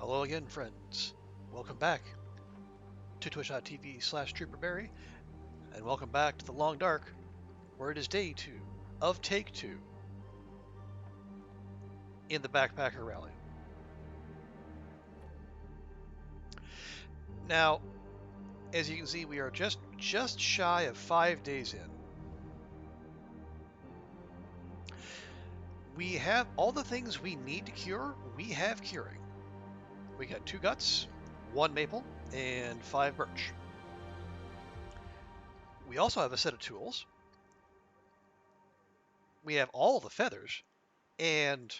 Hello again, friends. Welcome back to twitch.tv/TrooperBerry, and welcome back to the Long Dark, where it is day 2 of Take 2 in the Backpacker Rally. Now, as you can see, we are just shy of 5 days in. We have all the things we need to cure, we have curing. We got 2 guts, 1 maple, and 5 birch. We also have a set of tools. We have all the feathers, and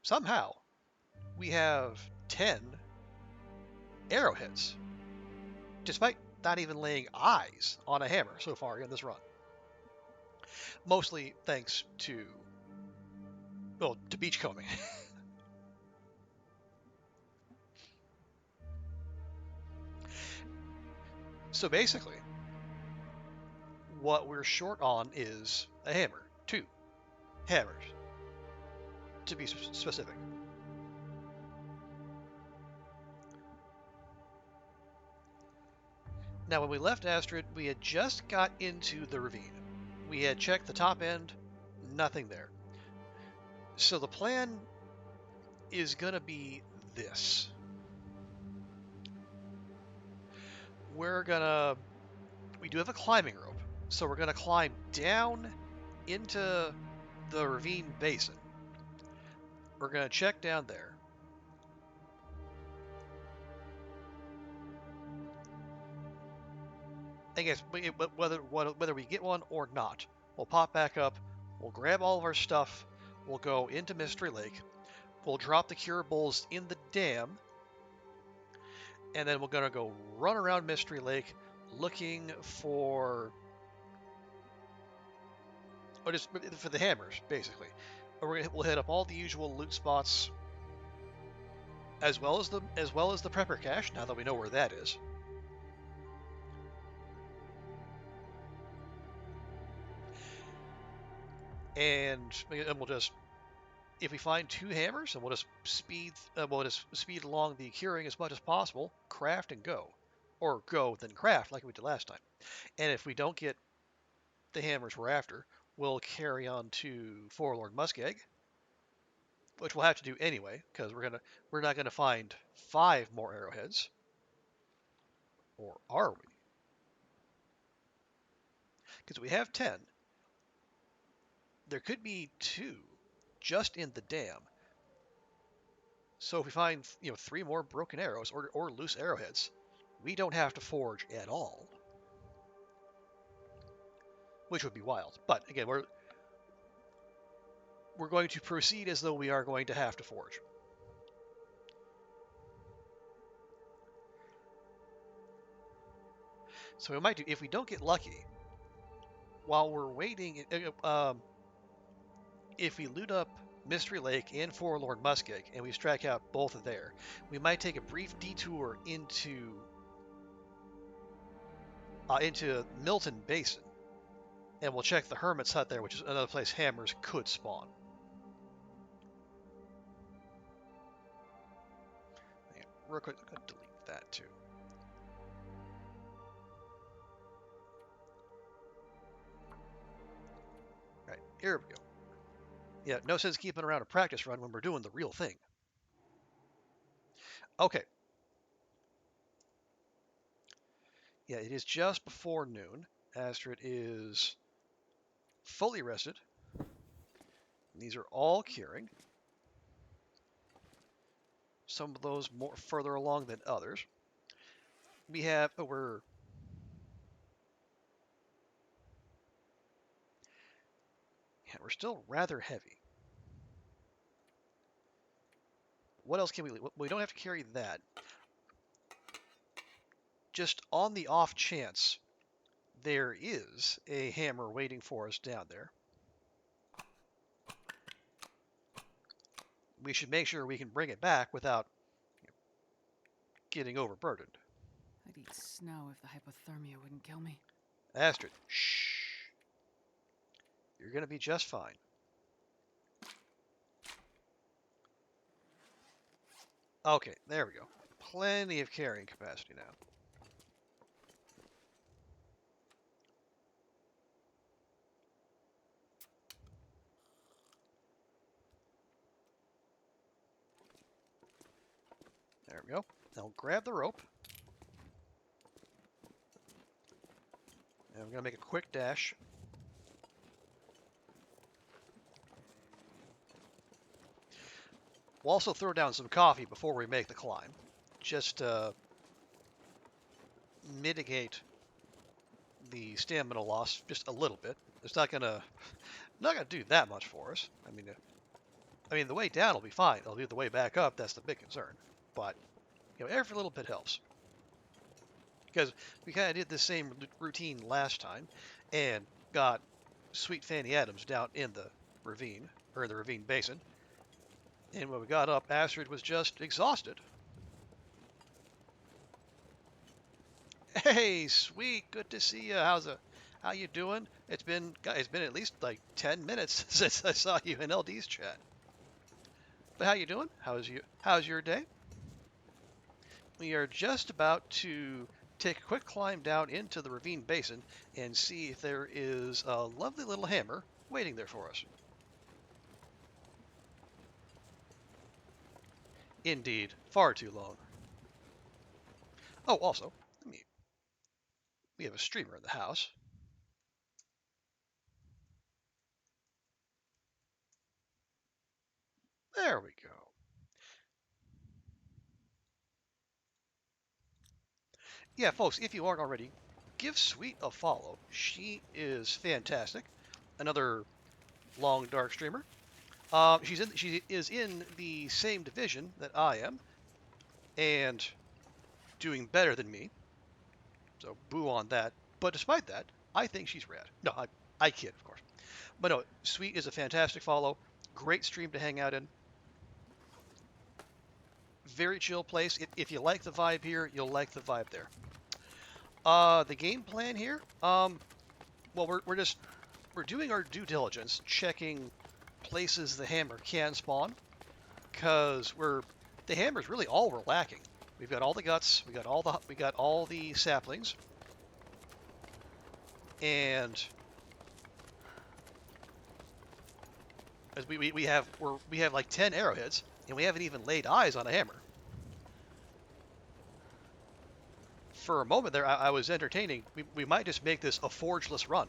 somehow we have 10 arrowheads, despite not even laying eyes on a hammer so far in this run. Mostly thanks to, well, to beachcombing. So basically, what we're short on is a hammer. 2 hammers, to be specific. Now, when we left Astrid, we had just got into the ravine. We had checked the top end, nothing there. So the plan is going to be this. We do have a climbing rope, so we're going to climb down into the ravine basin. We're going to check down there. I guess whether we get one or not, we'll pop back up, we'll grab all of our stuff, we'll go into Mystery Lake, we'll drop the cure bowls in the dam, and then we're going to go run around Mystery Lake looking for the hammers, basically. We'll hit up all the usual loot spots, as well as the prepper cache. Now that we know where that is, and we'll just, if we find 2 hammers, and we'll just speed along the curing as much as possible, craft and go, or go then craft like we did last time. And if we don't get the hammers we're after, we'll carry on to Forlorn Muskeg, which we'll have to do anyway, because we're not gonna find 5 more arrowheads, or are we? Because we have 10. There could be 2 just in the dam. So if we find 3 more broken arrows or loose arrowheads, we don't have to forge at all, which would be wild. But again, we're going to proceed as though we are going to have to forge. So we might do, if we don't get lucky, while we're waiting, if we loot up Mystery Lake and Forlorn Muskeg and we strike out both of there, we might take a brief detour into Milton Basin, and we'll check the Hermit's hut there, which is another place hammers could spawn. Real quick, I'm going to delete that too. Alright, here we go. Yeah, no sense keeping around a practice run when we're doing the real thing. Okay. Yeah, it is just before noon. Astrid is fully rested. These are all curing. Some of those more further along than others. We have, we're still rather heavy. What else can we leave? We don't have to carry that. Just on the off chance there is a hammer waiting for us down there, we should make sure we can bring it back without getting overburdened. I'd eat snow if the hypothermia wouldn't kill me. Astrid, shh. You're going to be just fine. Okay, there we go. Plenty of carrying capacity now. There we go. Now grab the rope. And I'm going to make a quick dash. We'll also throw down some coffee before we make the climb. Just to mitigate the stamina loss just a little bit. It's not gonna do that much for us. I mean the way down will be fine. It'll be the way back up that's the big concern. But every little bit helps. Because we kind of did the same routine last time, and got Sweet Fanny Adams down in the ravine or in the ravine basin. And when we got up, Astrid was just exhausted. Hey, Sweet, good to see you. How you doing? It's been at least like 10 minutes since I saw you in LD's chat. But how you doing? How's your day? We are just about to take a quick climb down into the ravine basin and see if there is a lovely little hammer waiting there for us. Indeed, far too long. Oh, also, we have a streamer in the house. There we go. Yeah, folks, if you aren't already, give Sweet a follow. She is fantastic. Another long dark streamer. She is in the same division that I am, and doing better than me. So boo on that. But despite that, I think she's rad. No, I kid, of course. But no, Sweet is a fantastic follow. Great stream to hang out in. Very chill place. If you like the vibe here, you'll like the vibe there. The game plan here. Well, we're doing our due diligence, checking places the hammer can spawn, because the hammer's really all we're lacking. We've got all the guts, we got all the saplings, and as we have like 10 arrowheads, and we haven't even laid eyes on a hammer. For a moment there, I was entertaining. We might just make this a forgeless run,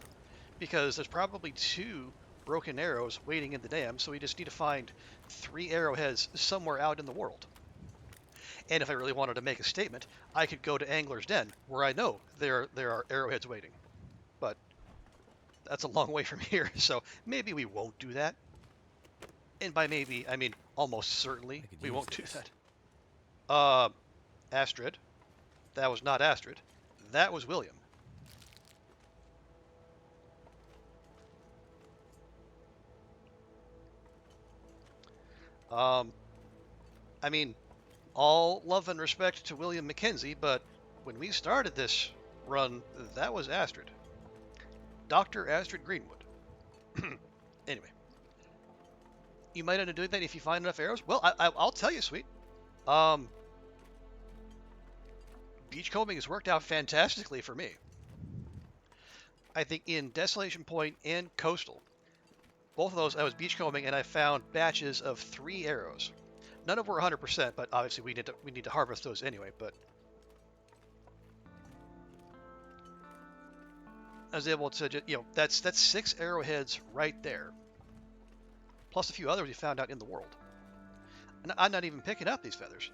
because there's probably 2 broken arrows waiting in the dam, so we just need to find 3 arrowheads somewhere out in the world. And if I really wanted to make a statement, I could go to Angler's Den, where I know there are arrowheads waiting. But that's a long way from here, so maybe we won't do that. And by maybe, I mean almost certainly we won't do that. Astrid. That was not Astrid. That was William. I mean, all love and respect to William McKenzie, but when we started this run, that was Astrid. Dr. Astrid Greenwood. Anyway. You might end up doing that if you find enough arrows. Well, I'll tell you, Sweet. Beachcombing has worked out fantastically for me. I think in Desolation Point and Coastal, both of those I was beachcombing and I found batches of 3 arrows. None of them were 100%, but obviously we need to harvest those anyway. But I was able to just, that's 6 arrowheads right there, plus a few others we found out in the world. And I'm not even picking up these feathers.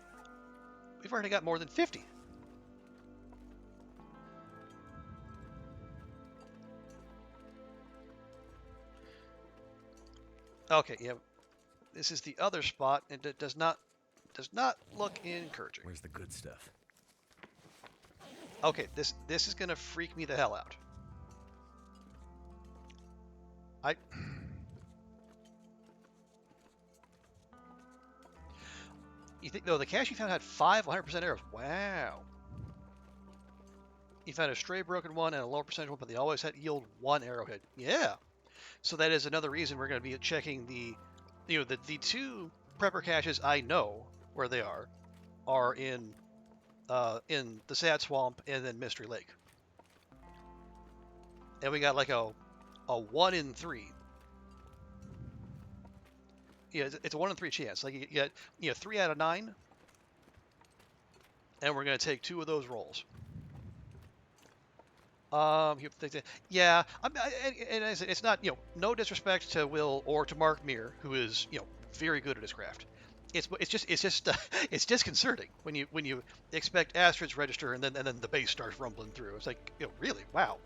We've already got more than 50. Okay, yeah. This is the other spot, and it does not look encouraging. Where's the good stuff? Okay, this is gonna freak me the hell out. You think, no, the cache you found had 5 100% arrows. Wow. You found a stray broken one and a lower percentage one, but they always had yield 1 arrowhead. Yeah. So that is another reason we're going to be checking the 2 prepper caches I know where they are. are in the Sad Swamp and then Mystery Lake. And we got like a 1 in 3. Yeah, it's a 1 in 3 chance. Like you get 3 out of 9, and we're gonna take 2 of those rolls. Yeah, and I said, it's not, no disrespect to Will or to Mark Meir, who is, very good at his craft. It's just it's disconcerting when you expect Astrid's register and then the base starts rumbling through. It's like, really, wow.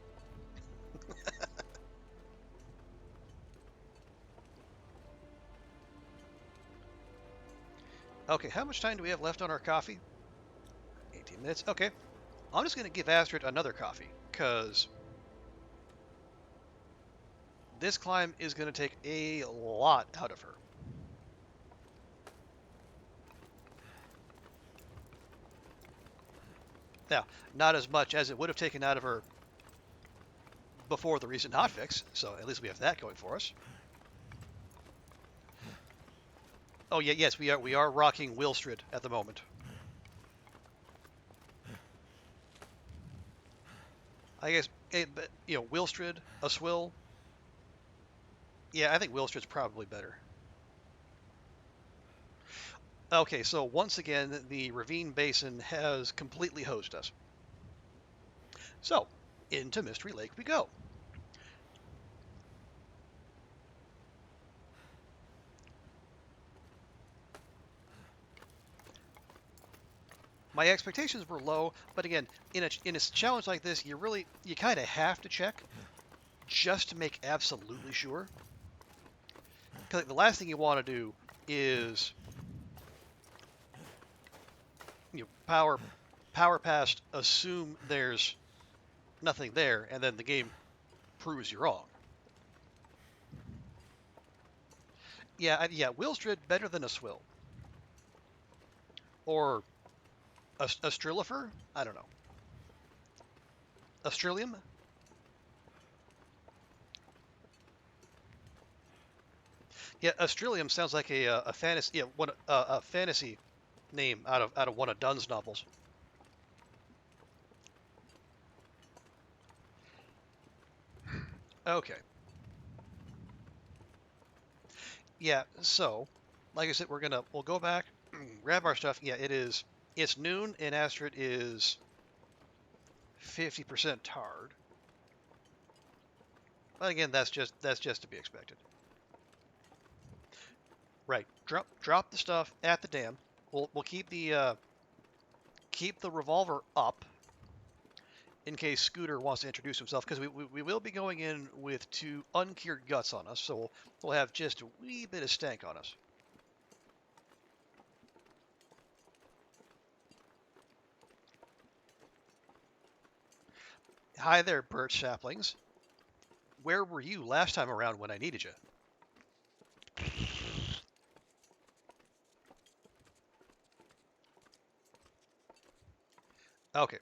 Okay, how much time do we have left on our coffee? 18 minutes. Okay, I'm just gonna give Astrid another coffee because this climb is gonna take a lot out of her. Now, not as much as it would have taken out of her before the recent hotfix, so at least we have that going for us. Oh yeah, yes, we are rocking Wilstrid at the moment. I guess Wilstrid, a swill. Yeah, I think Wilstrid's probably better. Okay, so once again, the ravine basin has completely hosed us. So, into Mystery Lake we go. My expectations were low, but again, in a challenge like this, you kind of have to check just to make absolutely sure. Because the last thing you want to do is power past, assume there's nothing there, and then the game proves you wrong. Yeah, Wilstrid better than a swill. Or a Strilifer? I don't know. Australium? Yeah, Australium sounds like a fantasy, a fantasy name out of one of Dunn's novels. Okay. Yeah, so like I said, we'll go back, grab our stuff. Yeah, it's noon and Astrid is 50% tarred. But again, that's just to be expected. Right. Drop the stuff at the dam. We'll keep the revolver up in case Scooter wants to introduce himself, because we will be going in with 2 uncured guts on us, so we'll have just a wee bit of stank on us. Hi there, birch saplings. Where were you last time around when I needed you? Okay.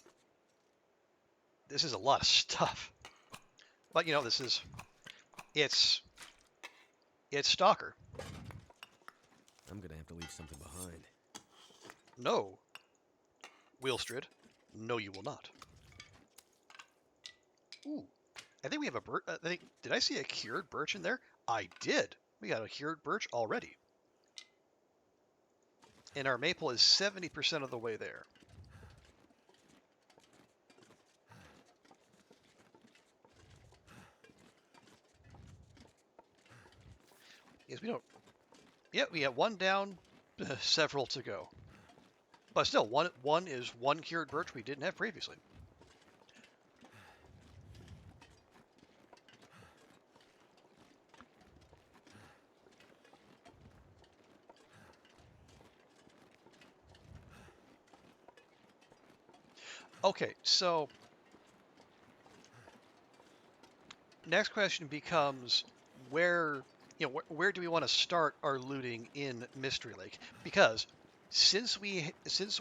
This is a lot of stuff. But it's Stalker. I'm gonna have to leave something behind. No, Wilstrid. No, you will not. Ooh, I think we have a birch. Did I see a cured birch in there? I did. We got a cured birch already. And our maple is 70% of the way there. Yes, we don't. Yeah, we have 1 down, several to go. But still, one is 1 cured birch we didn't have previously. Okay, so next question becomes where do we want to start our looting in Mystery Lake? Because since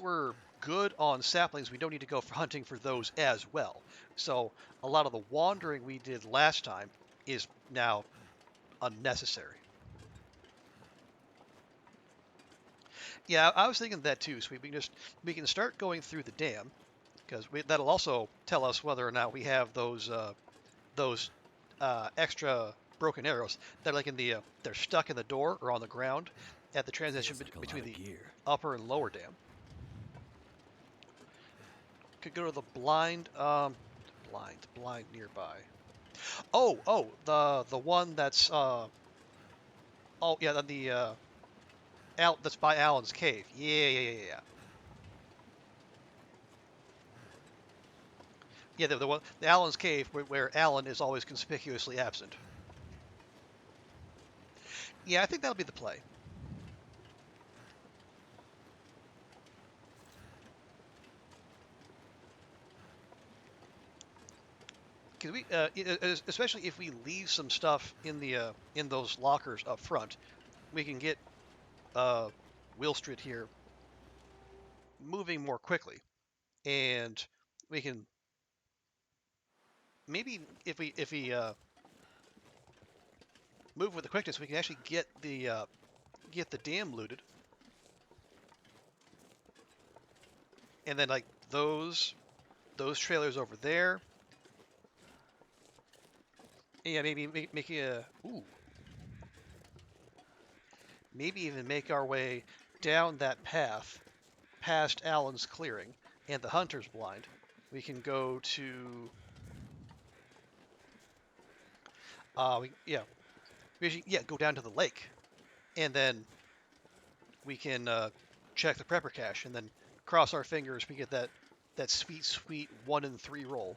we're good on saplings, we don't need to go hunting for those as well. So a lot of the wandering we did last time is now unnecessary. Yeah, I was thinking that too. So we can start going through the dam because that'll also tell us whether or not we have those extra broken arrows that are like in the they're stuck in the door or on the ground at the transition Feels like a lot between of the gear. upper and lower dam. Could go to the blind nearby. Oh, the one that's oh yeah, the that's by Alan's cave. Yeah. Yeah, the one the Alan's cave where Alan is always conspicuously absent. Yeah, I think that'll be the play. Because especially if we leave some stuff in those lockers up front, we can get Will Street here moving more quickly, and we can maybe if we move with the quickness, we can actually get the dam looted, and then like those trailers over there. Yeah, maybe make a ooh, maybe even make our way down that path past Allen's clearing and the hunter's blind. We can go to yeah, yeah, go down to the lake, and then we can check the prepper cache, and then cross our fingers we get that sweet 1 in 3 roll.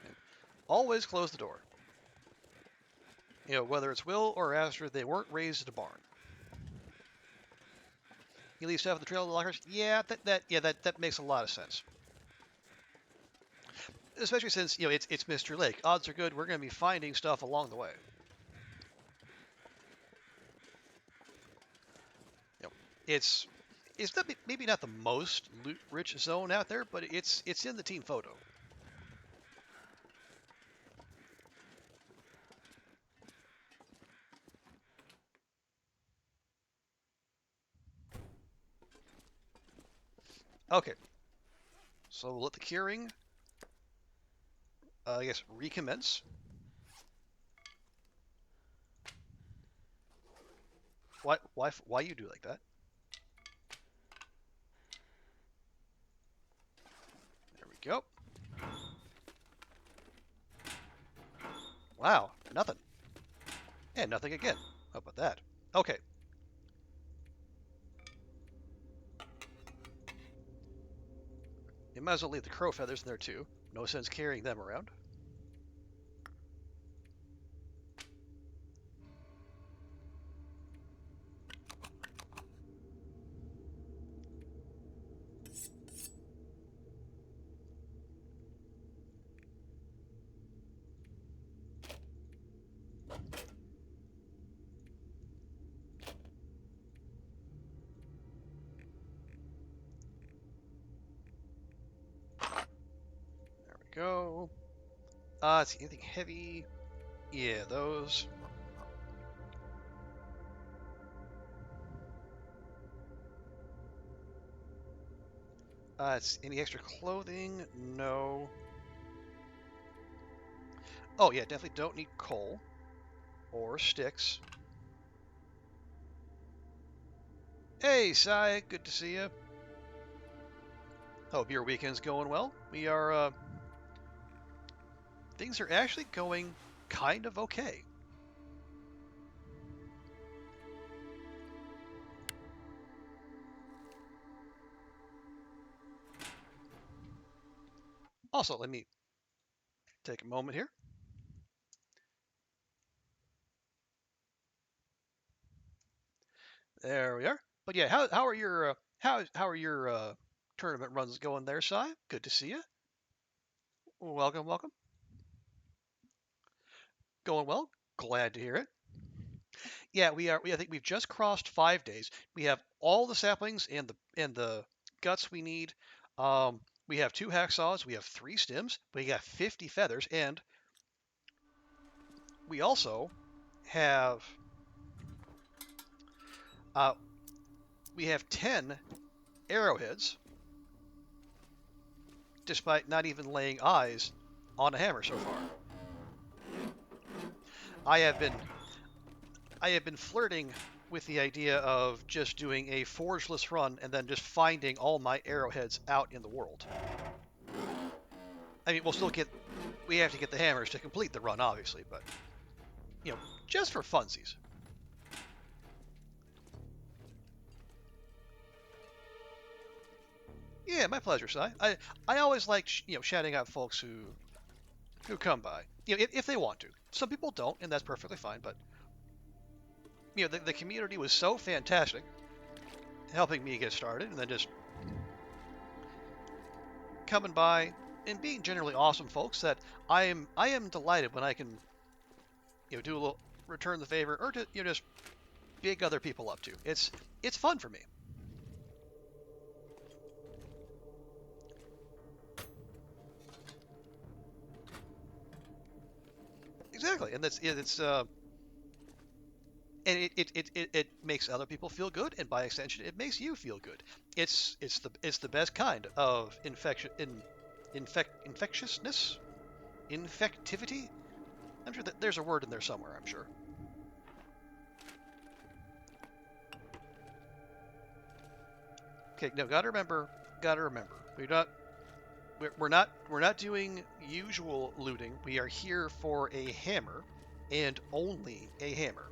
And always close the door. You know, whether it's Will or Astrid, they weren't raised in a barn. You leave stuff at the trail of the lockers. Yeah, that makes a lot of sense. Especially since it's Mr. Lake. Odds are good we're going to be finding stuff along the way. You know, it's not, maybe not the most loot-rich zone out there, but it's in the team photo. Okay, so we'll let the curing, I guess, recommence. Why you do like that? There we go. Wow, nothing. And nothing again. How about that? Okay. You might as well leave the crow feathers in there too. No sense carrying them around. There we go. Let's see, anything heavy? Yeah, those. It's any extra clothing? No. Oh yeah, definitely don't need coal or sticks. Hey, Sai, good to see you. Hope your weekend's going well. Things are actually going kind of okay. Also, let me take a moment here. There we are. But yeah, how are your how are your tournament runs going there, Sai? Good to see you. Welcome. Going well. Glad to hear it. Yeah, we are. I think we've just crossed 5 days. We have all the saplings and the guts we need. We have 2 hacksaws. We have 3 stims. We got 50 feathers, and we also have uh, we have 10 arrowheads, despite not even laying eyes on a hammer so far. I have been flirting with the idea of just doing a forgeless run and then just finding all my arrowheads out in the world. I mean, we have to get the hammers to complete the run, obviously, but, just for funsies. Yeah, my pleasure, Si. I always like, shouting out folks who come by, if they want to. Some people don't, and that's perfectly fine, but, the community was so fantastic helping me get started, and then just coming by and being generally awesome folks that I am delighted when I can do a little return the favor or to just big other people up to. It's fun for me. Exactly, and it makes other people feel good, and by extension, it makes you feel good. It's the best kind of infectiousness, infectivity. I'm sure that there's a word in there somewhere. I'm sure. Okay, no, gotta remember. We're not doing usual looting. We are here for a hammer, and only a hammer.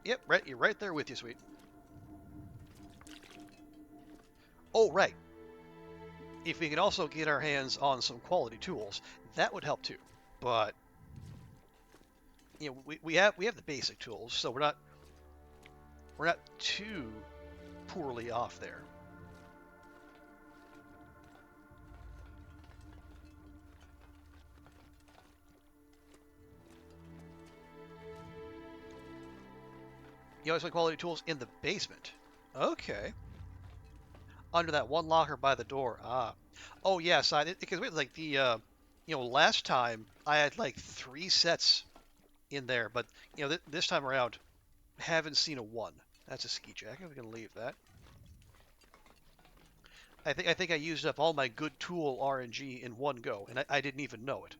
Yep, right. You're right there with you, sweet. Oh, right. If we could also get our hands on some quality tools, that would help too. But we have the basic tools, so we're not too poorly off there. You always find quality tools in the basement. Okay. Under that one locker by the door. Ah. Oh yes, because like last time I had like 3 sets in there, but this time around haven't seen a one. That's a ski jacket. We can leave that. I think I used up all my good tool RNG in one go, and I didn't even know it.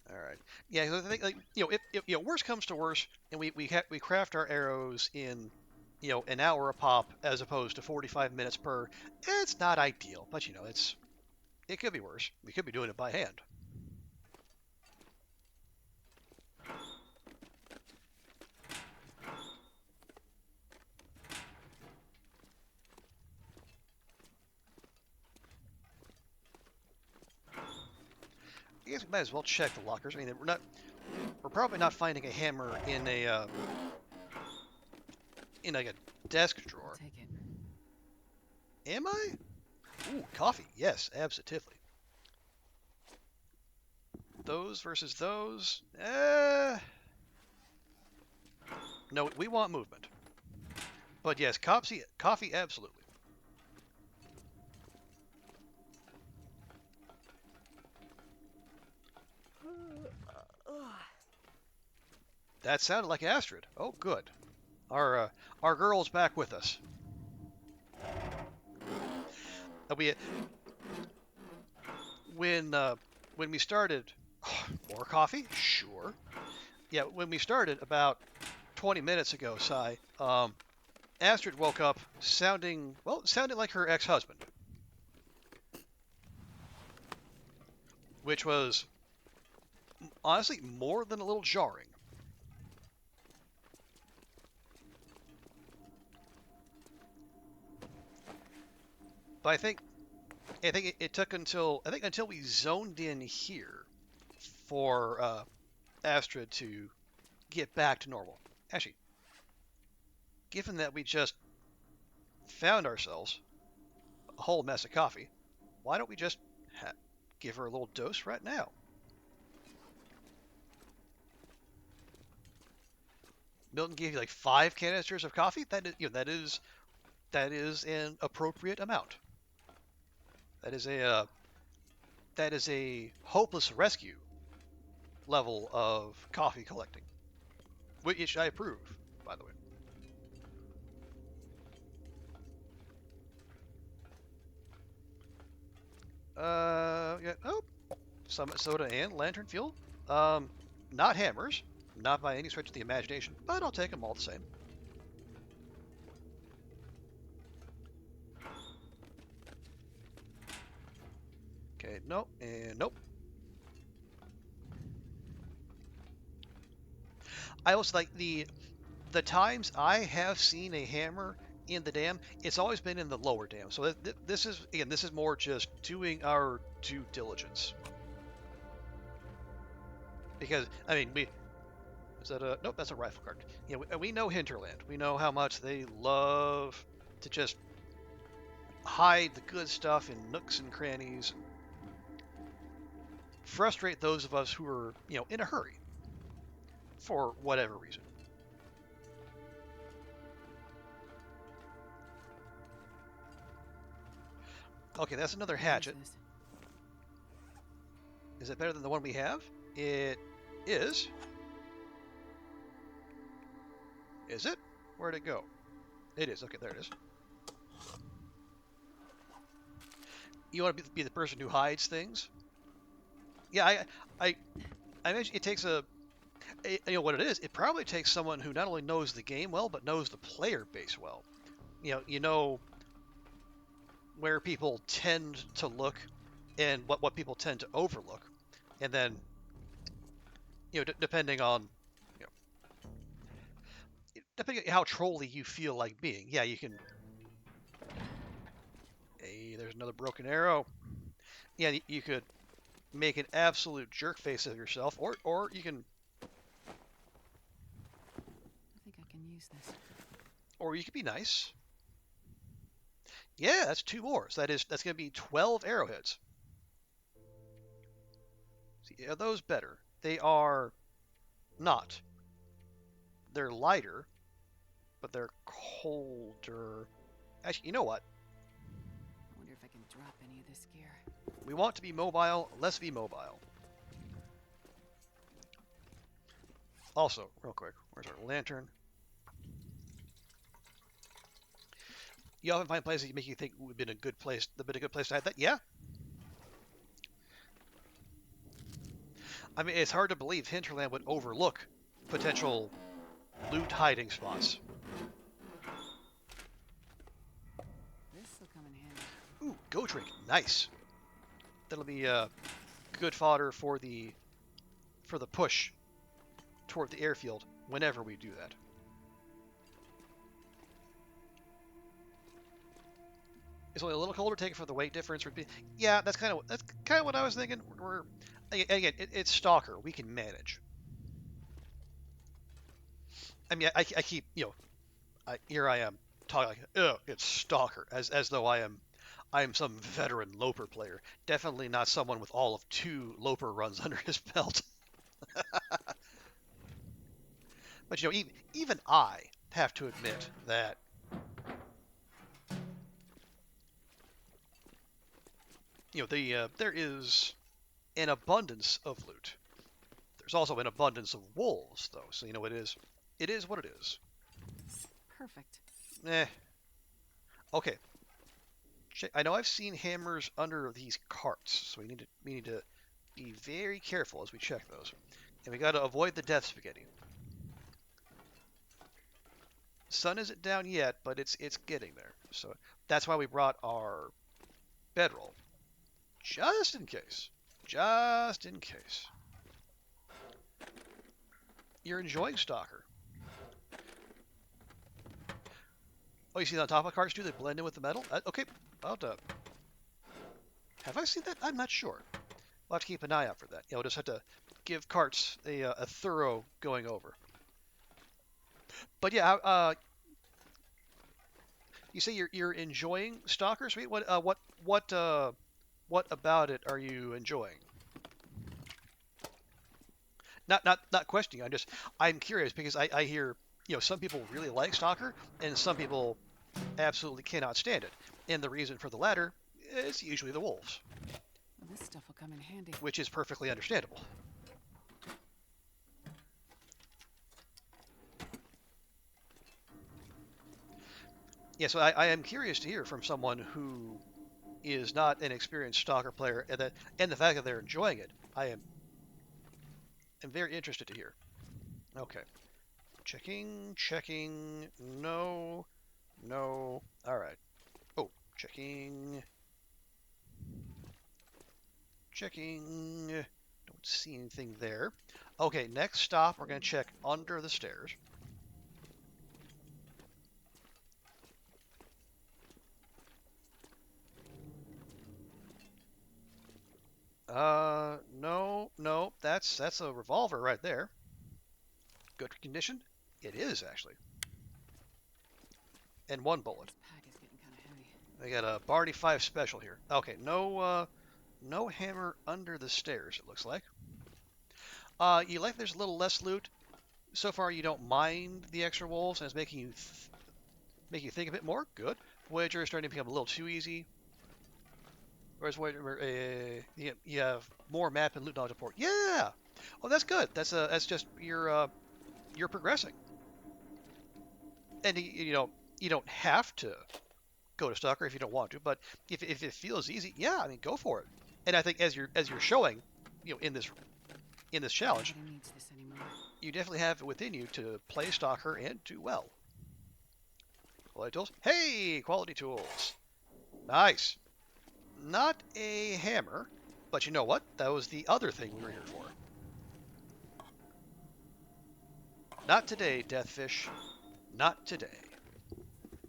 All right. Yeah, 'cause I think like if worst comes to worst, and we craft our arrows in an hour a pop as opposed to 45 minutes per. It's not ideal, but it could be worse. We could be doing it by hand. I guess we might as well check the lockers. I mean, we're probably not finding a hammer in like a desk I'll drawer. take it. Am I? Ooh, coffee. Yes, absolutely. Those versus those. No, we want movement. But yes, coffee, absolutely. That sounded like Astrid. Oh, good. Our girl's back with us. We when we started, more coffee, sure. Yeah, when we started about 20 minutes ago, Astrid woke up sounding like her ex-husband, which was honestly more than a little jarring. But I think it took until we zoned in here for Astrid to get back to normal. Actually, given that we just found ourselves a whole mess of coffee, why don't we just give her a little dose right now? Milton gave you like 5 canisters of coffee. That is an appropriate amount. That is a hopeless rescue level of coffee collecting, which I approve, by the way. Yeah. Oh, Summit soda and lantern fuel. Not hammers, not by any stretch of the imagination, but I'll take them all the same. Okay, nope, and nope. I also like the times I have seen a hammer in the dam, it's always been in the lower dam. So this is more just doing our due diligence. Because I mean, is that a nope? That's a rifle cart. Yeah, we know Hinterland. We know how much they love to just hide the good stuff in nooks and crannies, and frustrate those of us who are in a hurry for whatever reason. Okay, that's another hatchet. Is it better than the one we have? It is. Is it? Where'd it go? It is. Okay, there it is. You want to be the person who hides things? Yeah, I imagine it takes you know what it is. It probably takes someone who not only knows the game well, but knows the player base well. You know where people tend to look, and what people tend to overlook, and then depending on depending on how trolly you feel like being. Yeah, you can. Hey, there's another broken arrow. Yeah, you could make an absolute jerk face of yourself, or you can. I think I can use this. Or you could be nice. Yeah, that's 2 more. So that's going to be 12 arrowheads. See, are those better? They are not. They're lighter, but they're colder. Actually, you know what? I wonder if I can drop any of this gear. We want to be mobile. Let's be mobile. Also, real quick, where's our lantern? You often find places that make you think would have been a good place. To hide that. Yeah. I mean, it's hard to believe Hinterland would overlook potential loot hiding spots. This will come in handy. Ooh, go drink. Nice. That'll be good fodder for the push toward the airfield whenever we do that. It's only a little colder. Take it for the weight difference. Yeah, that's kind of what I was thinking. Again, it's Stalker. We can manage. I mean, I keep here I am talking like, oh, it's Stalker, as though I am some veteran Loper player. Definitely not someone with all of 2 Loper runs under his belt. But even I have to admit that there is an abundance of loot. There's also an abundance of wolves, though. So it is what it is. Perfect. Okay. I know I've seen hammers under these carts, so we need to be very careful as we check those, and we got to avoid the death spaghetti. Sun isn't down yet, but it's getting there. So that's why we brought our bedroll, just in case. Just in case. You're enjoying Stalker. Oh, you see on top of carts too? They blend in with the metal. Okay, about have I seen that? I'm not sure. We'll have to keep an eye out for that. We'll just have to give carts a thorough going over. But yeah, you say you're enjoying Stalker, Sweet? What about it are you enjoying? Not questioning. I'm curious because I hear some people really like Stalker and some people absolutely cannot stand it. And the reason for the latter is usually the wolves, Well, this stuff will come in handy. which is perfectly understandable. Yeah, so I am curious to hear from someone who is not an experienced Stalker player, and the fact that they're enjoying it. am very interested to hear. Okay, checking. No, no. All right. Oh, checking. Don't see anything there. Okay, next stop, we're going to check under the stairs. No, that's a revolver right there. Good condition? It is, actually. And one bullet. This pack is getting kind of heavy. I got a Barney 5 special here. Okay, no hammer under the stairs, it looks like. You like there's a little less loot. So far, you don't mind the extra wolves, and it's making you think a bit more. Good. Voyager is starting to become a little too easy. Whereas Voyager, you have more map and loot knowledge report. Yeah. Oh, that's good. That's just you're progressing. And you don't have to go to Stalker if you don't want to, but if it feels easy, yeah, I mean go for it. And I think as you're showing, in this challenge, Nobody needs this anymore. you definitely have it within you to play Stalker and do well. Quality tools. Hey, quality tools. Nice. Not a hammer, but you know what? That was the other thing we were here for. Not today, Deathfish. Not today.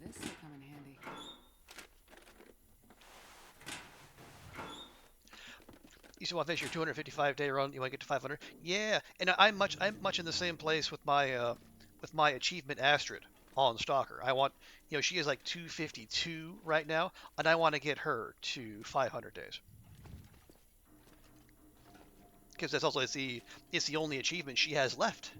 This will come in handy. You still want to finish your 255-day run? You want to get to 500? Yeah, and I'm much in the same place with my achievement Astrid on Stalker. I want, she is like 252 right now, and I want to get her to 500 days. Because that's also it's the only achievement she has left.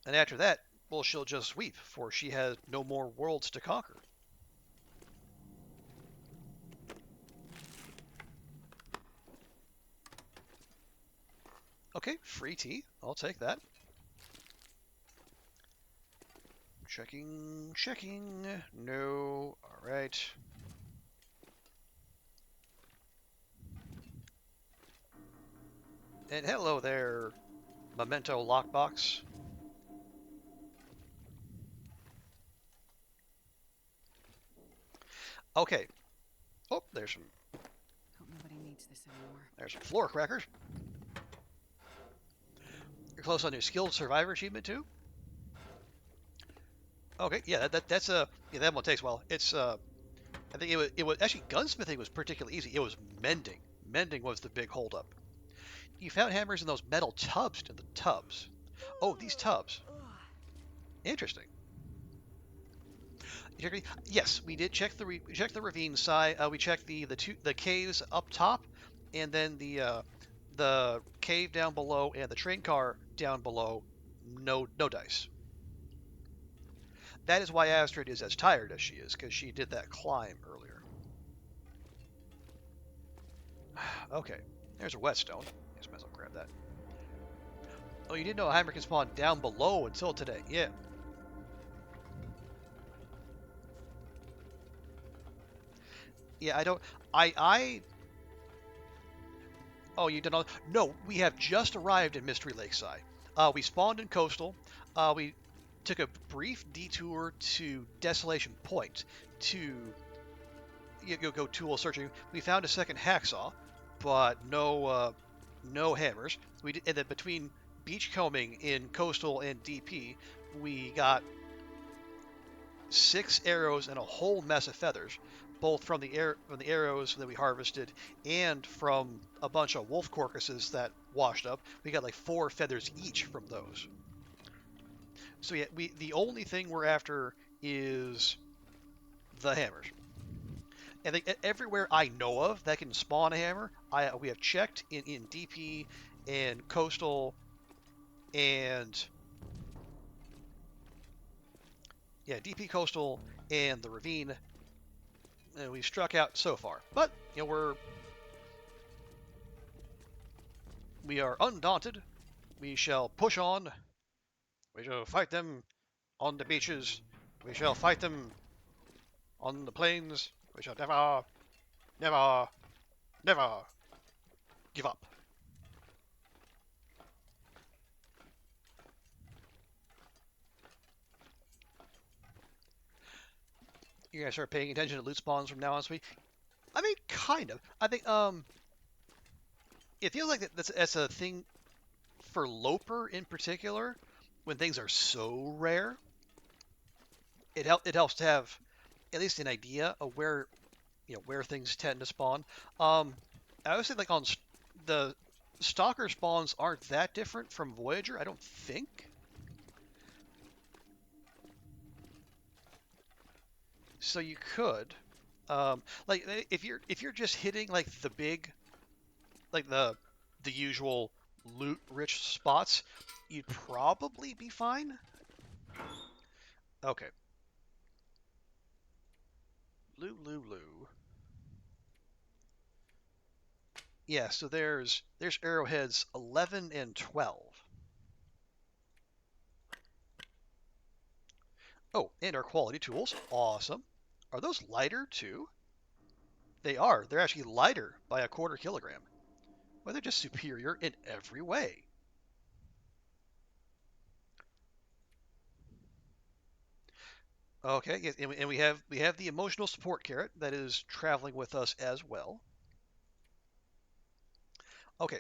And after that, well, she'll just weep, for she has no more worlds to conquer. Okay, free tea. I'll take that. Checking. No. All right. And hello there, Memento Lockbox. Okay. Oh, there's some Hope nobody needs this anymore. There's some floor crackers. You're close on your skilled survivor achievement too. Okay, yeah, that one takes a while. It's I think it was actually gunsmithing was particularly easy. It was mending. Mending was the big holdup. You found hammers in those metal tubs in the tubs. Oh, these tubs. Interesting. Yes, we did check the ravine side. We checked the caves up top, and then the cave down below and the train car down below. No dice. That is why Astrid is as tired as she is, because she did that climb earlier. Okay, there's a whetstone. Yes, might as well grab that. Oh, you didn't know a hammer can spawn down below until today. Yeah. Yeah, I don't. Oh, you don't know? No, we have just arrived in Mystery Lakeside. We spawned in Coastal. We took a brief detour to Desolation Point to go tool searching. We found a second hacksaw, but no hammers. And then between beachcombing in Coastal and DP, we got 6 arrows and a whole mess of feathers. both from the arrows that we harvested and from a bunch of wolf carcasses that washed up. We got like 4 feathers each from those. So yeah, the only thing we're after is the hammers. And everywhere I know of that can spawn a hammer, we have checked in DP and coastal and yeah, DP coastal and the ravine. And we've struck out so far, but you know we are undaunted. We shall push on. We shall fight them on the beaches. We shall fight them on the plains. We shall never, never, never give up. You guys start paying attention to loot spawns from now on, sweet. I mean, kind of. I think it feels like that's a thing for Loper in particular. When things are so rare, it helps to have at least an idea of where where things tend to spawn. I would say like on the Stalker spawns aren't that different from Voyager. I don't think. So you could, like if you're just hitting like the big, like the usual loot-rich spots, you'd probably be fine. Okay. Lou. Yeah, so there's arrowheads 11 and 12. Oh, and our quality tools. Awesome. Are those lighter too? They are. They're actually lighter by 1/4 kilogram. Well, they're just superior in every way. Okay, yes, and we have the emotional support carrot that is traveling with us as well. Okay,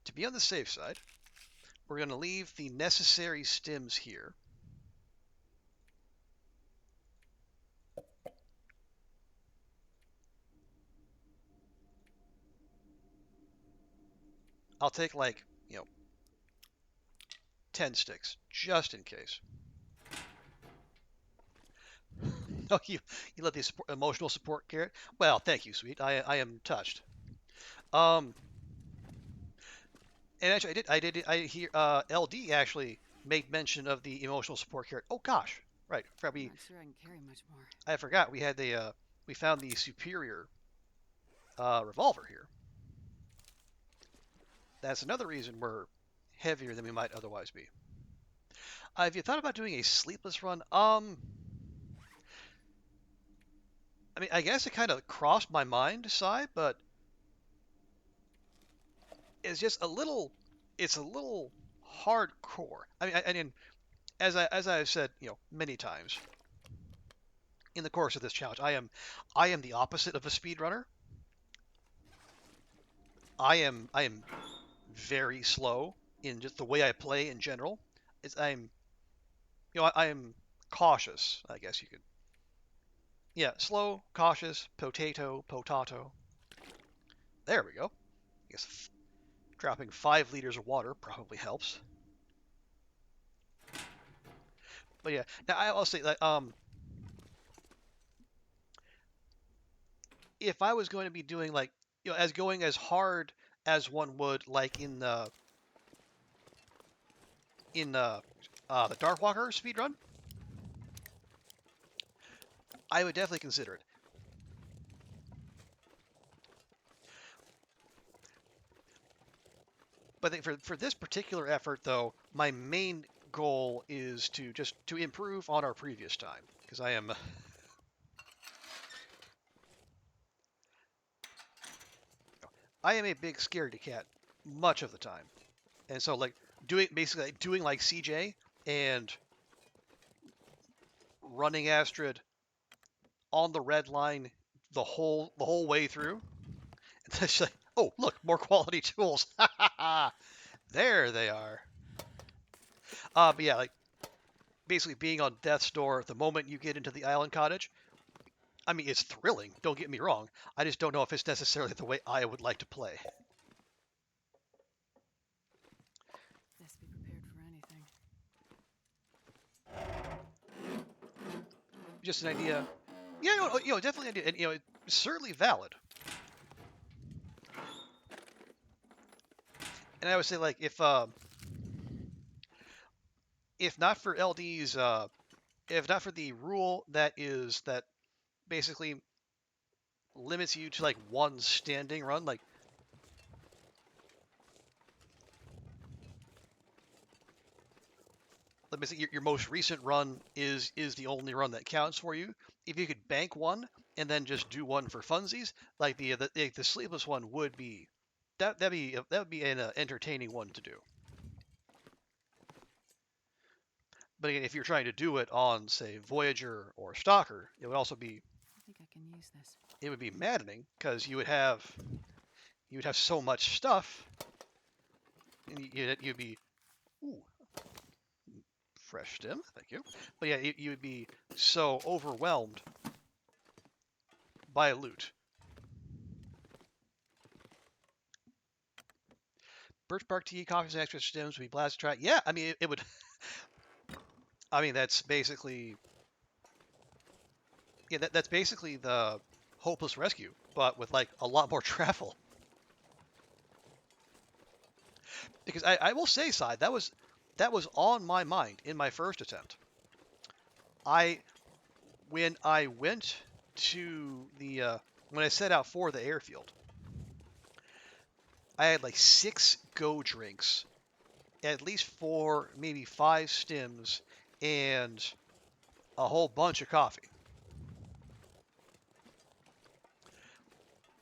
to be on the safe side, we're going to leave the necessary stims here. I'll take like, 10 sticks, just in case. Oh, you let the emotional support carrot? Well, thank you, sweet. I am touched. Um, and actually, I hear LD actually made mention of the emotional support carrot. Oh gosh, right. I'm not sure I can carry much more. I forgot we had we found the superior revolver here. That's another reason we're heavier than we might otherwise be. Have you thought about doing a sleepless run? I mean, I guess it kind of crossed my mind, Sai, but it's just a little. It's a little hardcore. I mean, as I've said, many times in the course of this challenge, I am the opposite of a speedrunner. I am very slow in just the way I play in general. I am cautious, I guess you could. Yeah, slow, cautious, potato. There we go. I guess dropping 5 liters of water probably helps. But yeah, now I'll say that if I was going to be doing like as going as hard as one would like in the Darkwalker speedrun, I would definitely consider it. But I think for this particular effort, though, my main goal is to just to improve on our previous time because I am. I am a big scaredy cat much of the time, and so like doing like CJ and running Astrid on the red line the whole way through. It's like, oh look, more quality tools. There they are. But yeah, like basically being on death's door the moment you get into the island cottage. I mean, it's thrilling. Don't get me wrong. I just don't know if it's necessarily the way I would like to play. Best be prepared for anything. Just an idea. Yeah, definitely an idea, and it's certainly valid. And I would say, like, if not for LD's, if not for the rule that basically limits you to like one standing run, like let me say your most recent run is the only run that counts for you. If you could bank one and then just do one for funsies, like the sleepless one would be that would be an entertaining one to do. But again, if you're trying to do it on, say, Voyager or Stalker, it would also be. I think I can use this. It would be maddening because you would have so much stuff, and you'd be, ooh, fresh stim, thank you. But yeah, you would be so overwhelmed by loot. Birch bark tea, coffee, and extra stims would be blasted track. Yeah, I mean it would. I mean that's basically. Yeah, that's basically the hopeless rescue, but with like a lot more travel. Because I will say, Side, that was on my mind in my first attempt. When I went to the when I set out for the airfield, I had like 6 go drinks, at least 4, maybe 5 stims, and a whole bunch of coffee.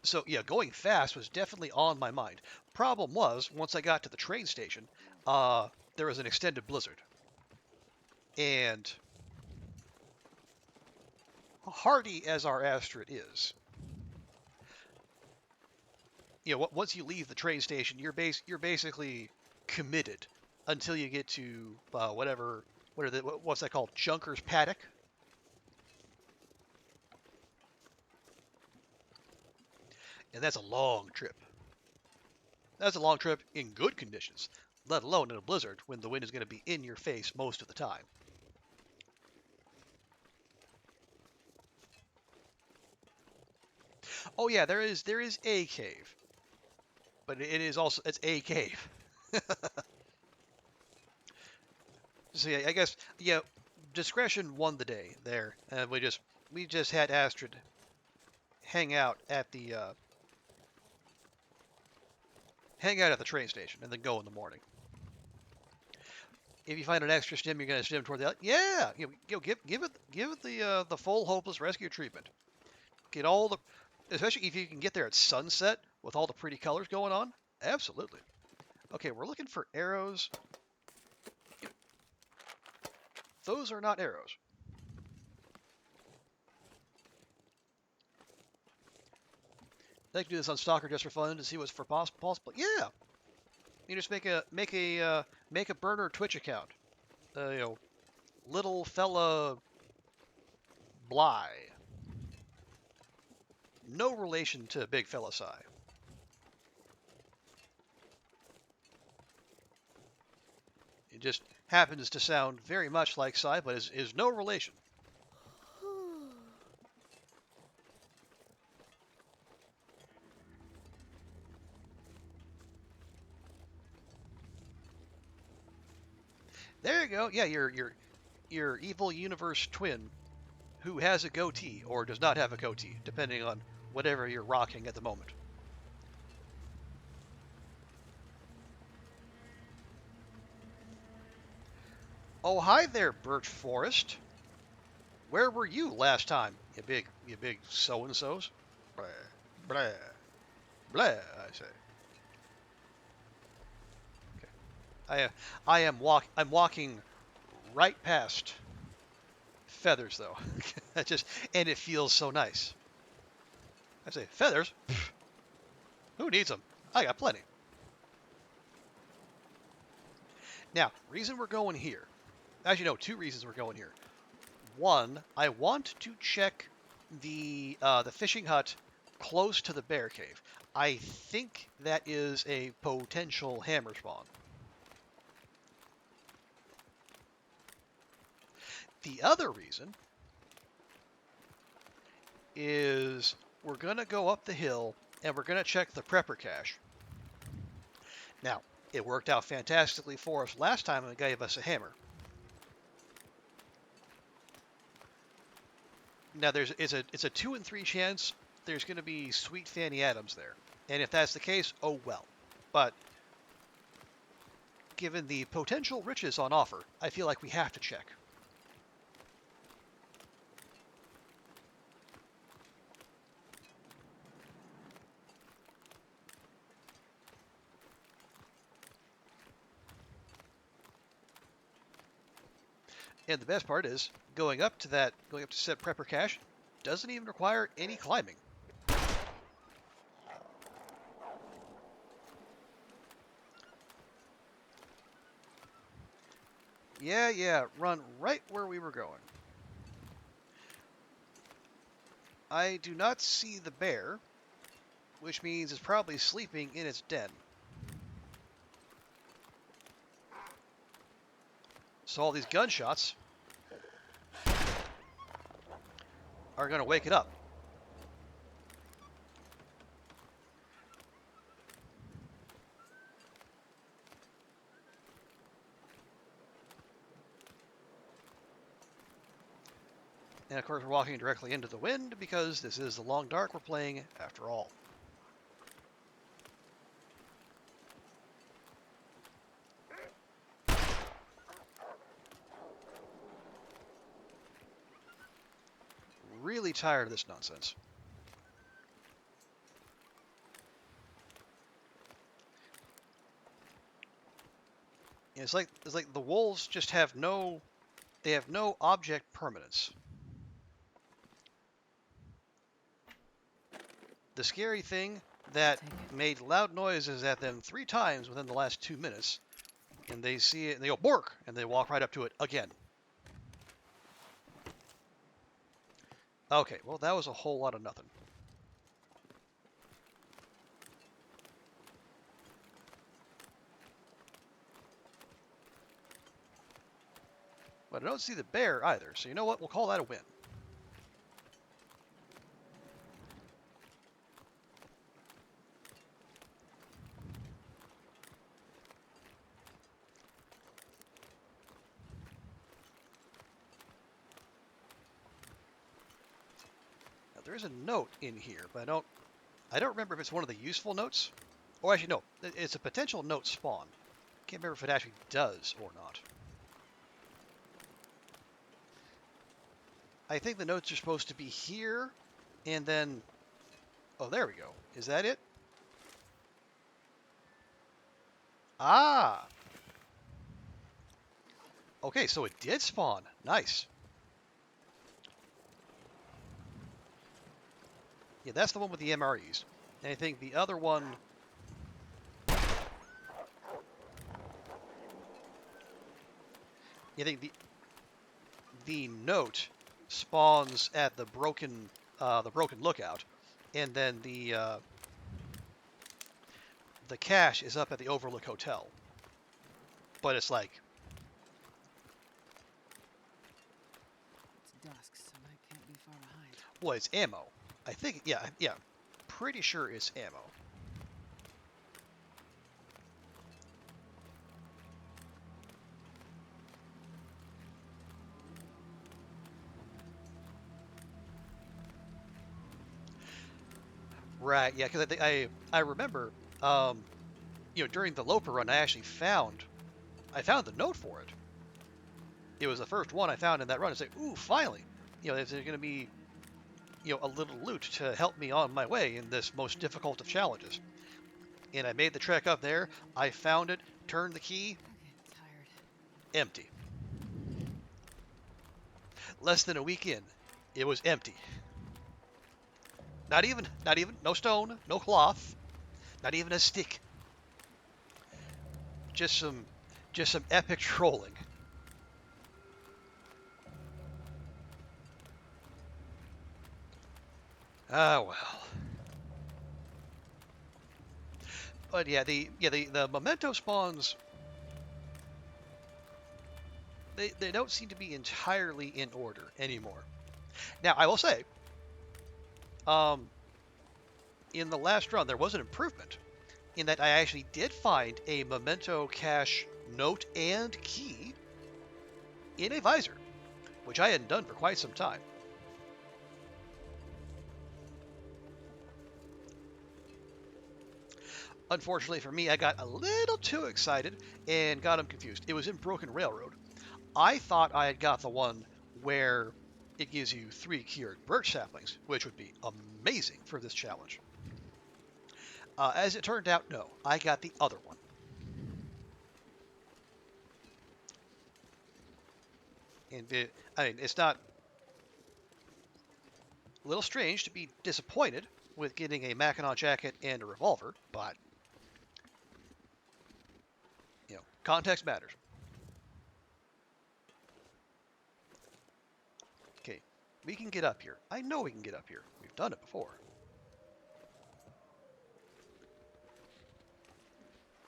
So yeah, going fast was definitely on my mind. Problem was, once I got to the train station, there was an extended blizzard, and hardy as our Astrid is, once you leave the train station, you're basically committed until you get to what's that called? Junker's Paddock. And that's a long trip. That's a long trip in good conditions, let alone in a blizzard when the wind is going to be in your face most of the time. Oh yeah, there is a cave, but it's a cave. So yeah, I guess discretion won the day there, and we just had Astrid hang out at the train station and then go in the morning. If you find an extra stim, you're going to stim toward the give it the full hopeless rescue treatment. Get all the, especially if you can get there at sunset with all the pretty colors going on. Absolutely. Okay, we're looking for arrows. Those are not arrows. I'd like to do this on Stalker just for fun to see what's for possible. Yeah, you just make a burner Twitch account. Little fella Bly. No relation to big fella Psy. It just happens to sound very much like Psy, but is no relation. There you go. Yeah, your evil universe twin who has a goatee or does not have a goatee, depending on whatever you're rocking at the moment. Oh, hi there, Birch Forest. Where were you last time, you big so-and-sos? Blah, blah, blah, I say. Okay. I'm walking right past feathers, though. And it feels so nice. I say, feathers? Pfft, who needs them? I got plenty. Now, reason we're going here. Actually, no, 2 reasons we're going here. One, I want to check the fishing hut close to the bear cave. I think that is a potential hammer spawn. The other reason is we're going to go up the hill and we're going to check the prepper cache. Now, it worked out fantastically for us last time and it gave us a hammer. Now, it's a 2 in 3 chance there's going to be sweet Fanny Adams there. And if that's the case, oh well. But given the potential riches on offer, I feel like we have to check. And the best part is, going up to set prepper cache doesn't even require any climbing. Yeah, run right where we were going. I do not see the bear, which means it's probably sleeping in its den. So all these gunshots are going to wake it up. And of course we're walking directly into the wind because this is the long dark we're playing after all. Really tired of this nonsense. It's like the wolves just have no object permanence. The scary thing that made loud noises at them 3 times within the last 2 minutes, and they see it and they go bork and they walk right up to it again. Okay, well that was a whole lot of nothing. But I don't see the bear either, so you know what? We'll call that a win. Now, there is a note in here, but I don't remember if it's one of the useful notes. Or actually, no, it's a potential note spawn. Can't remember if it actually does or not. I think the notes are supposed to be here, and then... Oh, there we go. Is that it? Ah! Okay, so it did spawn. Nice. Yeah, that's the one with the MREs. And I think the other one... I think the note spawns at the broken lookout, and then the cache is up at the Overlook Hotel. But it's like... It's dusk, so I can't be far behind. Well, it's ammo. I think, yeah, pretty sure it's ammo. Right, yeah, because I remember, during the Loper run, I found the note for it. It was the first one I found in that run. It's like, ooh, finally, there's going to be, a little loot to help me on my way in this most difficult of challenges. And I made the trek up there. I found it, turned the key. I'm tired. Empty. Less than a week in, it was empty. Not even, no stone, no cloth, not even a stick. Just some epic trolling. Ah, well. But yeah, the memento spawns, they don't seem to be entirely in order anymore. Now, I will say, um, in the last run, there was an improvement in that I actually did find a memento cache note and key in a visor, which I hadn't done for quite some time. Unfortunately for me, I got a little too excited and got them confused. It was in Broken Railroad. I thought I had got the one where it gives you 3 cured birch saplings, which would be amazing for this challenge. As it turned out, no, I got the other one. And I mean, it's not a little strange to be disappointed with getting a Mackinac jacket and a revolver, but context matters. Okay, we can get up here. I know we can get up here. We've done it before.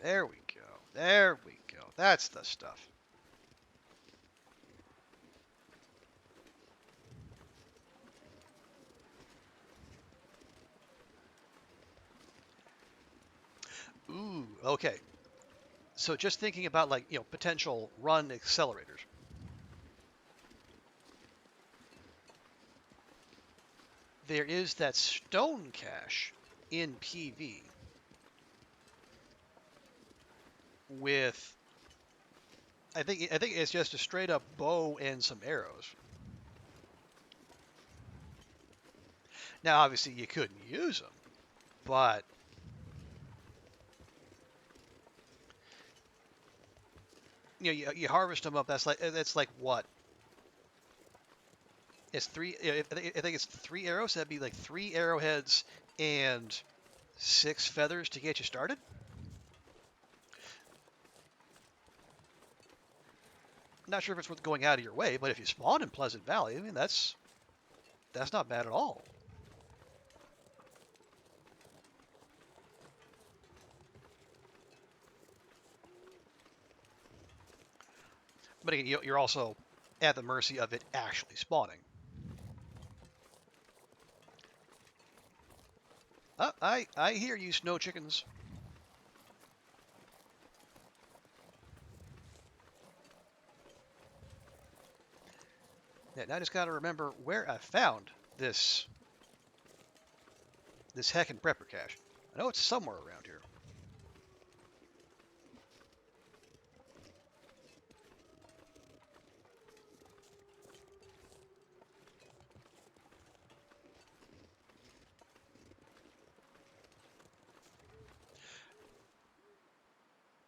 There we go. There we go. That's the stuff. Ooh, okay. So just thinking about potential run accelerators. There is that stone cache in PV with I think it's just a straight up bow and some arrows. Now obviously you couldn't use them, but you harvest them up. That's like what? It's three. I think it's 3 arrows. That'd be like 3 arrowheads and 6 feathers to get you started. Not sure if it's worth going out of your way, but if you spawn in Pleasant Valley, I mean that's not bad at all. But again, you're also at the mercy of it actually spawning. I hear you, snow chickens. Yeah, now I just got to remember where I found this heckin' prepper cache. I know it's somewhere around here.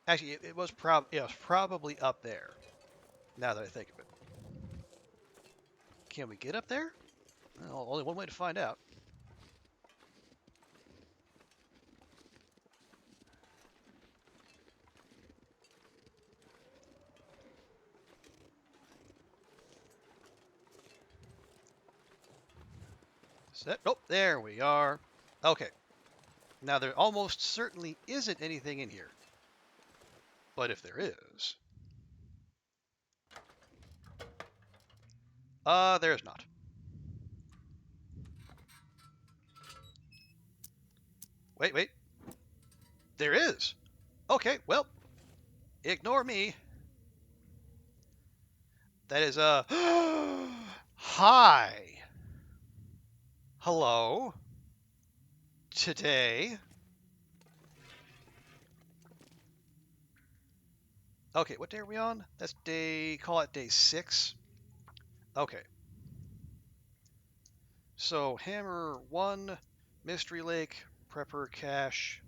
Actually, it was probably up there. Now that I think of it, can we get up there? Well, only one way to find out. Oh, there we are. Okay. Now there almost certainly isn't anything in here. But if there is... there's not. Wait. There is. Okay, well, ignore me. That is, hi. Hello. Today. Okay, what day are we on? That's call it day 6. Okay. So, Hammer 1, Mystery Lake, Prepper Cache,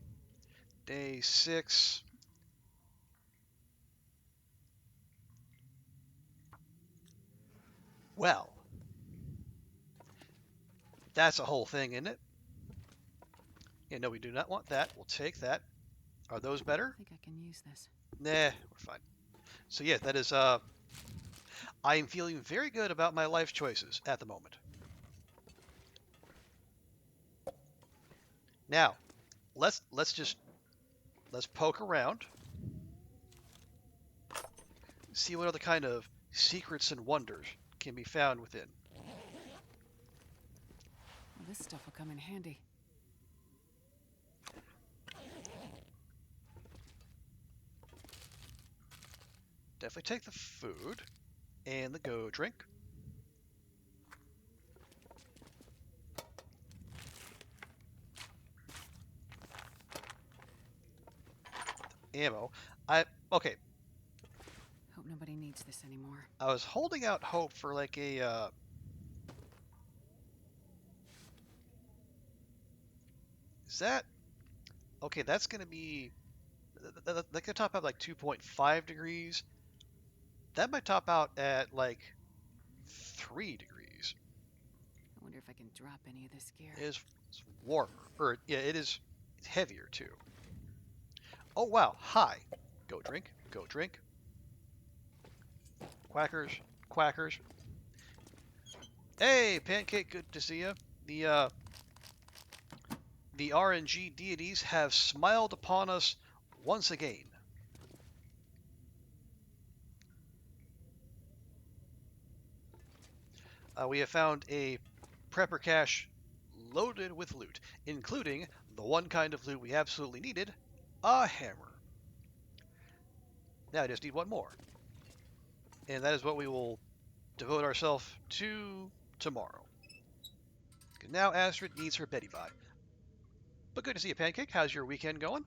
day 6. Well, that's a whole thing, isn't it? Yeah, no, we do not want that. We'll take that. Are those better? I think I can use this. Nah, we're fine. So yeah, that is, I am feeling very good about my life choices at the moment. Now, let's poke around, see what other kind of secrets and wonders can be found within. Well, this stuff will come in handy. Definitely take the food and the go drink. Ammo. Okay. Hope nobody needs this anymore. I was holding out hope for like a is that okay, that's gonna be that could top out like 2.5 degrees. That might top out at like 3 degrees. I wonder if I can drop any of this gear. It's warmer. Or yeah, it is heavier too. Oh wow, hi. Go drink, go drink. Quackers, quackers. Hey, Pancake, good to see you. The the RNG deities have smiled upon us once again. We have found a prepper cache loaded with loot, including the one kind of loot we absolutely needed, a hammer. Now I just need one more. And that is what we will devote ourselves to tomorrow. Now Astrid needs her Betty Bye. But good to see you, Pancake. How's your weekend going?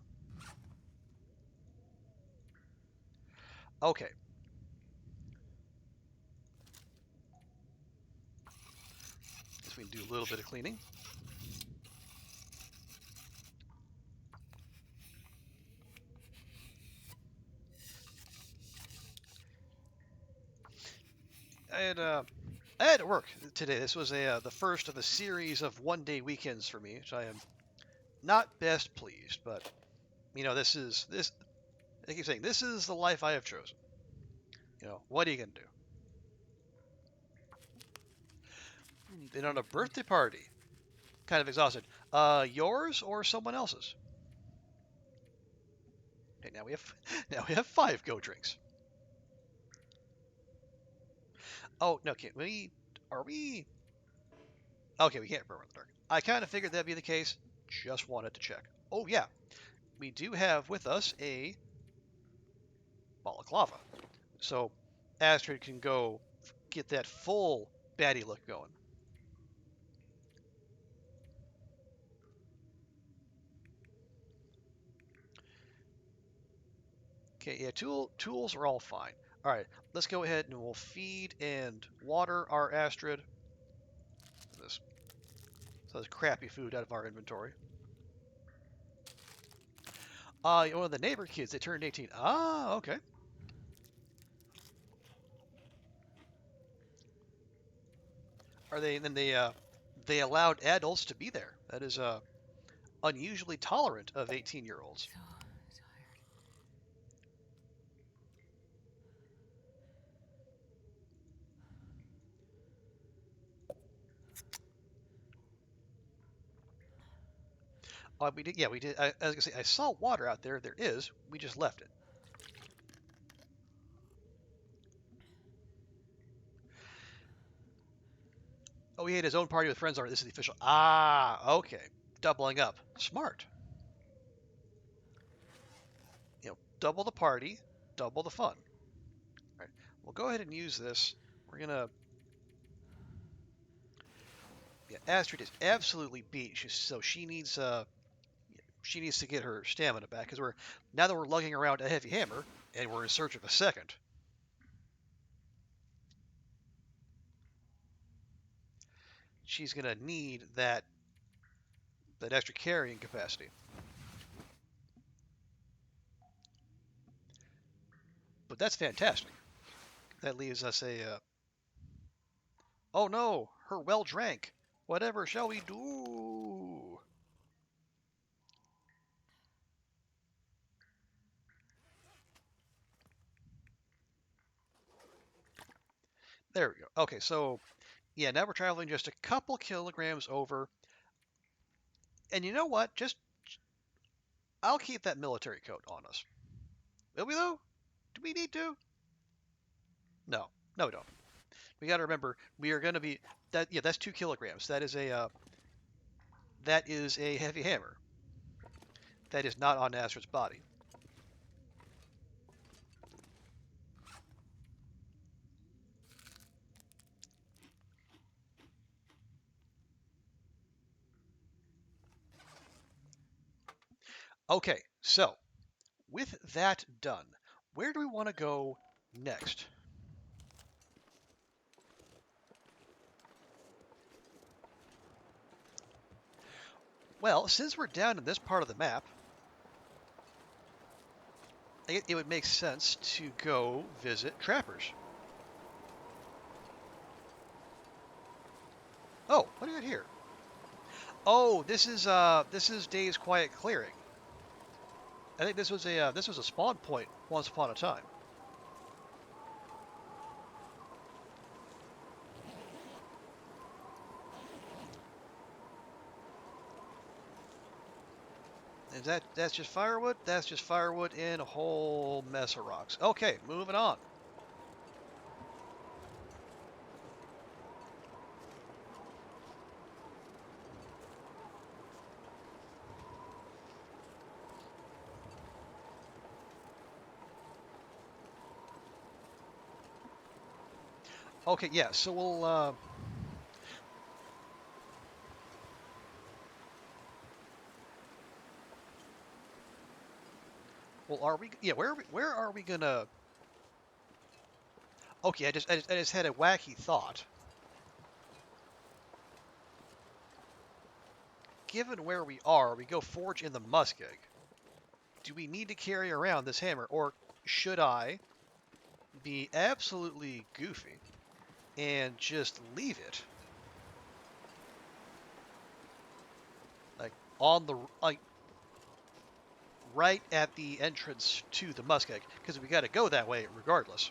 Okay. Guess we can do a little bit of cleaning. I had to work today. This was the first of a series of one-day weekends for me, which I am not best pleased. But you know, this. I keep saying this is the life I have chosen. You know, what are you gonna do? I need to Been on a find food. birthday party. Kind of exhausted. Yours or someone else's? Okay, now we have now we have 5 go drinks. Oh no, can't we? Are we? Okay, we can't burn in the dark. I kind of figured that'd be the case. Just wanted to check. Oh yeah, we do have with us a balaclava, so Astrid can go get that full baddie look going. Okay, yeah, tools are all fine. All right, let's go ahead and we'll feed and water our Astrid. This crappy food out of our inventory. One of the neighbor kids, they turned 18. Ah, okay. Are they? Then they allowed adults to be there. That is unusually tolerant of 18-year-olds. So tired. We did. Yeah, we did. I was gonna say I saw water out there. There is. We just left it. Oh, he had his own party with friends. Already. This is the official. Ah, okay. Doubling up. Smart. You know, double the party, double the fun. All right. We'll go ahead and use this. We're gonna. Yeah, Astrid is absolutely beat. So she needs to get her stamina back because we're now that we're lugging around a heavy hammer and we're in search of a second. She's gonna need that extra carrying capacity. But that's fantastic. That leaves us a. Oh no, her well drank. Whatever shall we do? There we go. Okay, so yeah, now we're traveling just a couple kilograms over. And you know what? Just I'll keep that military coat on us. Will we though? Do we need to? No, no, we don't. We got to remember we are going to be that. Yeah, that's 2 kilograms. That is a heavy hammer. That is not on Astrid's body. Okay, so with that done, where do we want to go next? Well, since we're down in this part of the map, it would make sense to go visit trappers. Oh, what do you got here? Oh, this is Dave's Quiet Clearing. I think this was a spawn point once upon a time. And that's just firewood? That's just firewood and a whole mess of rocks. Okay, moving on. Okay, yeah, so we'll well, are we? Yeah, where are we gonna? Okay, I just had a wacky thought. Given where we go forge in the muskeg. Do we need to carry around this hammer, or should I be absolutely goofy and just leave it like on the like right at the entrance to the muskeg? Because we got to go that way regardless.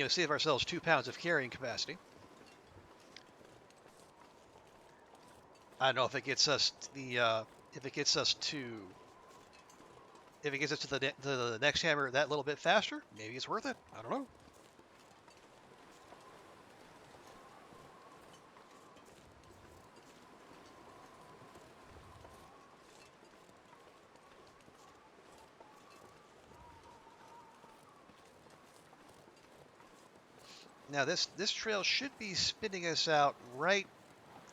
Save ourselves 2 pounds of carrying capacity. I don't know if it gets us if it gets us to the next hammer that little bit faster. Maybe it's worth it. I don't know. Now this trail should be spinning us out right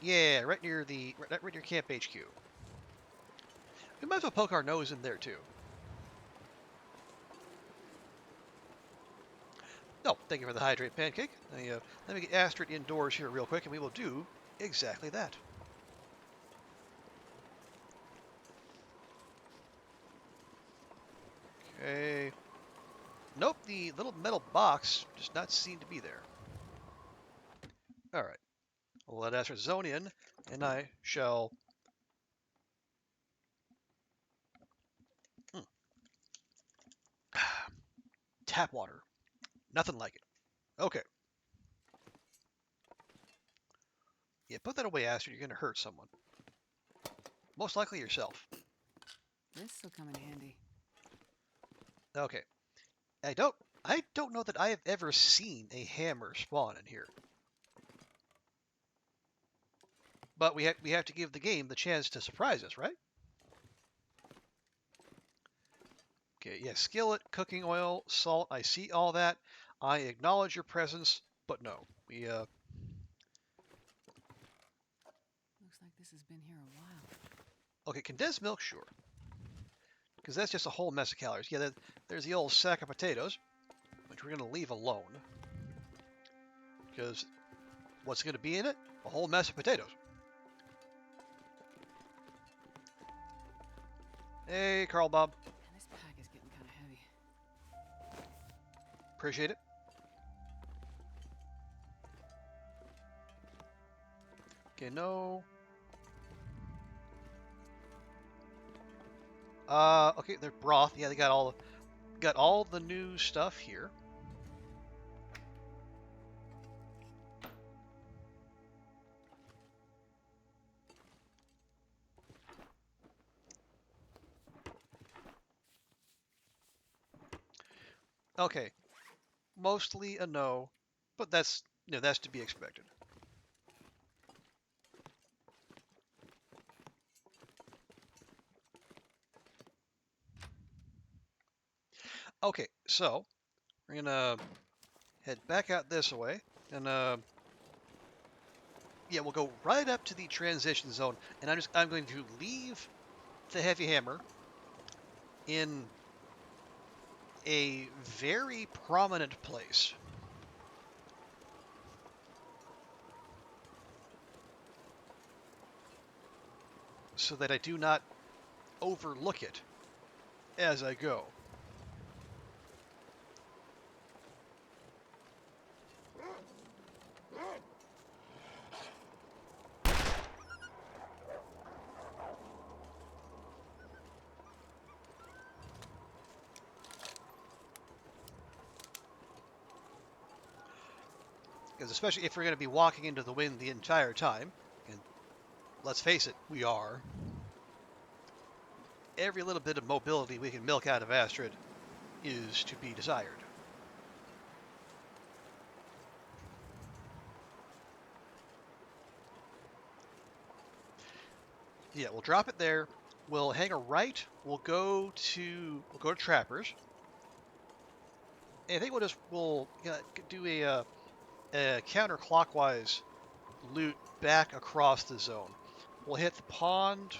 right near Camp HQ. We might as well poke our nose in there too. No, thank you for the hydrate pancake. Let me get Astrid indoors here real quick, and we will do exactly that. Okay. Nope, the little metal box does not seem to be there. All right. We'll let Astrid zone in, and I shall. Hmm. Tap water. Nothing like it. Okay. Yeah, put that away, Astrid. You're going to hurt someone. Most likely yourself. This'll come in handy. Okay. I don't know that I have ever seen a hammer spawn in here. But we have to give the game the chance to surprise us, right? Okay, yeah, skillet, cooking oil, salt, I see all that. I acknowledge your presence, but no. Looks like this has been here a while. Okay, condensed milk, sure. Because that's just a whole mess of calories. Yeah, there's the old sack of potatoes, which we're going to leave alone. Because what's going to be in it? A whole mess of potatoes. Hey, Carl Bob. And this pack is getting kind of heavy. Appreciate it. Okay, no. Okay, they're broth. Yeah, they got all got all the new stuff here. Okay, mostly a no, but that's that's to be expected. Okay, so we're gonna head back out this way, and yeah, we'll go right up to the transition zone, and I'm going to leave the heavy hammer in a very prominent place, so that I do not overlook it as I go. Because especially if we're going to be walking into the wind the entire time, and let's face it, we are, every little bit of mobility we can milk out of Astrid is to be desired. Yeah, we'll drop it there. We'll hang a right. We'll go to Trappers. And I think we'll do a counterclockwise loot back across the zone. We'll hit the pond.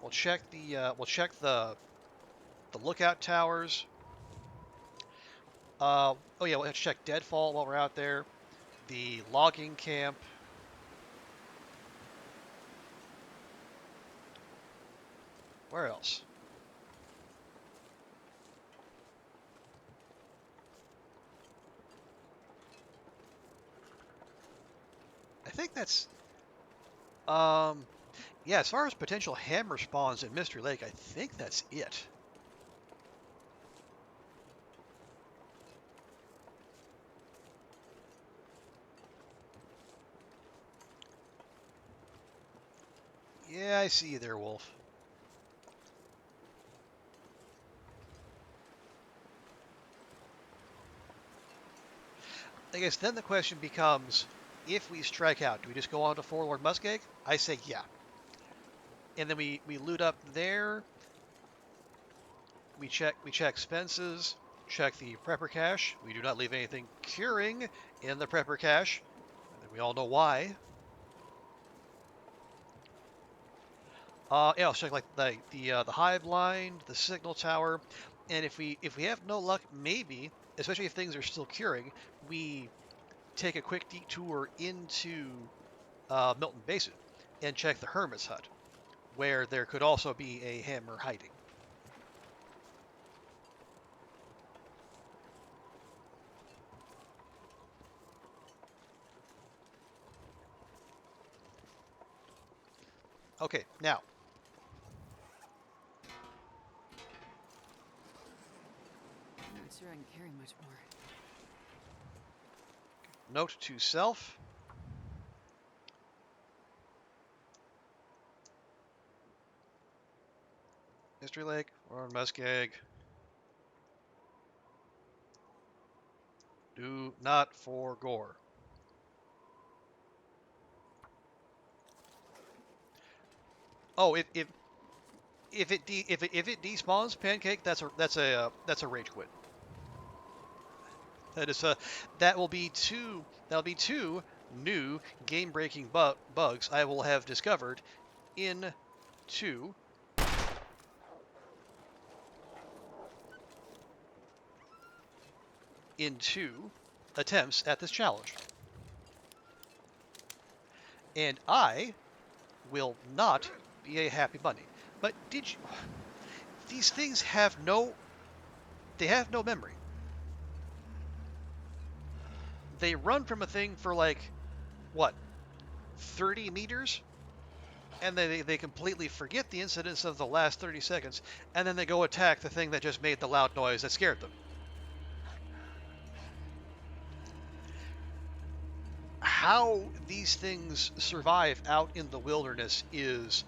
We'll check the lookout towers. Oh yeah, we'll have to check Deadfall while we're out there. The logging camp. Where else? I think that's yeah, as far as potential hammer spawns in Mystery Lake, I think that's it. Yeah, I see you there, Wolf. I guess then the question becomes, if we strike out, do we just go on to Forlorn Muskeg? I say yeah. And then we loot up there. We check Spence's, check the prepper cache. We do not leave anything curing in the prepper cache. And we all know why. Yeah, I'll check like the hive blind, the signal tower, and if we have no luck, maybe, especially if things are still curing, we take a quick detour into Milton Basin and check the Hermit's hut, where there could also be a hammer hiding. Okay, now. I'm not sure I can carry much more. Note to self. Mystery Lake or Muskeg. Do not forgore. Oh, if it despawns Pancake, that's a rage quit. That will be two new game-breaking bugs I will have discovered in two attempts at this challenge. And I will not be a happy bunny. But these things have no memory. They run from a thing for like, what, 30 meters? and they completely forget the incidents of the last 30 seconds, and then they go attack the thing that just made the loud noise that scared them. How these things survive out in the wilderness is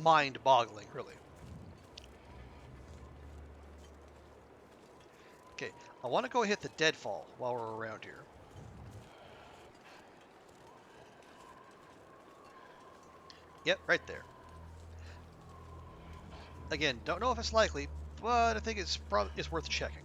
mind-boggling, really. Okay, I want to go hit the deadfall while we're around here. Yep, right there. Again, don't know if it's likely, but I think it's worth checking.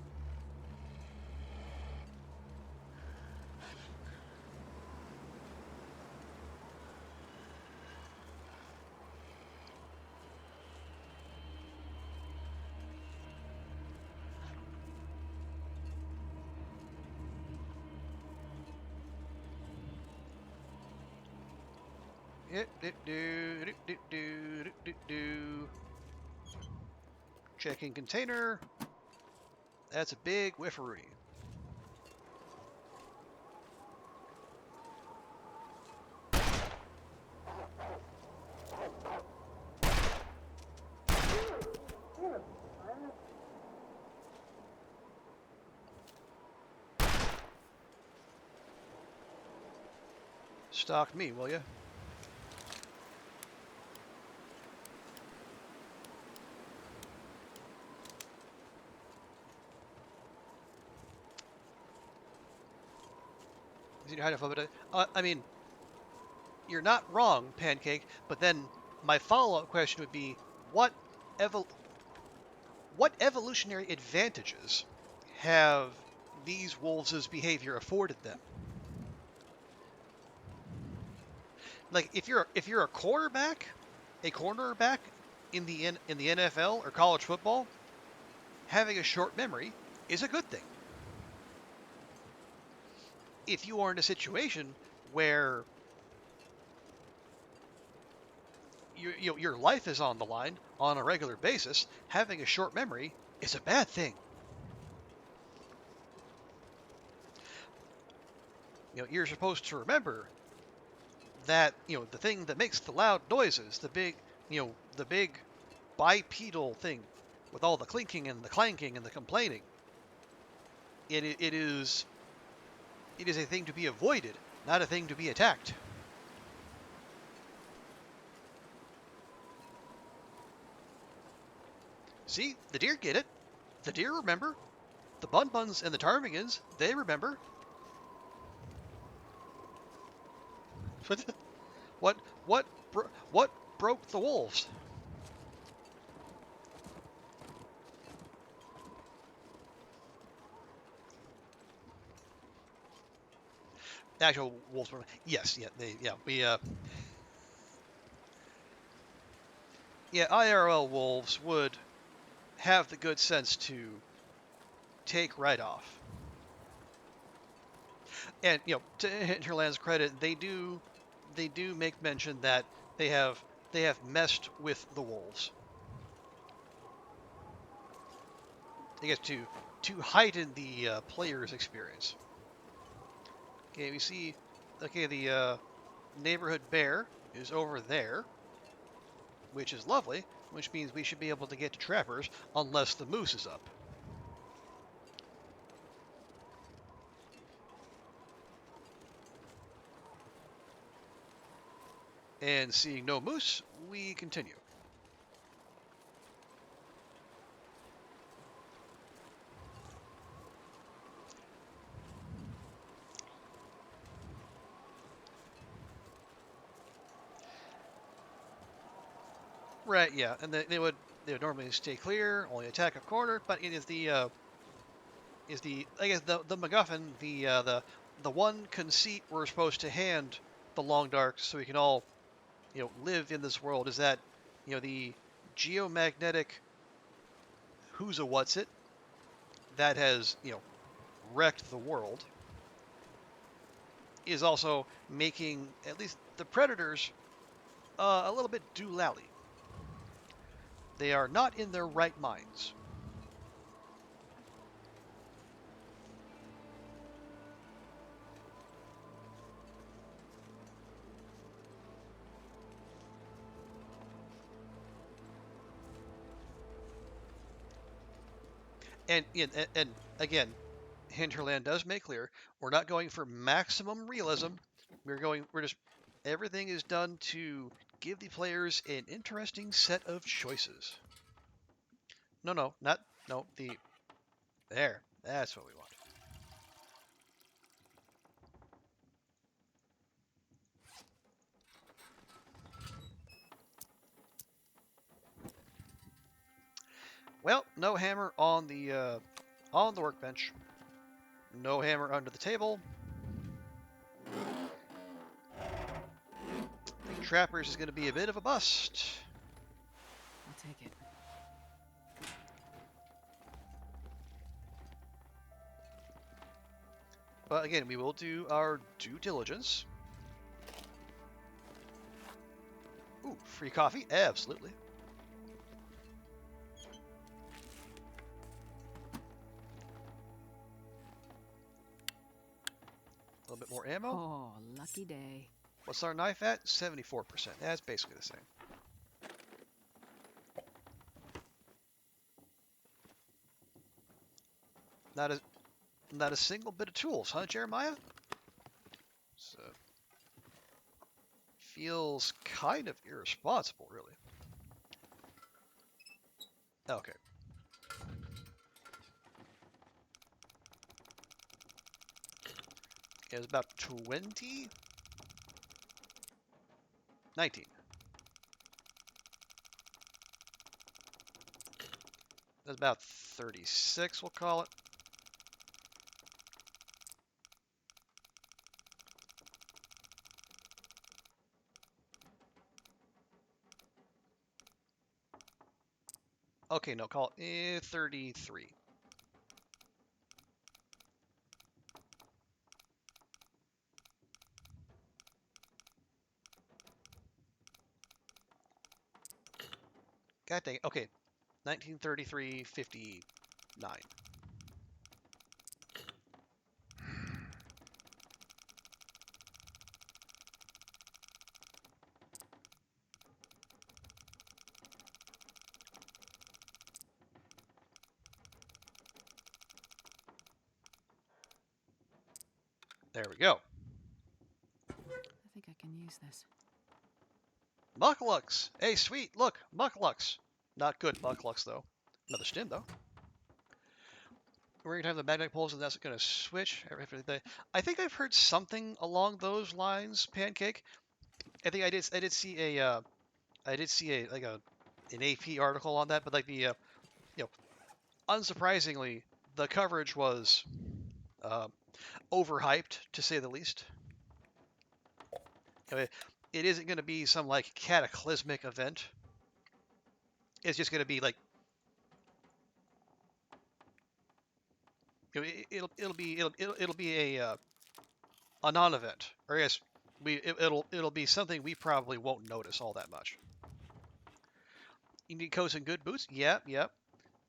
Checking container. That's a big whiffaroonie. Stalk me, will ya? I mean, you're not wrong, Pancake, but then my follow-up question would be, what evolutionary advantages have these wolves' behavior afforded them? Like, if you're a cornerback in the NFL or college football, having a short memory is a good thing. If you are in a situation where your life is on the line on a regular basis, having a short memory is a bad thing. You're supposed to remember that the thing that makes the loud noises, the big bipedal thing with all the clinking and the clanking and the complaining, it is a thing to be avoided, not a thing to be attacked. See, the deer get it. The deer remember. The Bun-Buns and the Ptarmigans, they remember. What broke the wolves? The actual wolves were, yes, IRL wolves would have the good sense to take right off. And to Hinterland's credit, they do make mention that they have messed with the wolves. I guess to heighten the player's experience. Okay, we see. Okay, the neighborhood bear is over there, which is lovely. Which means we should be able to get to trappers unless the moose is up. And seeing no moose, we continue. Right, yeah, and they would normally stay clear, only attack a corner, but it is the I guess the MacGuffin, the one conceit we're supposed to hand the Long Darks so we can all live in this world is that the geomagnetic who's a what's it that has wrecked the world is also making at least the predators a little bit doolally. They are not in their right minds. And again, Hinterland does make clear we're not going for maximum realism. We're just everything is done to give the players an interesting set of choices. No, not no the there. That's what we want. Well, no hammer on the workbench. No hammer under the table. I think Trappers is going to be a bit of a bust. I'll take it. But again, we will do our due diligence. Ooh, free coffee? Absolutely. A little bit more ammo. Oh, lucky day. What's our knife at? 74%. That's basically the same. Not a single bit of tools, huh, Jeremiah? So feels kind of irresponsible, really. Okay. It was about 20? 19. That's about 36, we'll call it. Okay, no, call it 33. God dang it. Okay, 1933, 59. There we go. I think I can use this. Mucklux! Hey, sweet, look, Mucklux. Not good Mucklux, though. Another stim, though. We're going to have the magnetic poles, and that's going to switch everything. I think I've heard something along those lines, Pancake. I think I did see a like an AP article on that, but like the you know, unsurprisingly, the coverage was uh, overhyped to say the least. I mean, it isn't going to be some like cataclysmic event. It's just going to be like it'll be a non-event, or I guess it'll be something we probably won't notice all that much. You need coats and good boots? Yep, yep.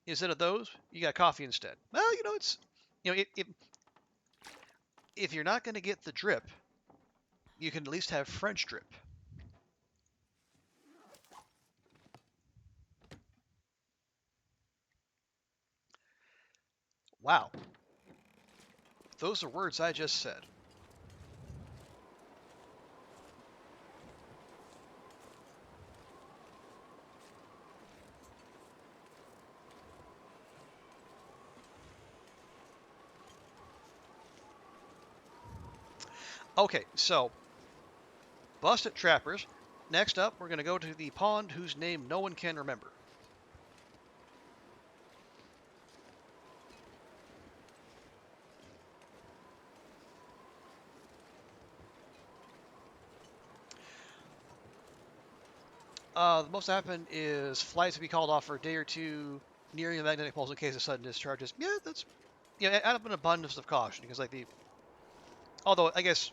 Instead of those, you got coffee instead. Well, it's if you're not going to get the drip, you can at least have French drip. Wow. Those are words I just said. Okay, so busted trappers. Next up, we're going to go to the pond whose name no one can remember. The most that happened is flights will be called off for a day or two nearing the magnetic poles in case of sudden discharges. Yeah, that's out of an abundance of caution because although I guess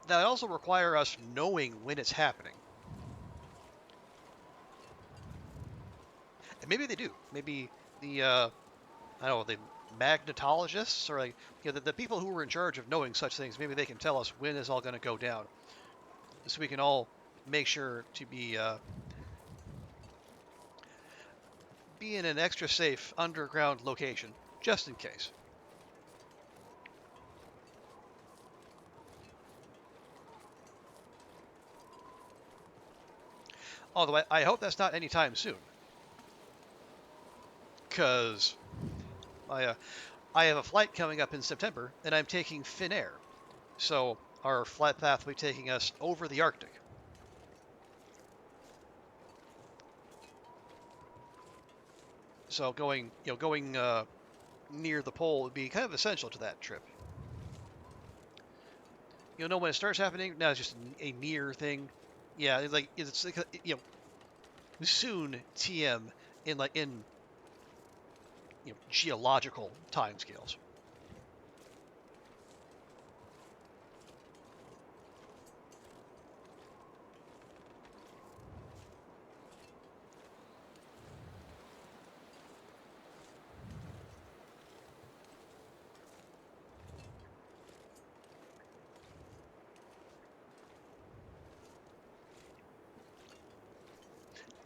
that would also require us knowing when it's happening. And maybe they do. Maybe the I don't know, the magnetologists or the people who are in charge of knowing such things. Maybe they can tell us when it's all going to go down, so we can all make sure to be be in an extra safe underground location, just in case. Although I hope that's not anytime soon. Because I have a flight coming up in September, and I'm taking Finnair. So our flight path will be taking us over the Arctic. So going near the pole would be kind of essential to that trip. You'll know when it starts happening. Now it's just a near thing. Yeah, it's like, soon TM in geological timescales.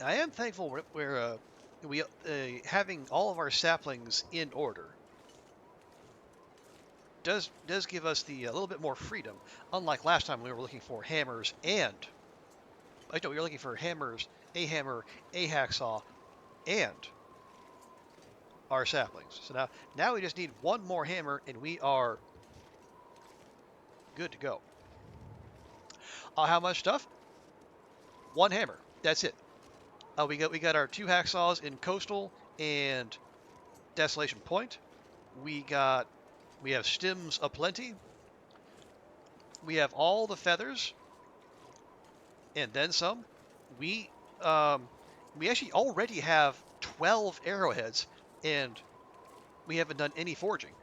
I am thankful we having all of our saplings in order does give us the a little bit more freedom. Unlike last time, we were looking for hammers and we were looking for hammers, a hammer, a hacksaw, and our saplings. So now we just need one more hammer, and we are good to go. How much stuff? One hammer. That's it. We got our 2 hacksaws in Coastal and Desolation Point. We have stims aplenty. We have all the feathers, and then some. We actually already have 12 arrowheads, and we haven't done any forging.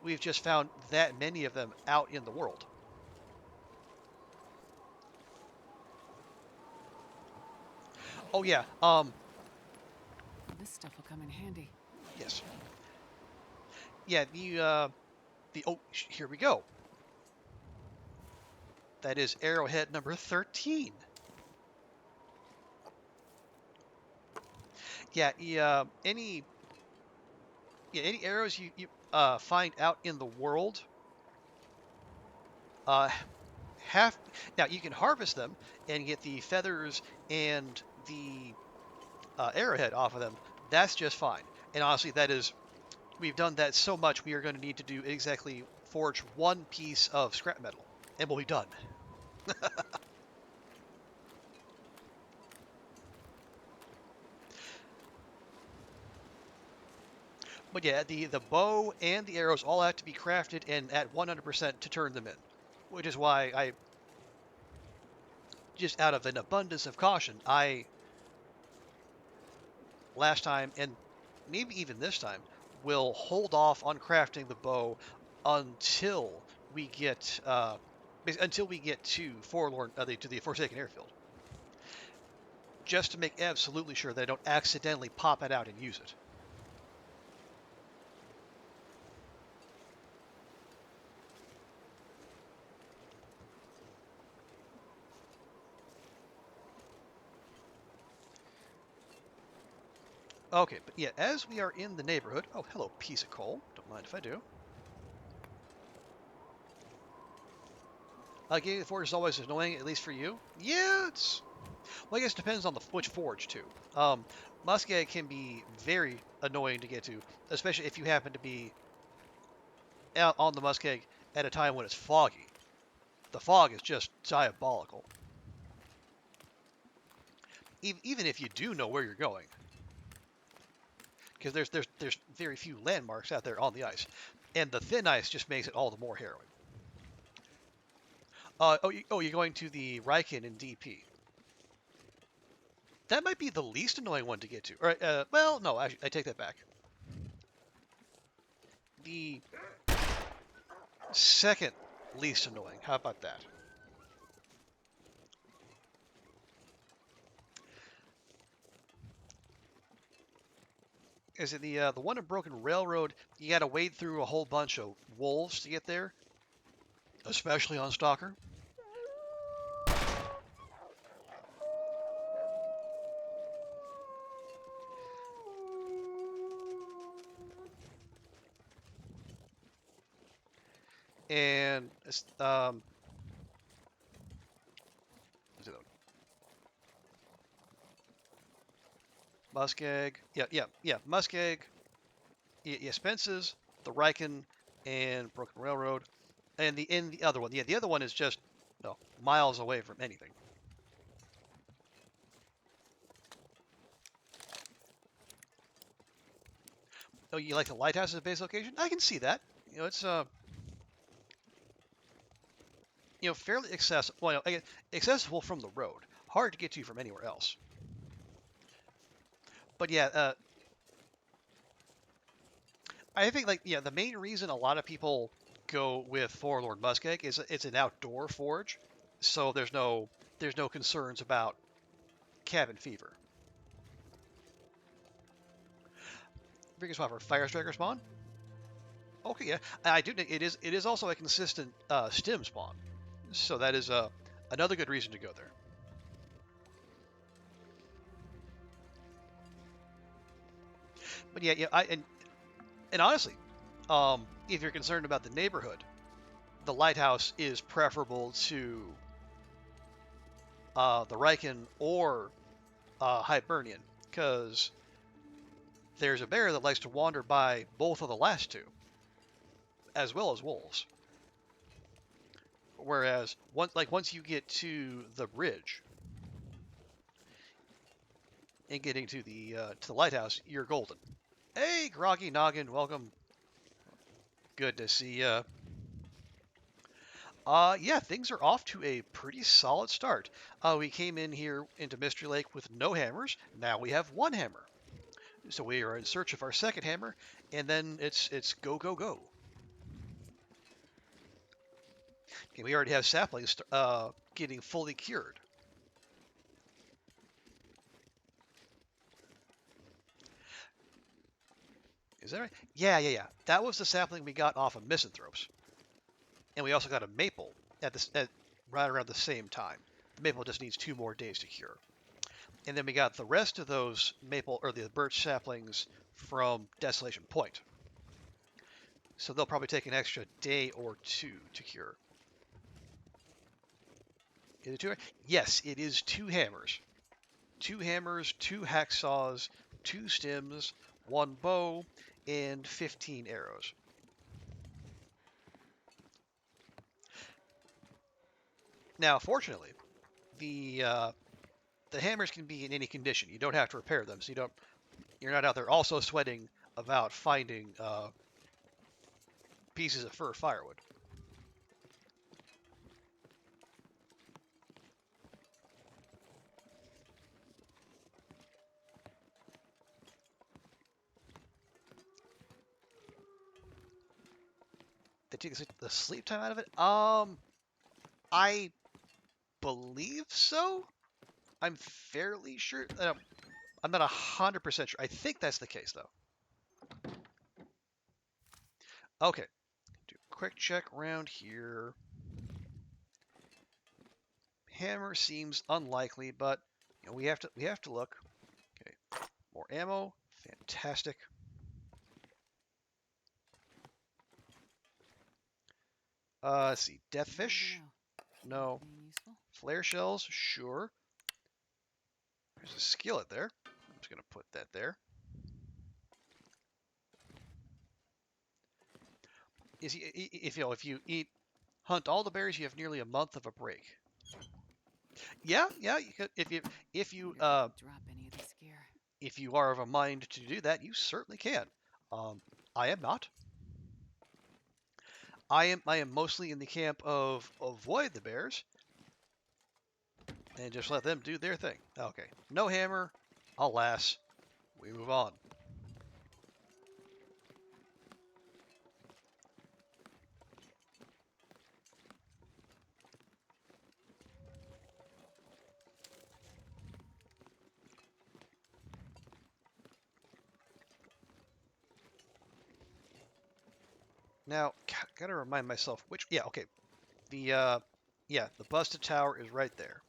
We've just found that many of them out in the world. Oh yeah. This stuff will come in handy. Yes. Yeah. Here we go. That is arrowhead number 13. Yeah. Any arrows you find out in the world, now you can harvest them and get the feathers and the arrowhead off of them. That's just fine. And honestly, we've done that so much, we are going to need to do exactly forge 1 piece of scrap metal, and we'll be done. But yeah, the bow and the arrows all have to be crafted and at 100% to turn them in, which is why I, just out of an abundance of caution, last time and maybe even this time, will hold off on crafting the bow until we get to the Forsaken Airfield, just to make absolutely sure that I don't accidentally pop it out and use it. Okay, but yeah, as we are in the neighborhood, oh, hello, piece of coal. Don't mind if I do. Getting the forge is always annoying, at least for you. Yeah, well, I guess it depends on which forge, too. Muskeg can be very annoying to get to, especially if you happen to be out on the Muskeg at a time when it's foggy. The fog is just diabolical. Even if you do know where you're going. Because there's very few landmarks out there on the ice. And the thin ice just makes it all the more harrowing. You're going to the Riken in DP. That might be the least annoying one to get to. Or, well, no, I take that back. The second least annoying. How about that? Is it the one in Broken Railroad? You got to wade through a whole bunch of wolves to get there, especially on Stalker. and what's the other one? Muskeg. Yeah. Muskeg, Spence's, the Riken, and Broken Railroad, and the other one. Yeah, the other one is just no miles away from anything. Oh, you like the lighthouse as a base location? I can see that. It's fairly accessible. Well, again, accessible from the road, hard to get to from anywhere else. But yeah, I think the main reason a lot of people go with Forlorn Muskeg is it's an outdoor forge, so there's no concerns about cabin fever. Biggest spot for Fire Striker spawn. Okay, yeah, I do think it is also a consistent stim spawn, so that is another good reason to go there. But yeah, and honestly, if you're concerned about the neighborhood, the lighthouse is preferable to the Riken or Hibernian, because there's a bear that likes to wander by both of the last two, as well as wolves. Whereas once you get to the bridge and getting to the lighthouse, you're golden. Hey, Groggy Noggin, welcome. Good to see ya. Yeah, things are off to a pretty solid start. We came in here into Mystery Lake with no hammers. Now we have one hammer. So we are in search of our second hammer, and then it's go, go, go. Okay, we already have saplings getting fully cured. Is that right? Yeah. That was the sapling we got off of Misanthropes. And we also got a maple at right around the same time. The maple just needs 2 more days to cure. And then we got the rest of those maple or the birch saplings from Desolation Point. So they'll probably take an extra day or 2 to cure. Is it 2? Yes, it is 2 hammers. 2 hammers, 2 hacksaws, 2 stims, 1 bow, and 15 arrows. Now, fortunately, the hammers can be in any condition. You don't have to repair them, so you're not out there also sweating about finding pieces of fir firewood. They take the sleep time out of it. I believe so. I'm fairly sure. I'm not 100% sure. I think that's the case though. Okay, do a quick check around here. Hammer seems unlikely, but we have to look. Okay, more ammo. Fantastic. Let's see. Deathfish? No. Flare shells? Sure. There's a skillet there. I'm just gonna put that there. If you hunt all the berries, you have nearly a month of a break. Yeah, you could Drop any of this gear. if you are of a mind to do that, you certainly can. I am not. I am mostly in the camp of avoid the bears and just let them do their thing. Okay, no hammer. Alas, we move on. Now, gotta remind myself which. Yeah, okay. The busted tower is right there.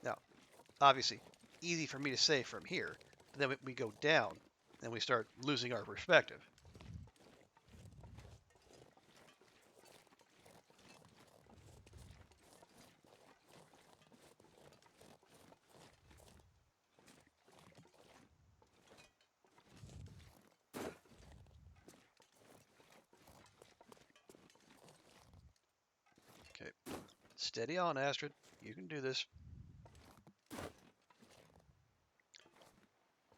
Now, obviously, easy for me to say from here. But then we go down, and we start losing our perspective. Steady on, Astrid. You can do this.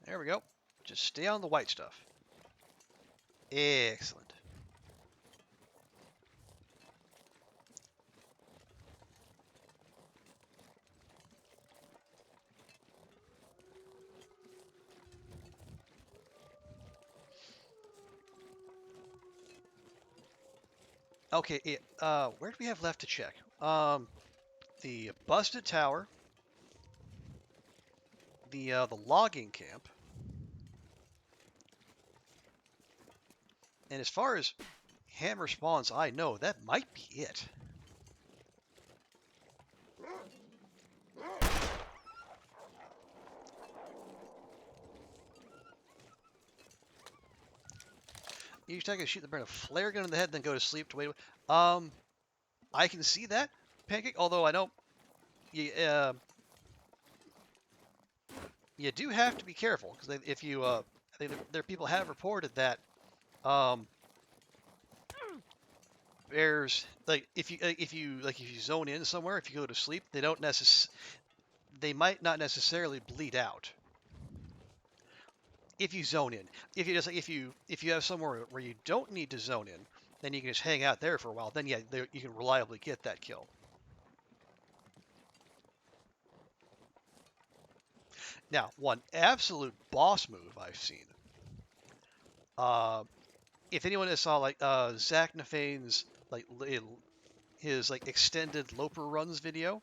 There we go. Just stay on the white stuff. Excellent. Okay, where do we have left to check? The busted tower, the logging camp, and as far as hammer spawns I know, that might be it. Each time I shoot the burn a flare gun in the head, then go to sleep to wait. I can see that, Pancake. Although I know you do have to be careful because if you, I think there people have reported that bears if you zone in somewhere, if you go to sleep, they might not necessarily bleed out. If you zone in, if you have somewhere where you don't need to zone in, then you can just hang out there for a while. Then yeah, you can reliably get that kill. Now, one absolute boss move I've seen. If anyone has saw like Zach Nafane's his extended Loper runs video,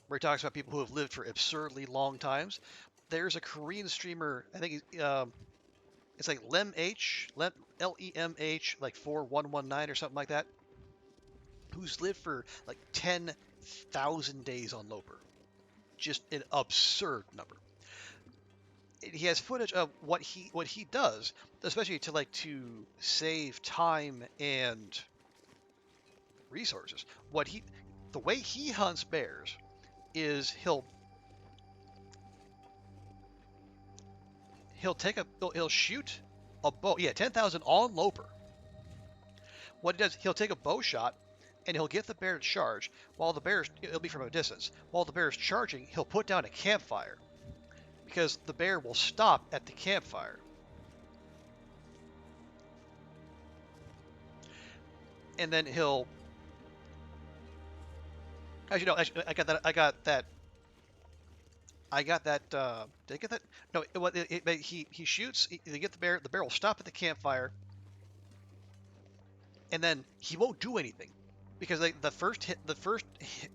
where he talks about people who have lived for absurdly long times, there's a Korean streamer. I think it's like LEMH, like 4119 or something like that, who's lived for like 10,000 days on Loper. Just an absurd number. He has footage of what he does, especially to save time and resources. The way he hunts bears is he'll shoot a bow. Yeah, 10,000 on Loper. What he does, he'll take a bow shot and he'll get the bear to charge. It'll be from a distance. While the bear is charging, he'll put down a campfire because the bear will stop at the campfire. And then he'll, as you know, I got that. Did I get that? No. He shoots. They get the bear. The bear will stop at the campfire, and then he won't do anything because the first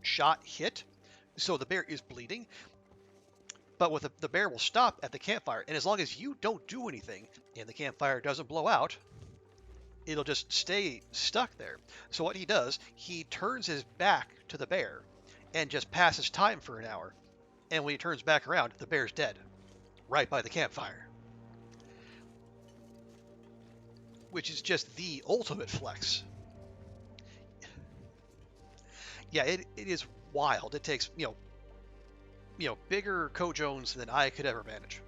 shot hit, so the bear is bleeding. But the bear will stop at the campfire, and as long as you don't do anything and the campfire doesn't blow out, it'll just stay stuck there. So what he does, he turns his back to the bear and just passes time for an hour. And when he turns back around, the bear's dead, right by the campfire. Which is just the ultimate flex. Yeah, it is wild. It takes, bigger cojones than I could ever manage.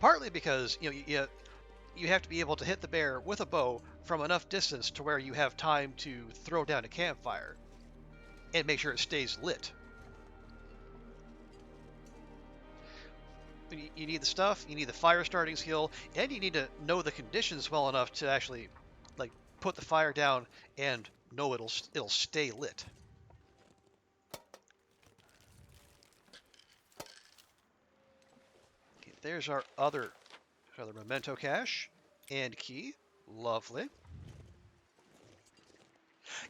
Partly because, you have to be able to hit the bear with a bow from enough distance to where you have time to throw down a campfire and make sure it stays lit. You need the stuff, you need the fire starting skill, and you need to know the conditions well enough to actually put the fire down and know it'll stay lit. Okay, there's our other memento cache and key. Lovely.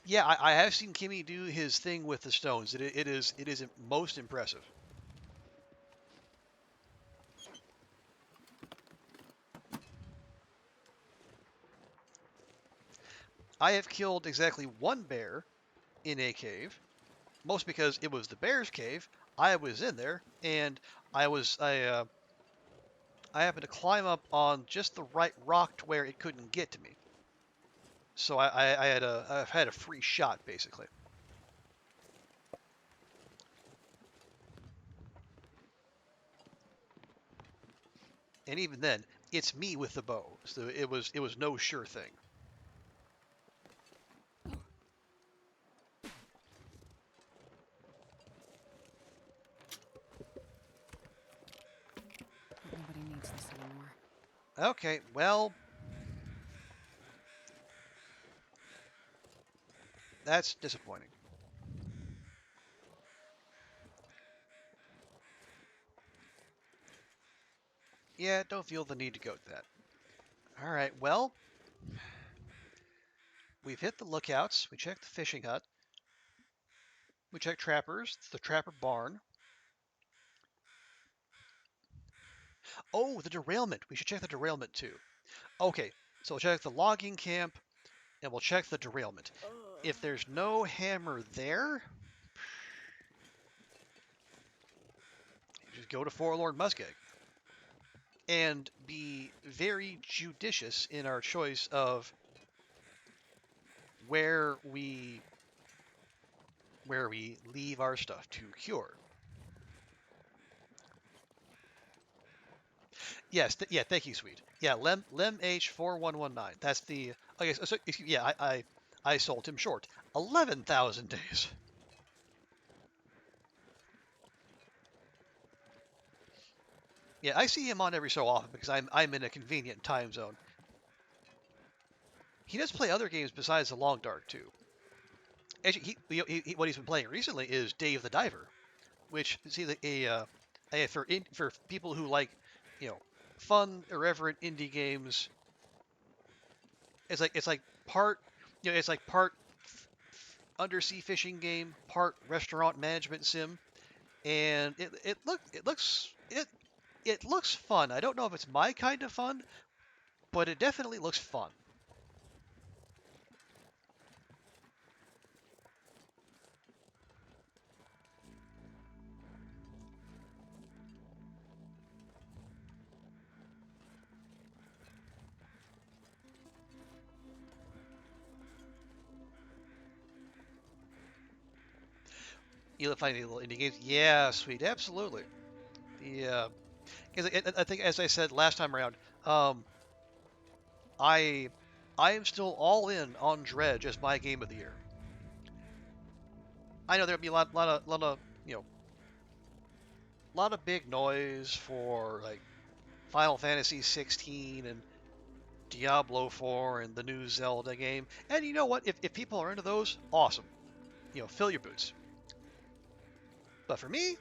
Yeah, I have seen Kimmy do his thing with the stones. It is most impressive. I have killed exactly one bear in a cave, most because it was the bear's cave. I was in there, and I happened to climb up on just the right rock to where it couldn't get to me. So I've had a free shot basically. And even then, it's me with the bow, so it was no sure thing. Okay, well, that's disappointing. Yeah, don't feel the need to go to that. All right, well, we've hit the lookouts. We checked the fishing hut. We checked trappers, the trapper barn. Oh, the derailment. We should check the derailment too. Okay, so we'll check the logging camp and we'll check the derailment. If there's no hammer there, just go to Forlorn Muskeg and be very judicious in our choice of where we leave our stuff to cure. Yes, yeah, thank you, sweet. Yeah, Lem H4119. That's the. Okay, yeah, I sold him short. 11,000 days. Yeah, I see him on every so often because I'm in a convenient time zone. He does play other games besides the Long Dark too. Actually, what he's been playing recently is Dave the Diver, which is for people who like, you know, fun, irreverent indie games. It's like part, it's like part undersea fishing game, part restaurant management sim, and it looks fun. I don't know if it's my kind of fun, but it definitely looks fun. You'll find the little indie games. Yeah, sweet, absolutely. Yeah, because I think, as I said last time around, um, I I am still all in on Dredge as my game of the year. I know there'll be a lot of lot of big noise for like Final Fantasy 16 and Diablo 4 and the new Zelda game. And you know what? If people are into those, awesome. Fill your boots. But for me,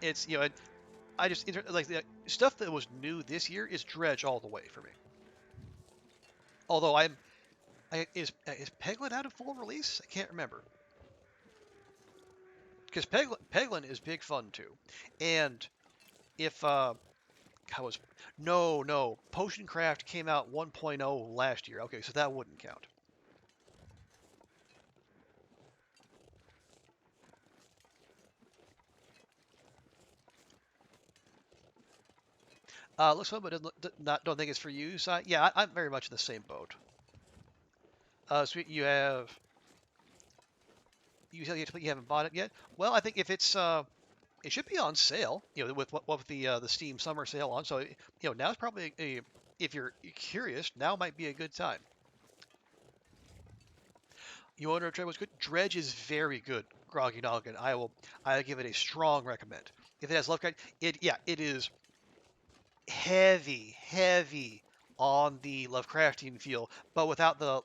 it's I just like the stuff that was new this year is Dredge all the way for me. Although is Peglin out of full release? I can't remember. Because Peglin is big fun too. And if how was no Potion Craft came out 1.0 last year. Okay, so that wouldn't count. Looks fun, but don't think it's for you. So yeah, I'm very much in the same boat. So you said you haven't bought it yet. Well, I think if it's it should be on sale. With the Steam Summer Sale on. So now's probably if you're curious, now might be a good time. You want to know Dredge was good? Dredge is very good. Groggy Noggin. I'll give it a strong recommend. If it has Lovecraft, it is heavy on the Lovecraftian feel, but without the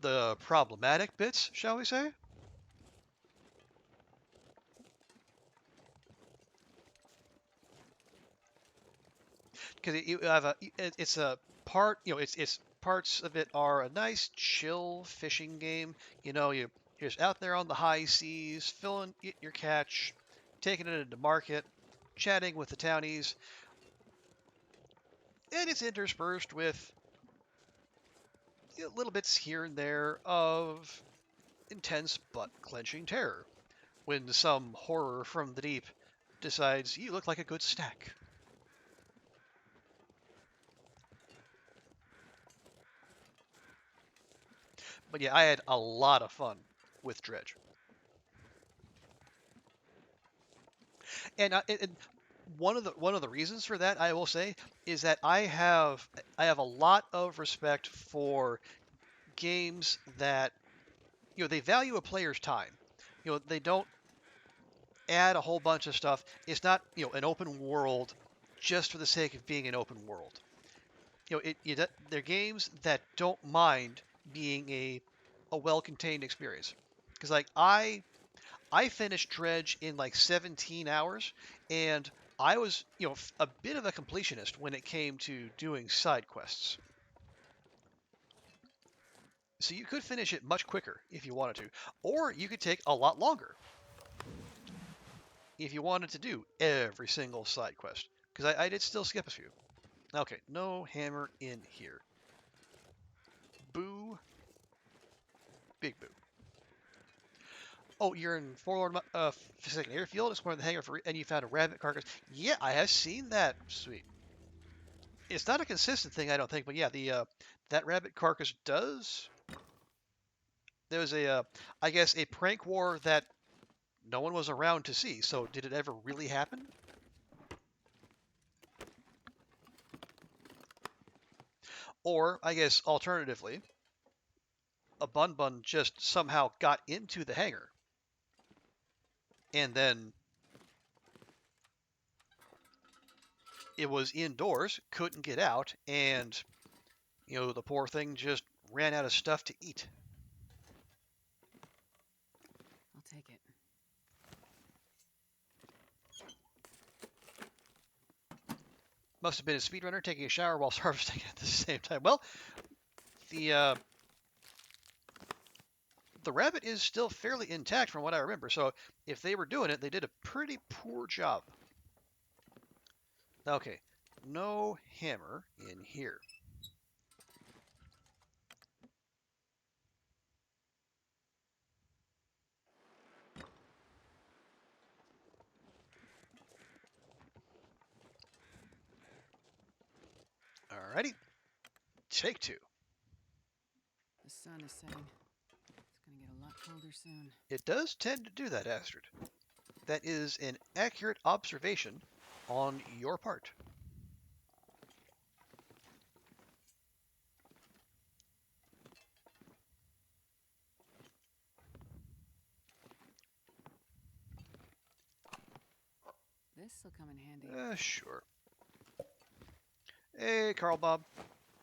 the problematic bits, shall we say? Because you have it's a part, it's parts of it are a nice chill fishing game. You're just out there on the high seas, filling your catch, taking it into market, chatting with the townies, and it's interspersed with little bits here and there of intense butt clenching terror when some horror from the deep decides you look like a good snack. But yeah, I had a lot of fun with Dredge. And one of the reasons for that, I will say, is that I have a lot of respect for games that they value a player's time. They don't, add a whole bunch of stuff. It's not, an open world just for the sake of being an open world. They're games that don't mind being a well-contained experience. Because like I finished Dredge in like 17 hours, and I was, a bit of a completionist when it came to doing side quests. So you could finish it much quicker if you wanted to, or you could take a lot longer if you wanted to do every single side quest. Because I did still skip a few. Okay, no hammer in here. Boo. Big boo. Oh, you're in Forsaken Airfield, exploring the hangar and you found a rabbit carcass. Yeah, I have seen that. Sweet. It's not a consistent thing, I don't think, but yeah, that rabbit carcass does. There was I guess, a prank war that no one was around to see. So did it ever really happen? Or, I guess, alternatively, a Bun Bun just somehow got into the hangar and then it was indoors, couldn't get out, and, the poor thing just ran out of stuff to eat. I'll take it. Must have been a speedrunner taking a shower while harvesting at the same time. Well, the rabbit is still fairly intact from what I remember, so if they were doing it, they did a pretty poor job. Okay, no hammer in here. Alrighty, take two. The sun is setting. It's gonna get a lot colder soon. It does tend to do that, Astrid. That is an accurate observation on your part. This'll come in handy. Sure. Hey, Carl Bob.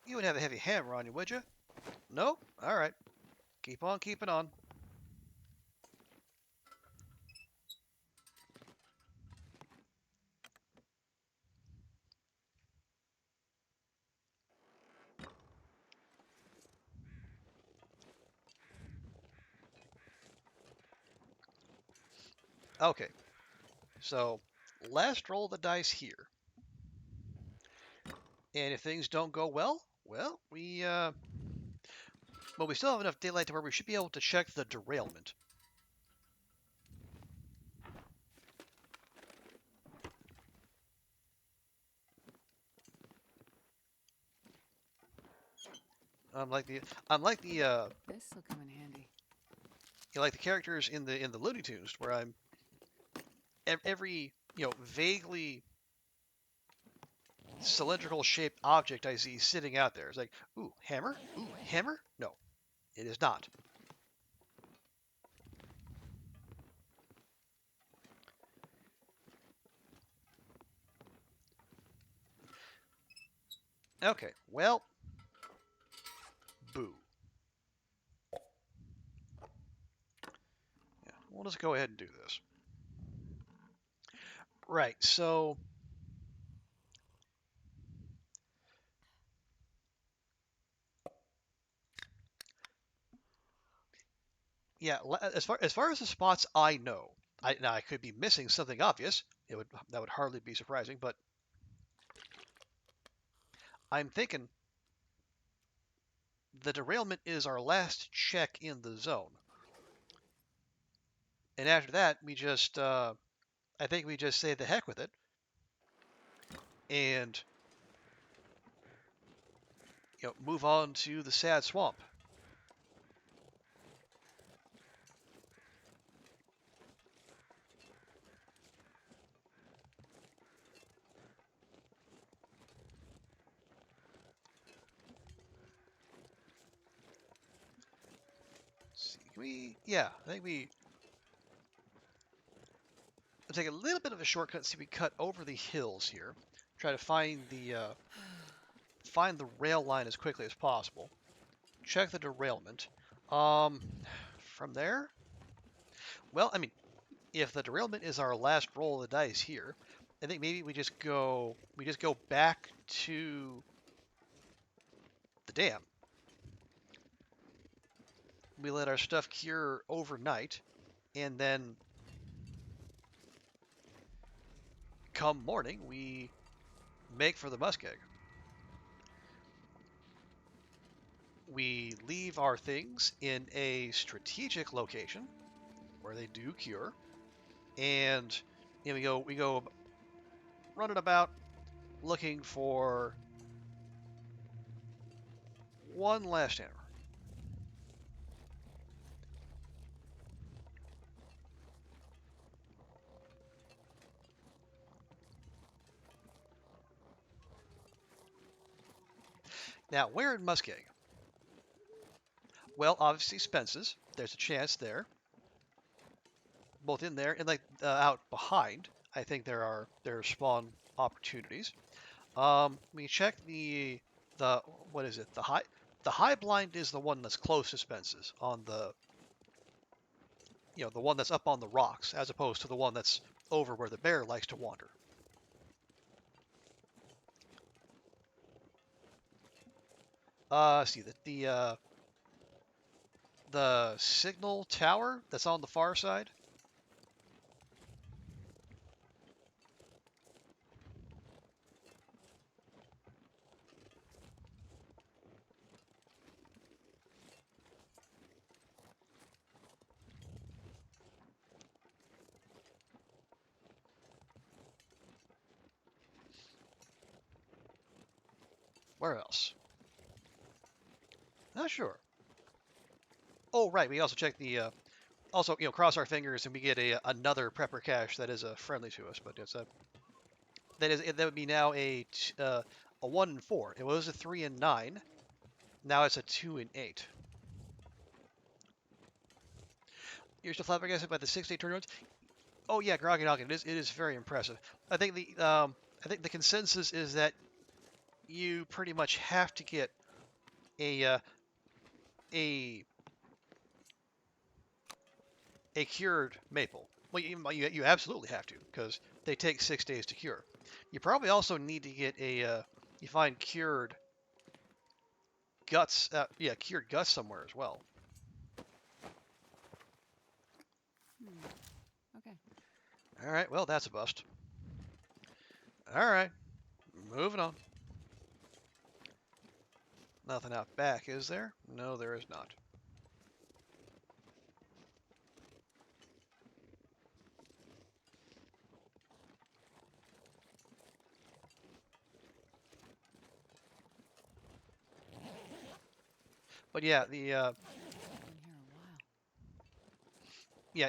You would have a heavy hammer on you, would you? Nope? Alright. Keep on keeping on. Okay. So, last roll the dice here. And if things don't go well, we still have enough daylight to where we should be able to check the derailment. Unlike the This'll come in handy. like the characters in the Looney Tunes, where I'm every vaguely cylindrical shaped object I see sitting out there. It's like, ooh, hammer? Ooh, hammer? No, it is not. Okay, well, boo. Yeah, we'll just go ahead and do this. Right, so yeah, as far as the spots I know, I could be missing something obvious. That would hardly be surprising, but I'm thinking the derailment is our last check in the zone, and after that we just I think we just say the heck with it, and move on to the sad swamp. See, yeah, I think we. take a little bit of a shortcut. See, we cut over the hills here. Try to find the rail line as quickly as possible. Check the derailment. From there, well, I mean, if the derailment is our last roll of the dice here, I think maybe we just go back to the dam. We let our stuff cure overnight, and then come morning we make for the muskeg. We leave our things in a strategic location where they do cure, and we go running about looking for one last hammer. Now, where in Muskeg? Well, obviously Spence's. There's a chance there. Both in there and like out behind. I think there are spawn opportunities. We check the what is it? The high blind is the one that's close to Spence's on the the one that's up on the rocks, as opposed to the one that's over where the bear likes to wander. See the signal tower that's on the far side. Where else? Not sure. Oh, right. We also check the also cross our fingers and we get another prepper cache that is friendly to us, but it's a that would be now a 1 and 4. It was a 3 and 9. Now it's a 2 and 8. You're still flabbergasted by the 6-day turnarounds? Oh yeah, Groggy Noggin. It is very impressive. I think the consensus is that you pretty much have to get a cured maple. Well, you absolutely have to, because they take 6 days to cure. You probably also need to get you find cured guts. Cured guts somewhere as well. Okay. All right. Well, that's a bust. All right. Moving on. Nothing out back, is there? No, there is not. But yeah, Been here a while.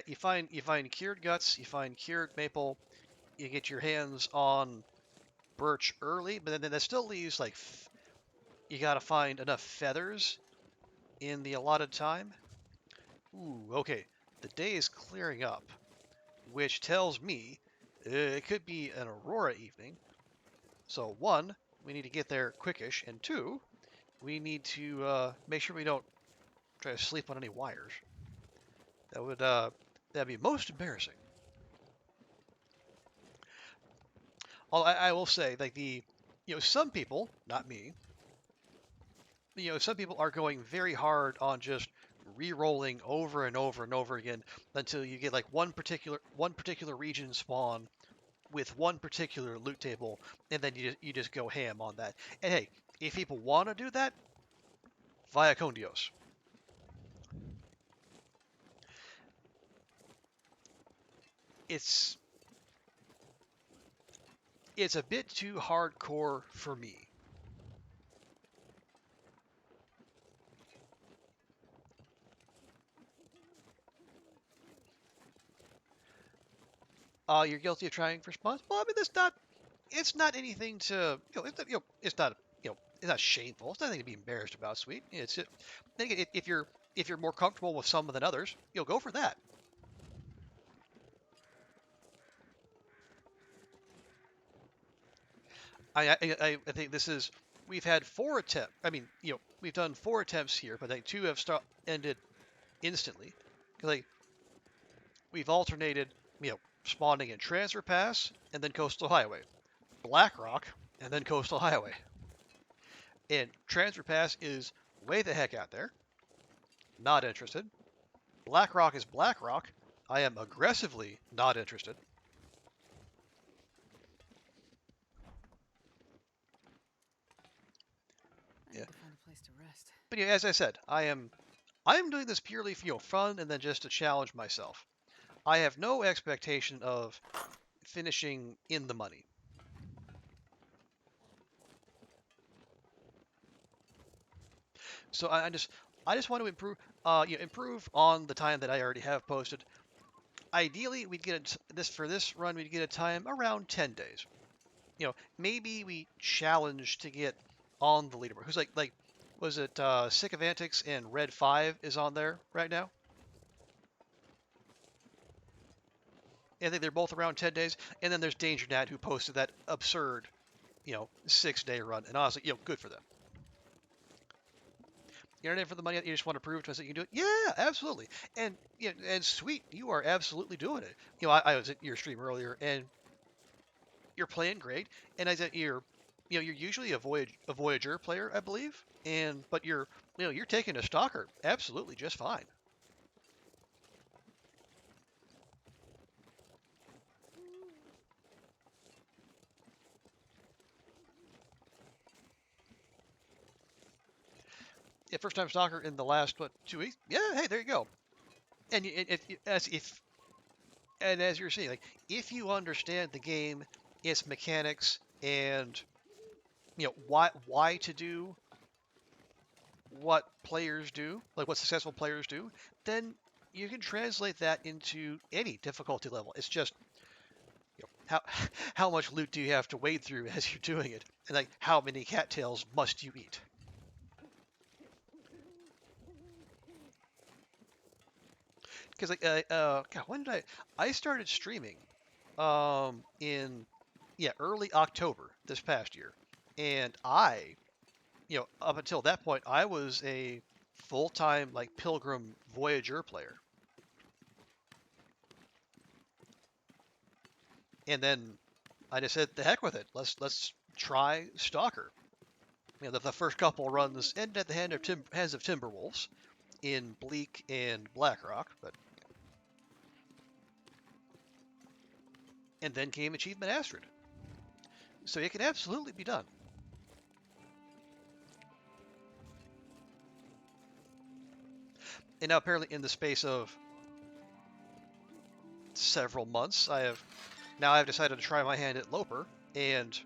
you find cured guts, you find cured maple, you get your hands on birch early, but then that still leaves like you gotta find enough feathers in the allotted time. Ooh, okay. The day is clearing up, which tells me it could be an aurora evening. So one, we need to get there quickish, and two, we need to make sure we don't try to sleep on any wires. That'd be most embarrassing. I will say, like some people, not me, some people are going very hard on just re-rolling over and over and over again until you get like one particular region spawn with one particular loot table, and then you just go ham on that. And hey, if people want to do that, via con Dios. It's a bit too hardcore for me. You're guilty of trying for spawns. Well, I mean, it's not anything to, it's not shameful. It's nothing to be embarrassed about, sweet. I think if you're more comfortable with some than others, you'll go for that. I think this is we've had 4 attempts. I mean, we've done 4 attempts here, but like 2 have ended instantly. Like we've alternated, spawning in Transfer Pass and then Coastal Highway, Blackrock and then Coastal Highway. And Transfer Pass is way the heck out there. Not interested. Blackrock is Blackrock. I am aggressively not interested. I need to find a place to rest. But as I said, I am doing this purely for fun and then just to challenge myself. I have no expectation of finishing in the money. So I just want to improve on the time that I already have posted. Ideally, we'd get for this run we'd get a time around 10 days. Maybe we challenge to get on the leaderboard. Who's like was it Sick of Antics and Red 5 is on there right now? I think they're both around 10 days. And then there's Danger Nat who posted that absurd, 6-day run. And honestly, good for them. You're not in for the money. You just want to prove to us that you can do it. Yeah, absolutely. And and sweet, you are absolutely doing it. I was at your stream earlier, and you're playing great. And I said you're usually a Voyager player, I believe. But you're taking a stalker absolutely just fine. Yeah, first time stalker in the last 2 weeks. Yeah, hey, there you go. And as you're saying, like if you understand the game, its mechanics, and why to do what players do, like what successful players do, then you can translate that into any difficulty level. It's just how much loot do you have to wade through as you're doing it, and like how many cattails must you eat. Because God, when did I started streaming in early October this past year, and up until that point I was a full-time like Pilgrim Voyager player, and then I just said the heck with it. Let's try Stalker. The first couple runs ended at the hands of Timberwolves in Bleak and Blackrock, and then came Achievement Astrid. So it can absolutely be done. And now apparently in the space of several months, I've decided to try my hand at Loper, and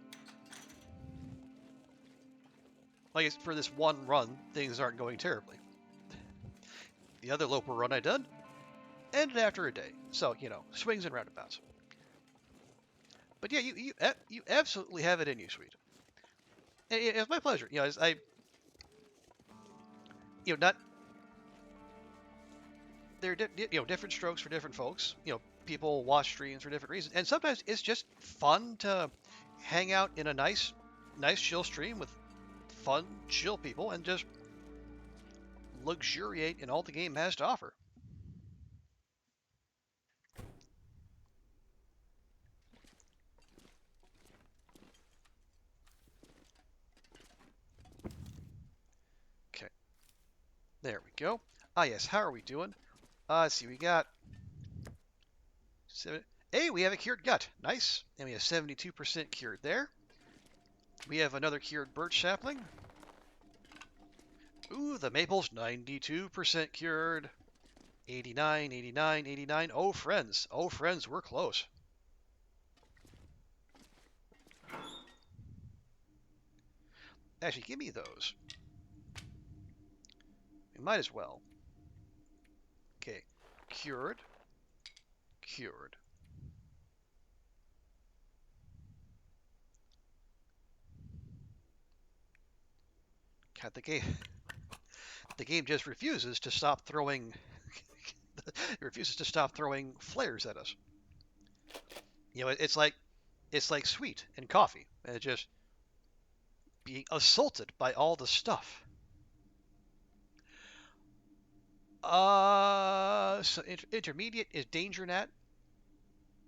like for this one run, things aren't going terribly. The other Loper run I did ended after a day, so swings and roundabouts. But yeah, you absolutely have it in you, sweet. And it's my pleasure. Not there are different strokes for different folks. People watch streams for different reasons, and sometimes it's just fun to hang out in a nice chill stream with fun, chill people and just luxuriate in all the game has to offer. Okay. There we go. Ah, yes. How are we doing? Let's see. We got 7. Hey, we have a cured gut. Nice. And we have 72% cured there. We have another cured birch sapling. Ooh, the maple's 92% cured. 89, 89, 89. Oh, friends. Oh, friends, we're close. Actually, give me those. We might as well. Okay. Cured. Cured. God, the game just refuses to stop throwing it refuses to stop throwing flares at us. It's like sweet and coffee. And it just being assaulted by all the stuff. So intermediate is Danger Nat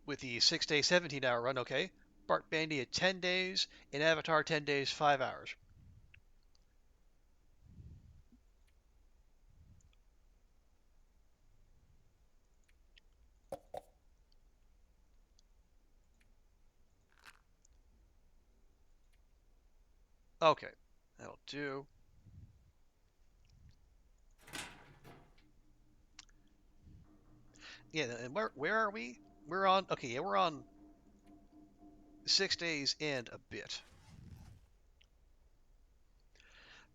with the 6-day, 17-hour run. Okay. Bart Bandy at 10 days, and Avatar 10 days, 5 hours. Okay, that'll do. Yeah, and where are we? We're on. Okay, yeah, we're on 6 days and a bit.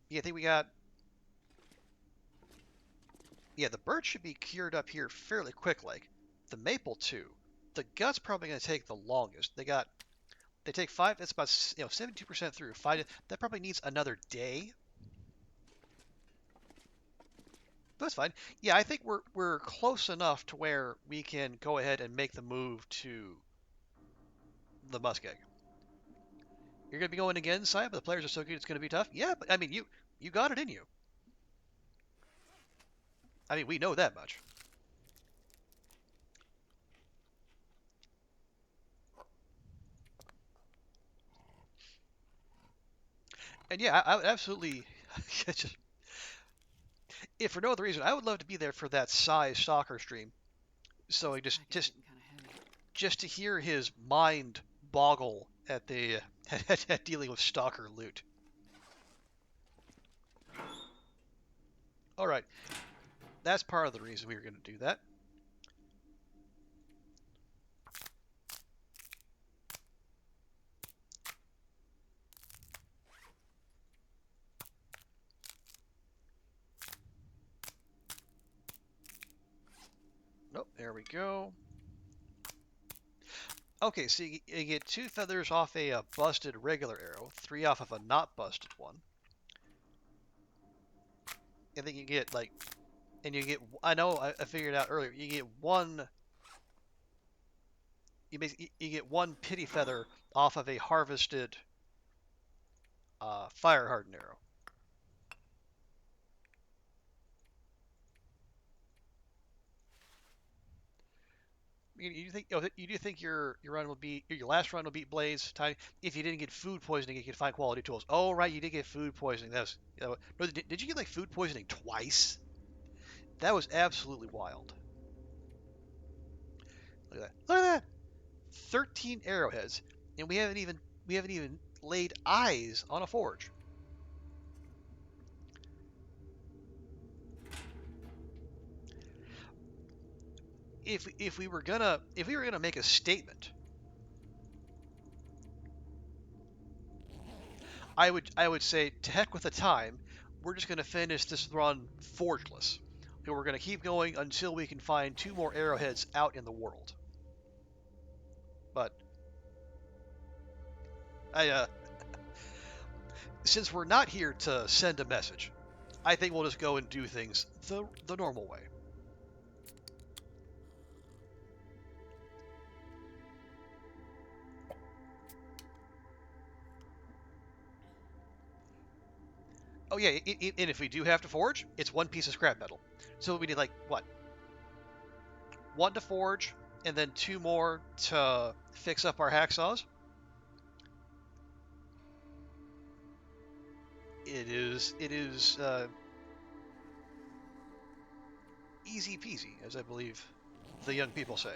Yeah, I think we got. Yeah, the bird should be cured up here fairly quick. Like the maple too. The gut's probably going to take the longest. They take 5. That's about 72% through. 5. That probably needs another day. That's fine. Yeah, I think we're close enough to where we can go ahead and make the move to the muskeg. You're going to be going again, Si, but the players are so good it's going to be tough. Yeah, but I mean you got it in you. I mean, we know that much. And yeah, I would absolutely, just, if for no other reason, I would love to be there for that size soccer stream. So I This pack is getting kind of heavy. just to hear his mind boggle at the at dealing with stalker loot. All right, that's part of the reason we were going to do that. Nope, there we go. Okay, so you get 2 feathers off a busted regular arrow, 3 off of a not busted one. And then you get like, and you get, I know I figured out earlier, you get one, you get 1 pity feather off of a harvested fire hardened arrow. You do think your last run will beat Blaze time if you didn't get food poisoning, you could find quality tools. Oh right, you did get food poisoning. That was no, did you get like food poisoning twice? That was absolutely wild. Look at that. Look at that. 13 arrowheads, and we haven't even laid eyes on a forge. If we were gonna make a statement, I would say to heck with the time. We're just gonna finish this run forgeless. And we're gonna keep going until we can find 2 more arrowheads out in the world. But I since we're not here to send a message, I think we'll just go and do things the normal way. Oh yeah, and if we do have to forge, it's 1 piece of scrap metal. So we need like what? 1 to forge, and then 2 more to fix up our hacksaws. It is easy peasy, as I believe the young people say.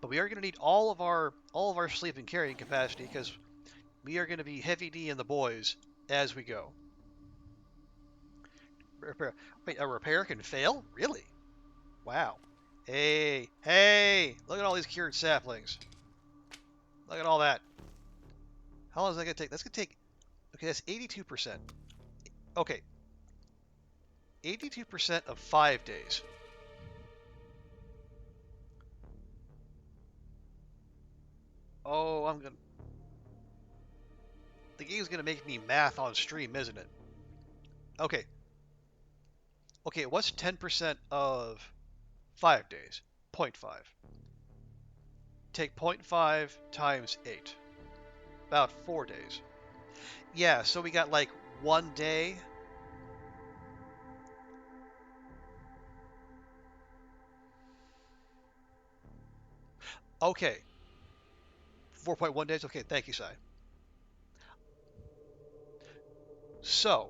But we are going to need all of our sleep and carrying capacity because we are going to be heavy D in the boys as we go. Repair. Wait, a repair can fail? Really? Wow. Hey! Look at all these cured saplings. Look at all that. How long is that going to take? That's going to take. Okay, that's 82%. Okay. 82% of 5 days. Oh, the game's gonna make me math on stream, isn't it? Okay. Okay, what's 10% of 5 days? 0.5. Take 0.5 times 8. About 4 days. Yeah, so we got like 1 day. Okay. 4.1 days. Okay, thank you, Sai. So,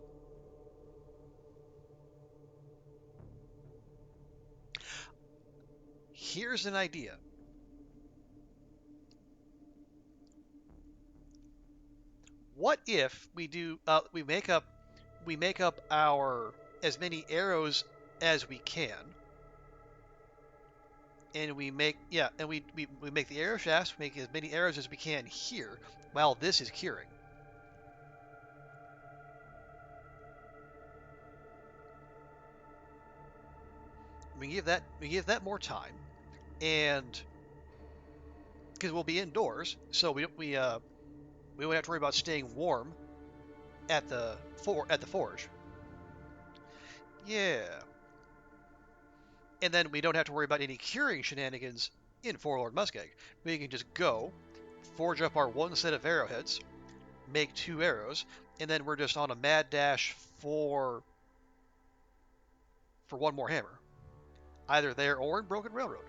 here's an idea. What if we do we make up our as many arrows as we can, and we make we make the arrow shafts, make as many arrows as we can here while this is curing. We give that more time, and because we'll be indoors, so we won't have to worry about staying warm at the forge. Yeah, and then we don't have to worry about any curing shenanigans in Forlorn Muskeg. We can just go forge up our one set of arrowheads, make 2 arrows, and then we're just on a mad dash for one more hammer, either there or in Broken Railroad.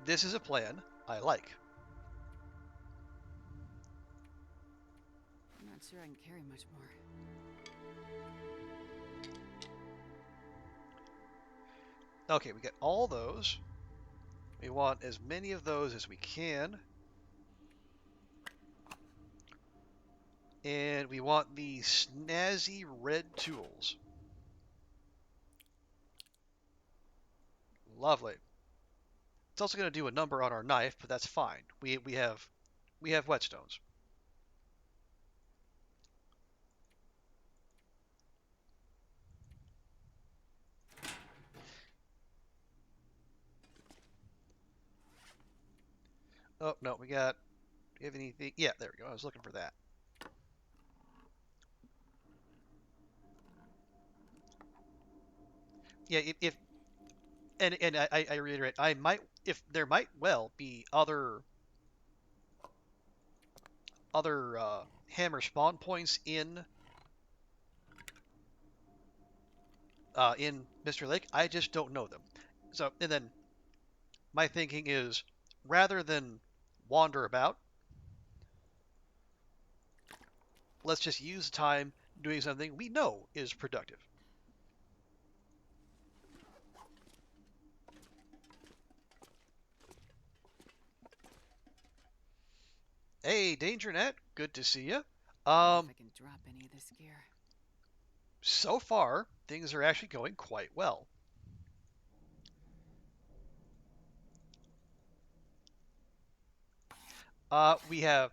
This is a plan I like. I'm not sure I can carry much more. Okay, we get all those. We want as many of those as we can. And we want the snazzy red tools. Lovely. It's also going to do a number on our knife, but that's fine. We have whetstones. Oh no, we got. Do you have anything? Yeah, there we go. I was looking for that. Yeah, if and I reiterate, I might if there might well be other hammer spawn points in Mr. Lake. I just don't know them. So and then my thinking is rather than wander about, let's just use time doing something we know is productive. Hey, Danger Net, good to see you. If I can drop any of this gear. So far things are actually going quite well. We have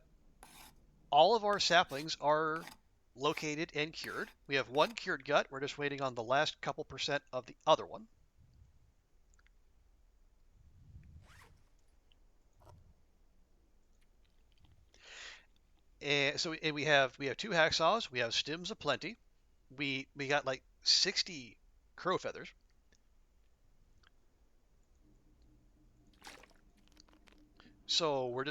all of our saplings are located and cured. We have one cured gut. We're just waiting on the last couple percent of the other one. And we have 2 hacksaws. We have stims aplenty. We got like 60 crow feathers. So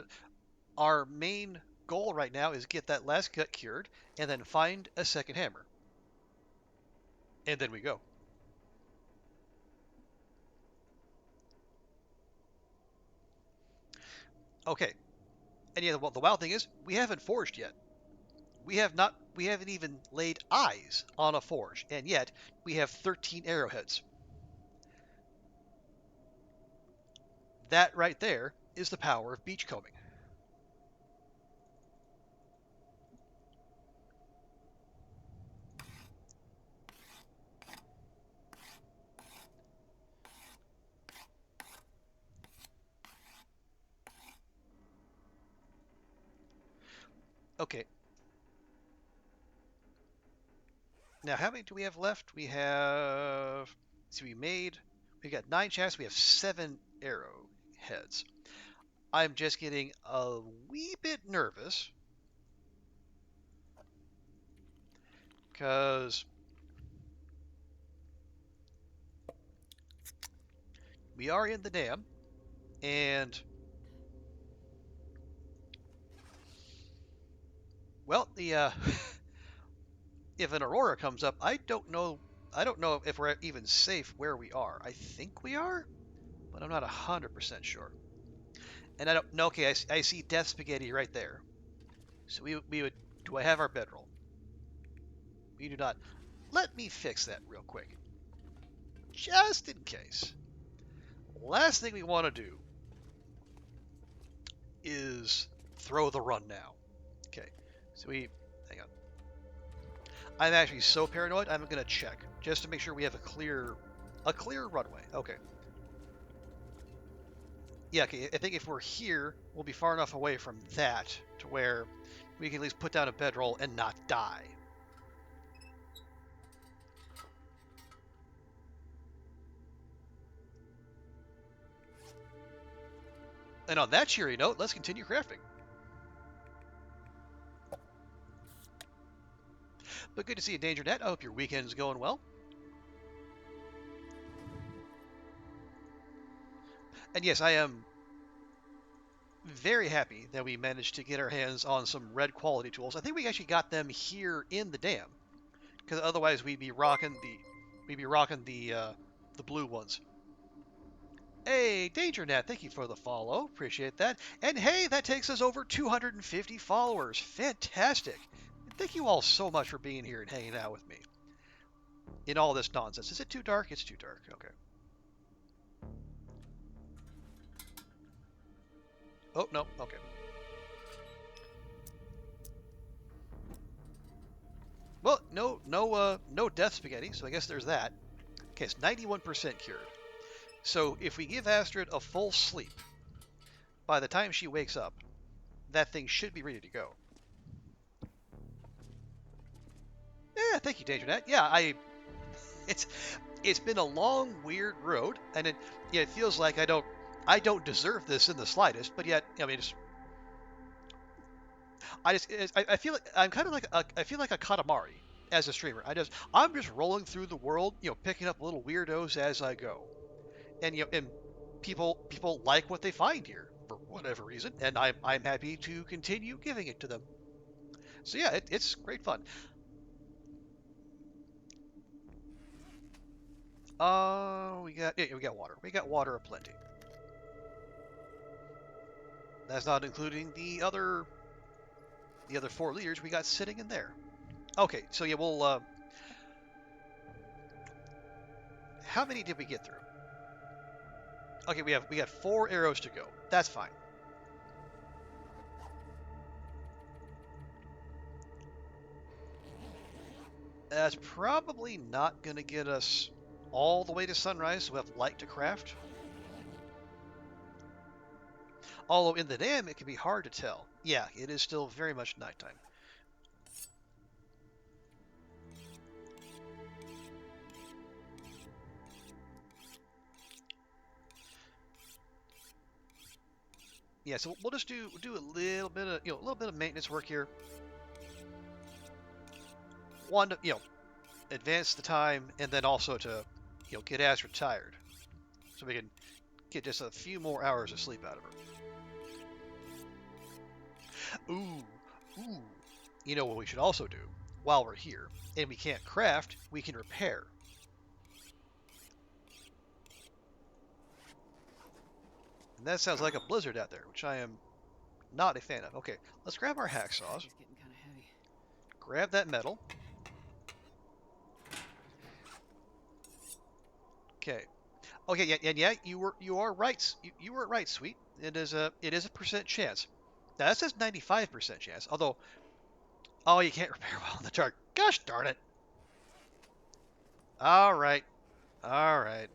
our main goal right now is get that last gut cured and then find a second hammer. And then we go. Okay. And yeah, well, the wild thing is we haven't forged yet. We haven't even laid eyes on a forge, and yet we have 13 arrowheads. That right there is the power of beachcombing. Okay. Now, how many do we have left? We got 9 shafts. We have 7 arrowheads. I'm just getting a wee bit nervous because we are in the dam, and Well, the if an aurora comes up, I don't know. I don't know if we're even safe where we are. I think we are, but I'm not 100% sure. And I don't know. Okay, I see death spaghetti right there. So we would. Do I have our bedroll? We do not. Let me fix that real quick, just in case. Last thing we want to do is throw the run now. Okay, so hang on. I'm actually so paranoid. I'm gonna check just to make sure we have a clear runway. Okay. Yeah. Okay. I think if we're here, we'll be far enough away from that to where we can at least put down a bedroll and not die. And on that cheery note, let's continue crafting. But good to see you, Danger Net. I hope your weekend's going well. And yes, I am very happy that we managed to get our hands on some red quality tools. I think we actually got them here in the dam, because otherwise we'd be rocking the blue ones. Hey, Danger Net, thank you for the follow. Appreciate that. And hey, that takes us over 250 followers. Fantastic. And thank you all so much for being here and hanging out with me in all this nonsense. Is it too dark? It's too dark. Okay. Oh, no. Okay. Well, no death spaghetti, so I guess there's that. Okay, it's 91% cured. So if we give Astrid a full sleep, by the time she wakes up, that thing should be ready to go. Yeah, thank you, Danger Net. Yeah, it's been a long, weird road, and it feels like I don't deserve this in the slightest. But yet, I mean, I feel like I'm kind of like I feel like a Katamari as a streamer. I'm just rolling through the world, picking up little weirdos as I go, and and people like what they find here for whatever reason, and I'm happy to continue giving it to them. So yeah, it's great fun. We got water. We got water aplenty. That's not including the other 4 liters we got sitting in there. Okay, so yeah, we'll. How many did we get through? Okay, we got 4 arrows to go. That's fine. That's probably not going to get us all the way to sunrise, so we have light to craft. Although in the dam, it can be hard to tell. Yeah, it is still very much nighttime. Yeah, so we'll just do a little bit of a little bit of maintenance work here. One to advance the time, and then also to get Astrid tired, so we can get just a few more hours of sleep out of her. Ooh. You know what we should also do while we're here, and we can't craft, we can repair. And that sounds like a blizzard out there, which I am not a fan of. Okay, let's grab our hacksaws. It's getting kind of heavy. Grab that metal. Okay. Okay, yeah, you are right. You were right, sweet. It is a percent chance. Now that says 95% chance. Although, oh, you can't repair well in the dark. Gosh darn it. All right, fine.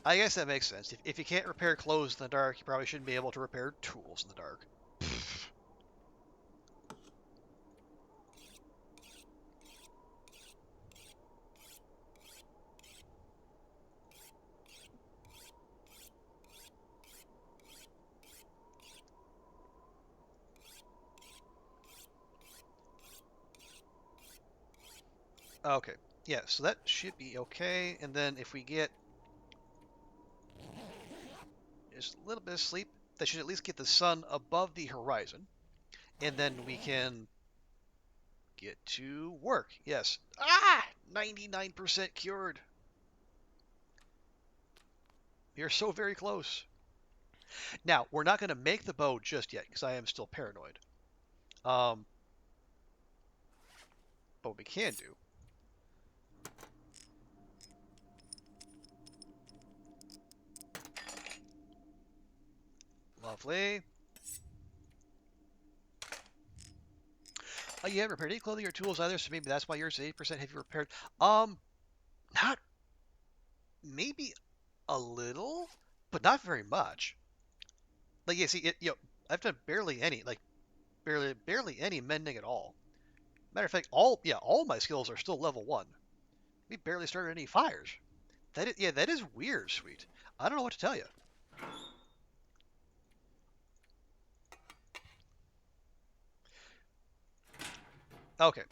I guess that makes sense. If you can't repair clothes in the dark, you probably shouldn't be able to repair tools in the dark. Okay, yeah, so that should be okay. And then if we get just a little bit of sleep, that should at least get the sun above the horizon. And then we can get to work. Yes. 99% cured. You're so very close. Now, we're not going to make the bow just yet because I am still paranoid. But what we can do. Lovely. You haven't repaired any clothing or tools either, so maybe that's why yours is 8% heavy repaired. Not maybe a little, but not very much. Like, yeah, see, I've done barely any, like, barely any mending at all. Matter of fact, all my skills are still level 1. We barely started any fires. That is weird, sweet. I don't know what to tell you. Okay.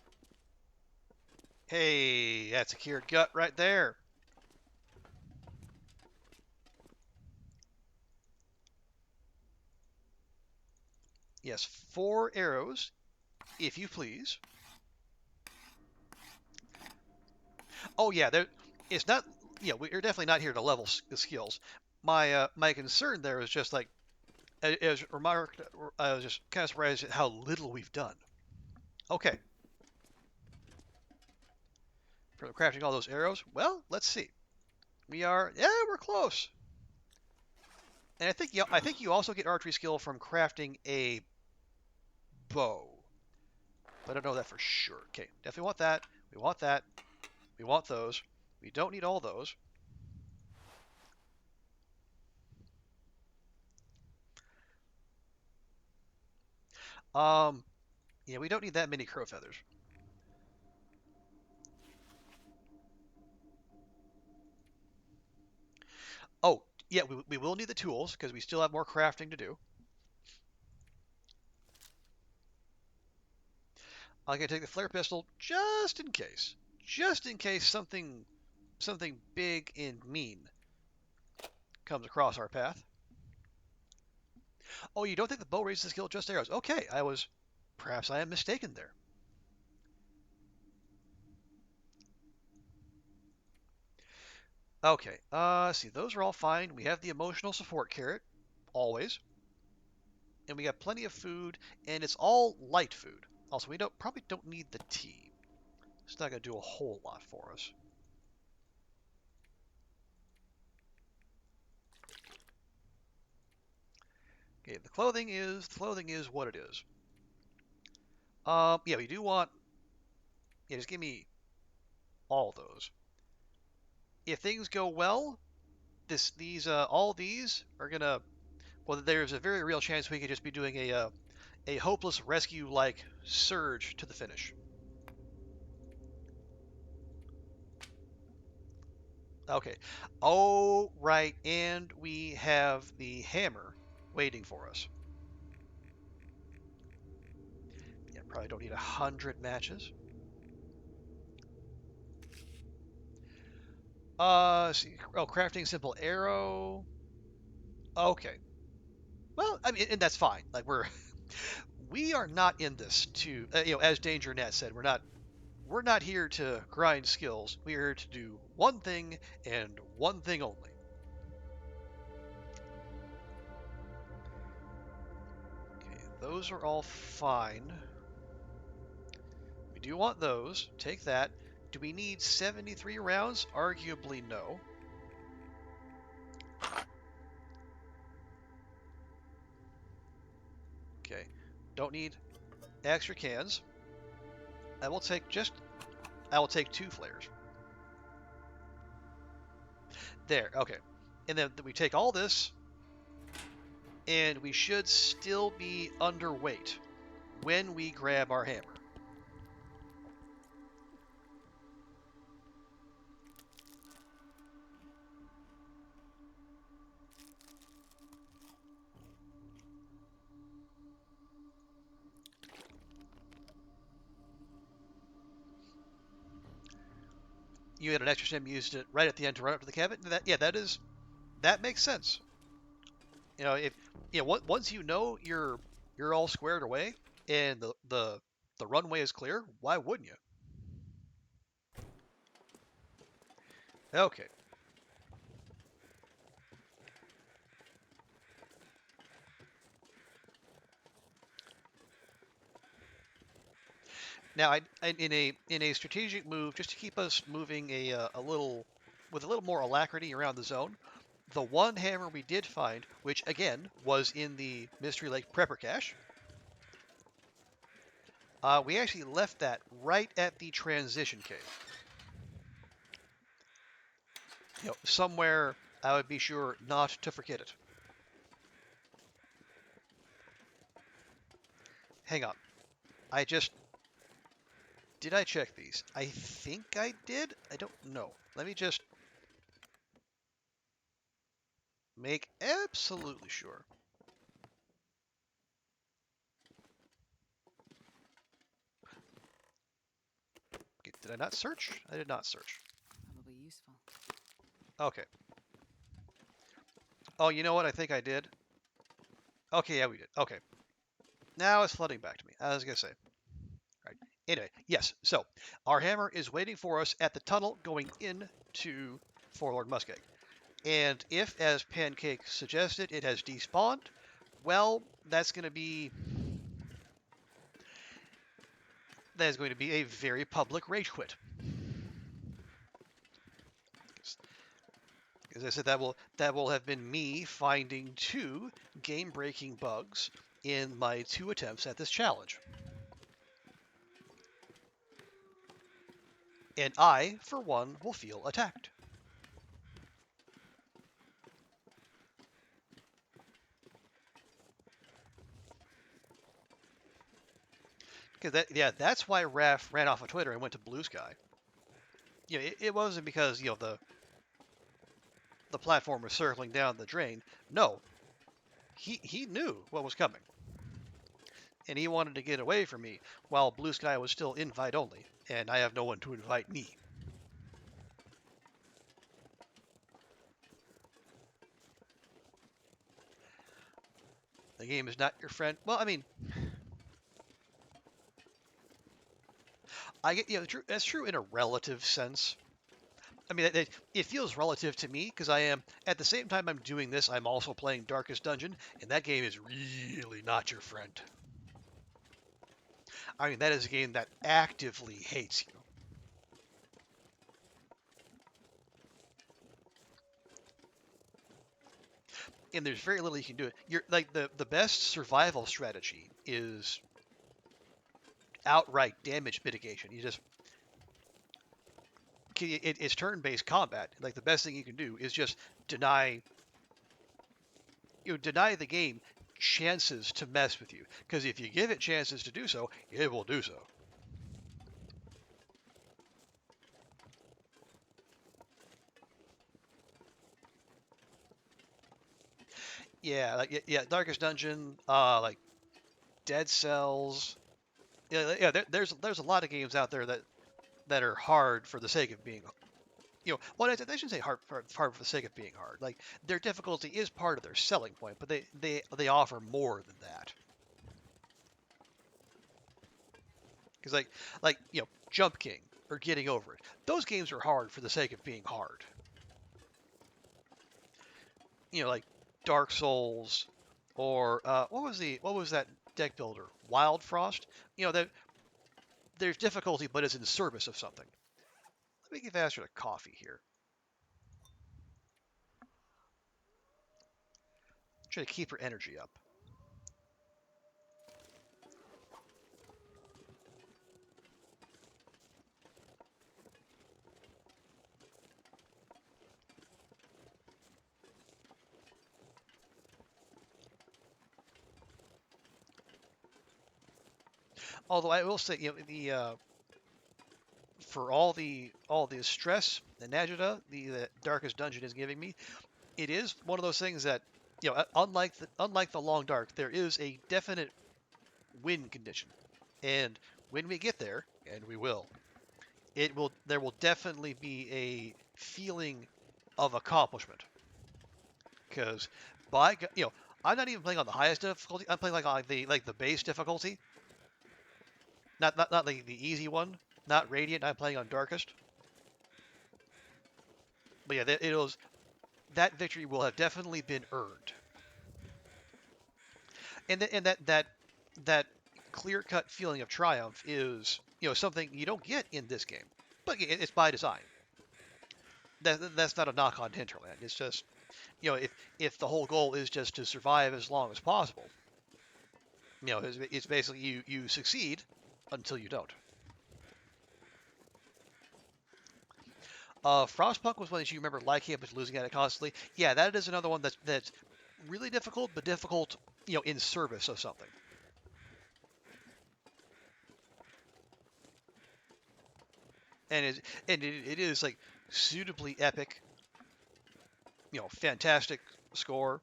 Hey, that's a cured gut right there. Yes, 4 arrows, if you please. Oh yeah, it's not. Yeah, we're definitely not here to level the skills. My concern there is just like, as remarked, I was just kind of surprised at how little we've done. Okay, for crafting all those arrows, well, let's see. We're close. And I think you also get archery skill from crafting a bow. But I don't know that for sure. Okay, definitely want that. We want that. We want those. We don't need all those. Um, yeah, we don't need that many crow feathers. Oh, yeah, we will need the tools because we still have more crafting to do. I'm gonna take the flare pistol just in case. Just in case something big and mean comes across our path. Oh, you don't think the bow raises the skill just arrows? Okay, perhaps I am mistaken there. Okay, see, those are all fine. We have the emotional support carrot, always. And we got plenty of food, and it's all light food. Also, we probably don't need the tea. It's not gonna do a whole lot for us. Okay, the clothing is what it is. Yeah, we do want. Yeah, just give me all those. If things go well, all these are gonna. Well, there's a very real chance we could just be doing a hopeless rescue like surge to the finish. Okay. Oh, right, and we have the hammer waiting for us. Yeah, probably don't need 100 matches. See, crafting simple arrow. Okay. Well, I mean, and that's fine. Like we are not in this to, as Danger Net said, we're not here to grind skills. We are here to do one thing and one thing only. Okay, those are all fine. We do want those. Take that. Do we need 73 rounds? Arguably no. Okay. Don't need extra cans. I will take 2 flares. There, okay. And then we take all this, and we should still be underweight when we grab our hammer. You had an extra stim, used it right at the end to run up to the cabin. That makes sense. If once you know you're all squared away and the the runway is clear, why wouldn't you? Okay. Now, in a strategic move, just to keep us moving a little with a little more alacrity around the zone, the one hammer we did find, which again was in the Mystery Lake Prepper cache, we actually left that right at the transition cave. Somewhere I would be sure not to forget it. Hang on. Did I check these? I think I did. I don't know. Let me just make absolutely sure. Okay, did I not search? I did not search. Probably useful. Okay. Oh, you know what? I think I did. Okay, yeah, we did. Okay. Now it's flooding back to me. I was going to say. Right. Anyway, yes. So, our hammer is waiting for us at the tunnel going into Forlord Muskeg. And if, as Pancake suggested, it has despawned, well, that's going to be a very public rage quit. As I said, that will have been me finding 2 game-breaking bugs in my 2 attempts at this challenge. And I, for one, will feel attacked. That's why Raph ran off of Twitter and went to Blue Sky. It wasn't because the platform was circling down the drain. No, he knew what was coming, and he wanted to get away from me while Blue Sky was still invite only, and I have no one to invite me. The game is not your friend. Well, I mean, I get that's true in a relative sense. I mean, it feels relative to me because I am at the same time I'm doing this, I'm also playing Darkest Dungeon, and that game is really not your friend. I mean, that is a game that actively hates you. And there's very little you can do. You're like the best survival strategy is outright damage mitigation. It's turn-based combat. Like the best thing you can do is just deny the game chances to mess with you. Because if you give it chances to do so, it will do so. Yeah, Darkest Dungeon, like Dead Cells. There's a lot of games out there that are hard for the sake of being, well, I shouldn't say hard for the sake of being hard. Like their difficulty is part of their selling point, but they offer more than that. Because Jump King or Getting Over It, those games are hard for the sake of being hard. Like Dark Souls, or what was that deck builder? Wild Frost. That there's difficulty, but it's in service of something. Let me get faster to coffee here. Try to keep her energy up. Although I will say, for all the stress and agita the Darkest Dungeon is giving me, it is one of those things that, unlike the Long Dark, there is a definite win condition, and when we get there, and we will, there will definitely be a feeling of accomplishment. Because I'm not even playing on the highest difficulty. I'm playing on the base difficulty. Not the easy one. Not Radiant. I'm playing on Darkest. But yeah, that victory will have definitely been earned. And that clear-cut feeling of triumph is something you don't get in this game, but it's by design. That's not a knock on Hinterland. It's just if the whole goal is just to survive as long as possible, it's basically you succeed until you don't. Frostpunk was one that you remember liking it but losing at it constantly. Yeah, that is another one that's really difficult, but difficult in service of something. And it is like suitably epic, fantastic score,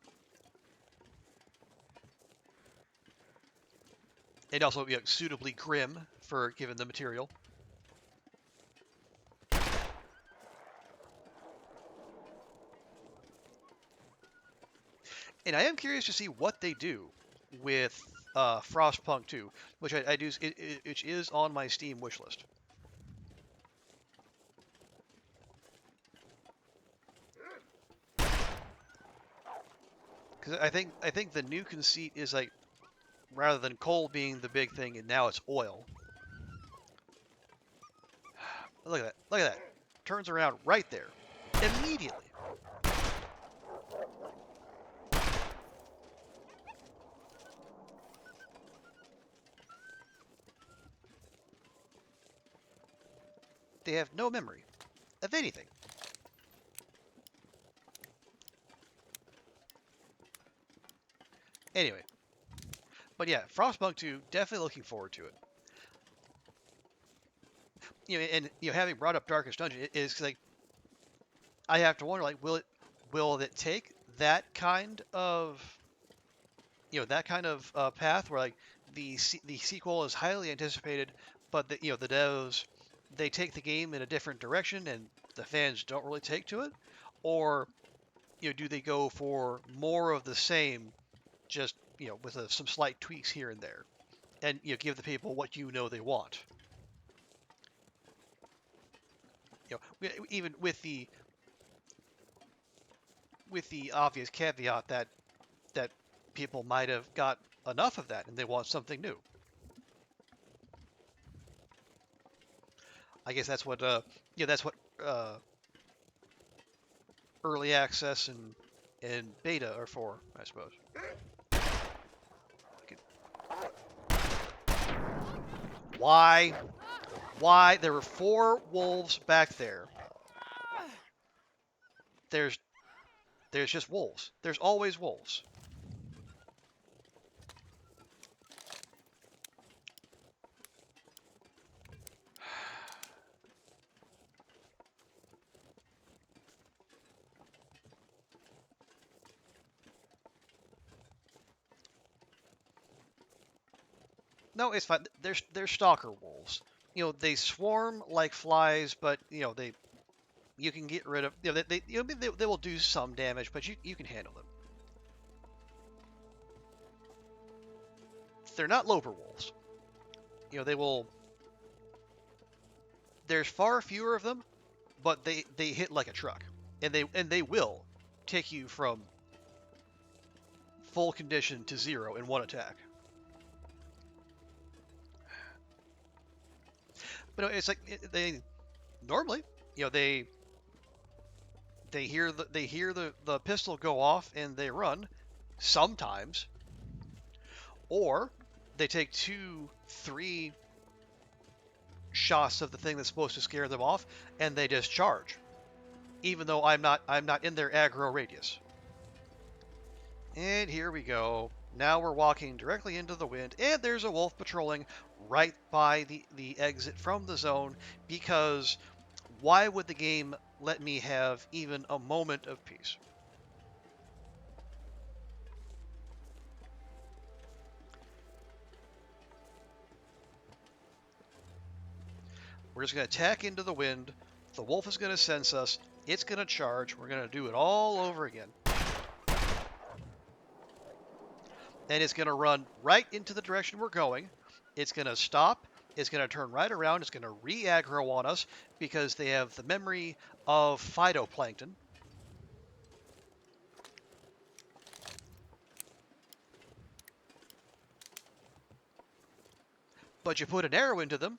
and also suitably grim for given the material. And I am curious to see what they do with Frostpunk 2, which I do, which is on my Steam wishlist. Because I think the new conceit is like rather than coal being the big thing, and now it's oil. Look at that! Look at that! Turns around right there, immediately. They have no memory of anything. Anyway, but yeah, Frostpunk 2, definitely looking forward to it. And having brought up Darkest Dungeon is like I have to wonder, like, will it take that kind of path where like the sequel is highly anticipated, but the devs they take the game in a different direction and the fans don't really take to it, or do they go for more of the same, just with some slight tweaks here and there, and give the people what they want. Even with the obvious caveat that people might have got enough of that and they want something new. I guess that's what early access and beta are for, I suppose. Why? There were 4 wolves back there. There's just wolves. There's always wolves. No, it's fine. They're stalker wolves. They swarm like flies, but you can get rid of. They will do some damage, but you can handle them. They're not Loper wolves. They will. There's far fewer of them, but they hit like a truck, and they will take you from full condition to 0 in one attack. But it's like they normally, they hear the pistol go off and they run sometimes, or they take 2, 3 shots of the thing that's supposed to scare them off and they just charge, even though I'm not in their aggro radius. And here we go. Now we're walking directly into the wind, and there's a wolf patrolling right by the exit from the zone, because why would the game let me have even a moment of peace? We're just going to attack into the wind. The wolf is going to sense us. It's going to charge. We're going to do it all over again. And it's going to run right into the direction we're going. It's going to stop, It's going to turn right around. It's going to re-aggro on us because they have the memory of phytoplankton. But you put an arrow into them,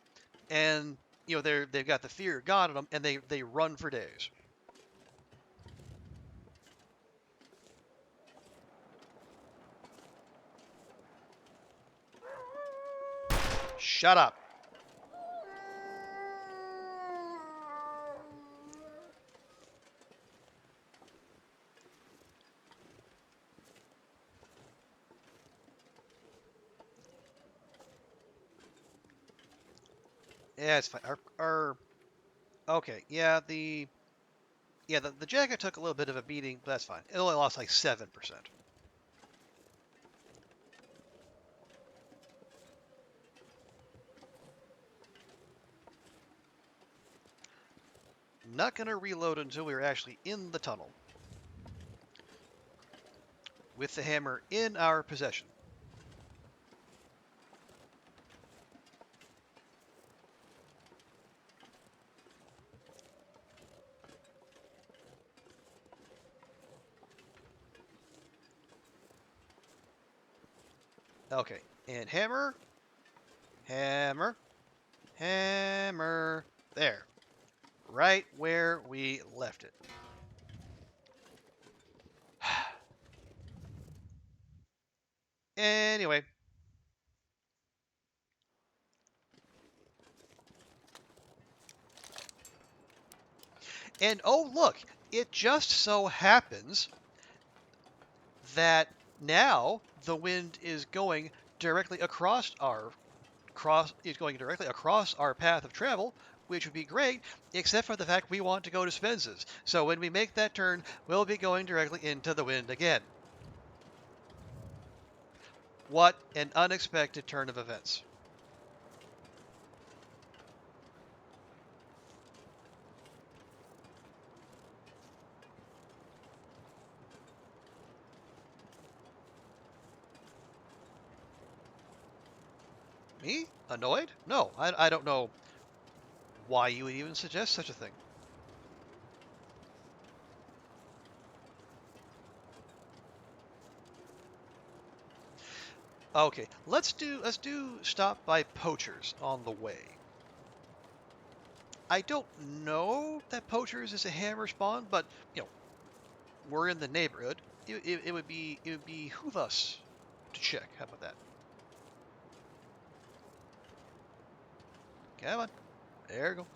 and you know they've got the fear of God in them, and they run for days. Shut up. Yeah, it's fine. Okay, yeah, the jacket took a little bit of a beating, but that's fine. It only lost like 7%. Not going to reload until we are actually in the tunnel with the hammer in our possession. Okay, and hammer, hammer, hammer. There. Right where we left it. Anyway. And oh, look, it just so happens that now the wind is going directly across our path of travel, which would be great, except for the fact we want to go to Spence's. So when we make that turn, we'll be going directly into the wind again. What an unexpected turn of events. Me? Annoyed? No, I don't know why you would even suggest such a thing. Okay, let's do stop by Poacher's on the way. I don't know that Poacher's is a hammer spawn, but you know, we're in the neighborhood. It would behoove us to check. How about that? Come on. There we go.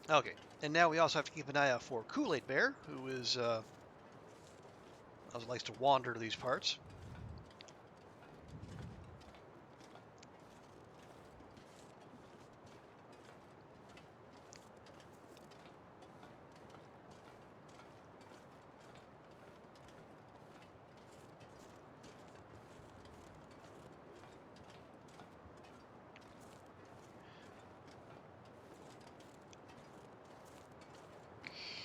Okay, and now we also have to keep an eye out for Kool-Aid Bear, who is likes to wander to these parts.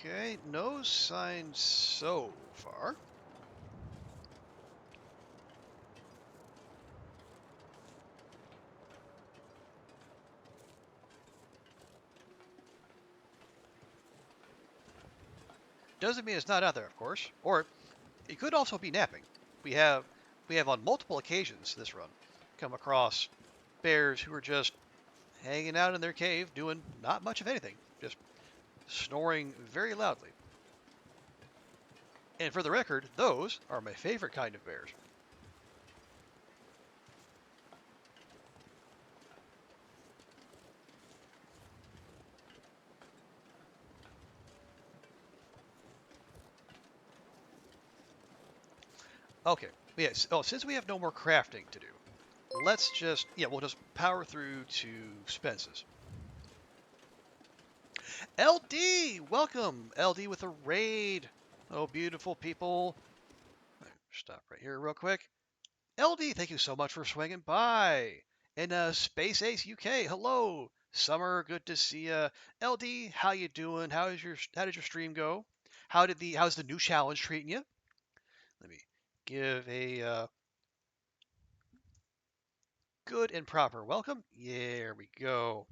Okay, no signs so far. Doesn't mean it's not out there, of course. Or it could also be napping. We have on multiple occasions this run come across bears who are just hanging out in their cave doing not much of anything, just snoring very loudly. And for the record, those are my favorite kind of bears. Okay, yes. Oh, since we have no more crafting to do, let's just, we'll just power through to Spence's. LD, welcome. LD with a raid. Oh, beautiful people. Stop right here real quick. LD, thank you so much for swinging by. And Space Ace UK, hello. Summer, good to see ya. LD, how you doing? How did your stream go? How's the new challenge treating you? Let me give a good and proper welcome. Yeah, there we go.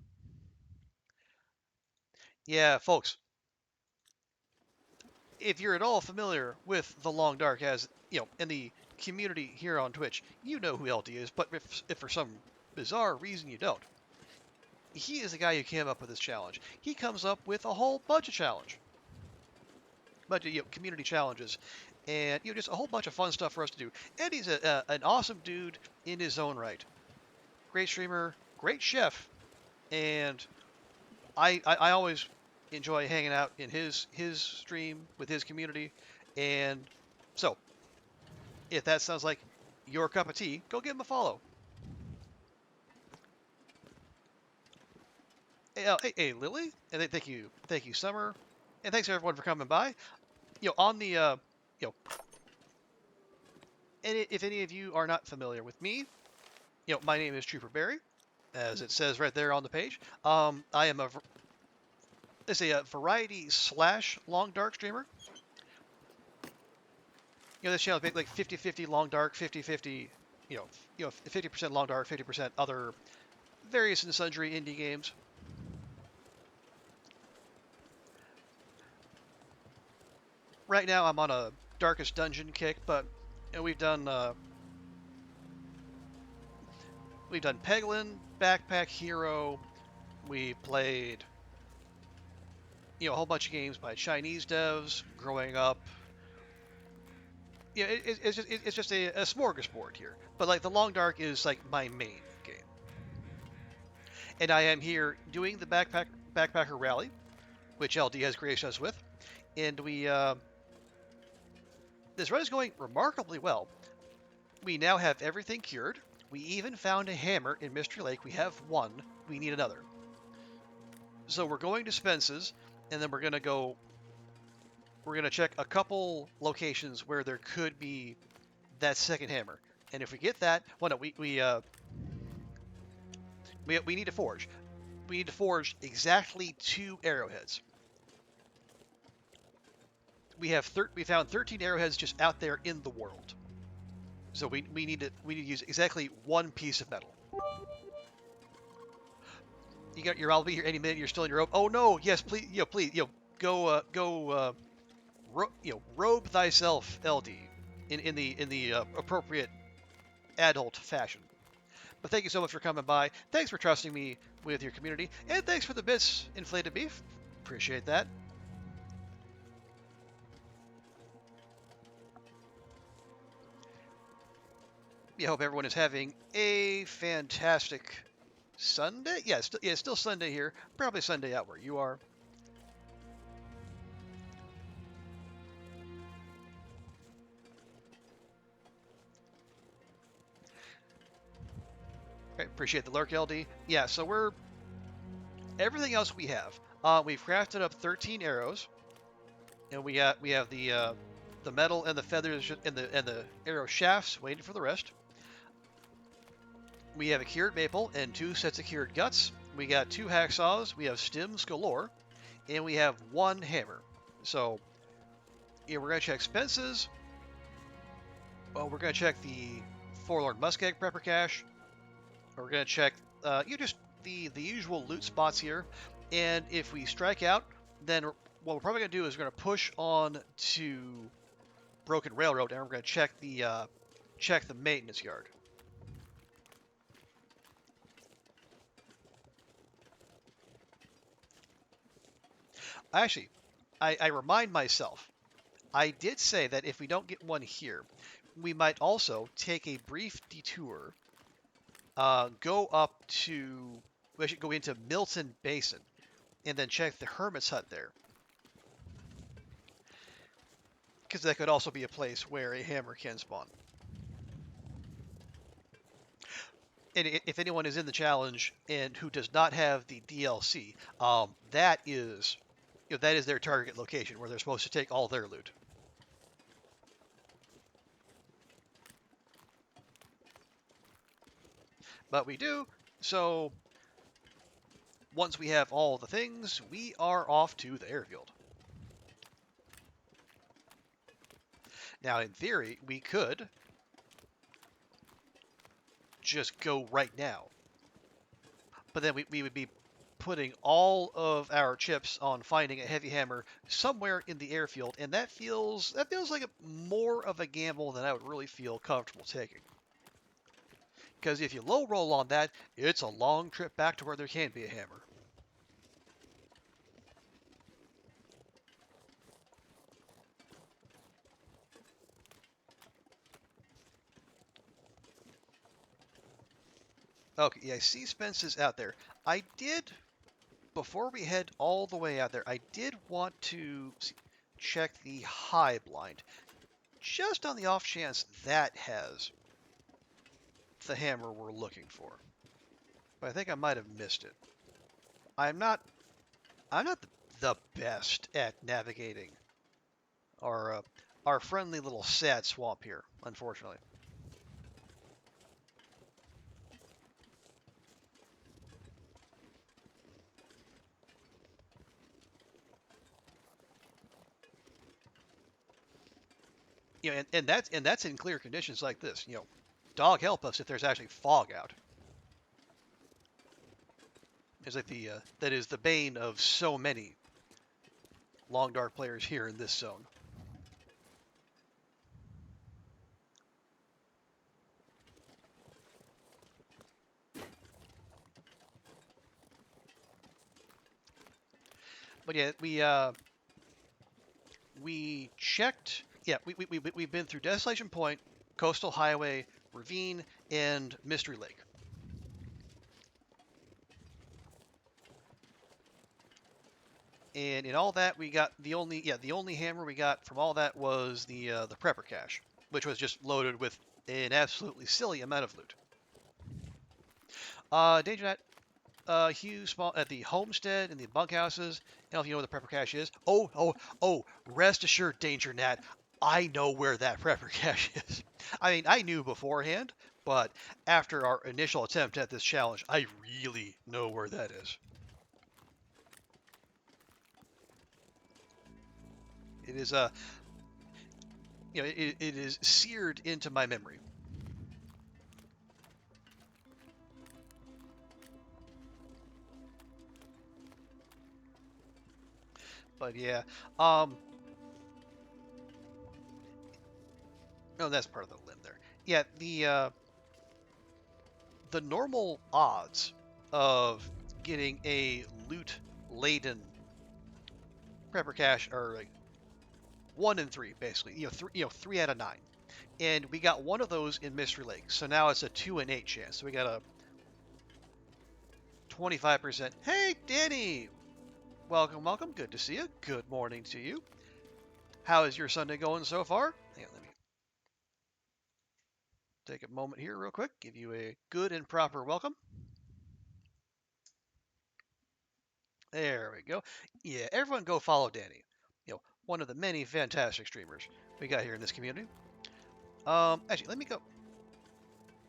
Yeah, folks, if you're at all familiar with the Long Dark, as you know, in the community here on Twitch, you know who LD is. But if for some bizarre reason you don't, he is the guy who came up with this challenge. He comes up with a whole bunch of community challenges, and just a whole bunch of fun stuff for us to do. And he's an awesome dude in his own right. Great streamer, great chef, and I always enjoy hanging out in his stream with his community. And so, if that sounds like your cup of tea, go give him a follow. Hey, Lily, and thank you, Summer, and thanks everyone for coming by. On the and if any of you are not familiar with me, my name is Trooper Barry, as it says right there on the page. I am a variety / long dark streamer. This channel is like 50-50 long dark, 50-50, 50% long dark, 50% other various and sundry indie games. Right now I'm on a Darkest Dungeon kick, but we've done Peglin, Backpack Hero. We played a whole bunch of games by Chinese devs growing up. It's just a smorgasbord here. But like the Long Dark is like my main game, and I am here doing the Backpacker Rally, which LD has graced us with, and we this run is going remarkably well. We now have everything cured. We even found a hammer in Mystery Lake. We have one. We need another. So we're going to Spence's, and then we're going to check a couple locations where there could be that second hammer. And if we get that, well, no, we need to forge. We need to forge exactly 2 arrowheads. We found 13 arrowheads just out there in the world. So we need to use exactly 1 piece of metal. I'll be here any minute. You're still in your robe. Oh no! Yes, please. Go. Robe thyself, LD, in the appropriate adult fashion. But thank you so much for coming by. Thanks for trusting me with your community, and thanks for the bits, Inflated Beef. Appreciate that. I hope everyone is having a fantastic Sunday. Yeah, it's still Sunday here. Probably Sunday out where you are. Okay, appreciate the lurk, LD. Yeah, so everything else we have. We've crafted up 13 arrows, and we have the metal and the feathers and the arrow shafts waiting for the rest. We have a cured maple and 2 sets of cured guts. We got 2 hacksaws. We have stims galore, and we have 1 hammer. So, we're gonna check Spence's. Oh, we're gonna check the Forlorn Muskeg prepper cache. We're gonna check just the usual loot spots here, and if we strike out, then what we're probably gonna do is we're gonna push on to Broken Railroad, and we're gonna check the maintenance yard. Actually, I remind myself, I did say that if we don't get one here, we might also take a brief detour, we should go into Milton Basin, and then check the Hermit's hut there. Because that could also be a place where a hammer can spawn. And if anyone is in the challenge and who does not have the DLC, that is their target location where they're supposed to take all their loot. but we do. So once we have all the things, we are off to the airfield. Now, in theory, we could just go right now. But then we would be putting all of our chips on finding a heavy hammer somewhere in the airfield, and that feels like more of a gamble than I would really feel comfortable taking. Because if you low roll on that, it's a long trip back to where there can be a hammer. Okay, yeah, I see Spence's out there. I did, before we head all the way out there, I did want to check the high blind, just on the off chance that has the hammer we're looking for. But I think I might have missed it. I'm not the best at navigating our friendly little sad swamp here, unfortunately. And that's in clear conditions like this. Dog help us if there's actually fog out. It's like that is the bane of so many long dark players here in this zone. But yeah, we checked. Yeah, we've been through Desolation Point, Coastal Highway, Ravine, and Mystery Lake. And in all that, we got the only hammer we got from all that was the prepper cache, which was just loaded with an absolutely silly amount of loot. Danger Net, Hugh small at the homestead and the bunkhouses. I don't know if you know where the prepper cache is. Oh! Rest assured, Danger Nat, I know where that prepper cache is. I mean, I knew beforehand, but after our initial attempt at this challenge, I really know where that is. It is it is seared into my memory. But yeah, no, that's part of the limb there. Yeah, the normal odds of getting a loot laden prepper cache are like 1 in 3, basically. 3 out of 9. And we got one of those in Mystery Lake, so now it's a 2 in 8 chance. So we got a 25%. Hey, Danny! Welcome. Good to see you. Good morning to you. How is your Sunday going so far? Hang on, let me take a moment here real quick. Give you a good and proper welcome. There we go. Yeah, everyone go follow Danny. One of the many fantastic streamers we got here in this community. Actually, let me go.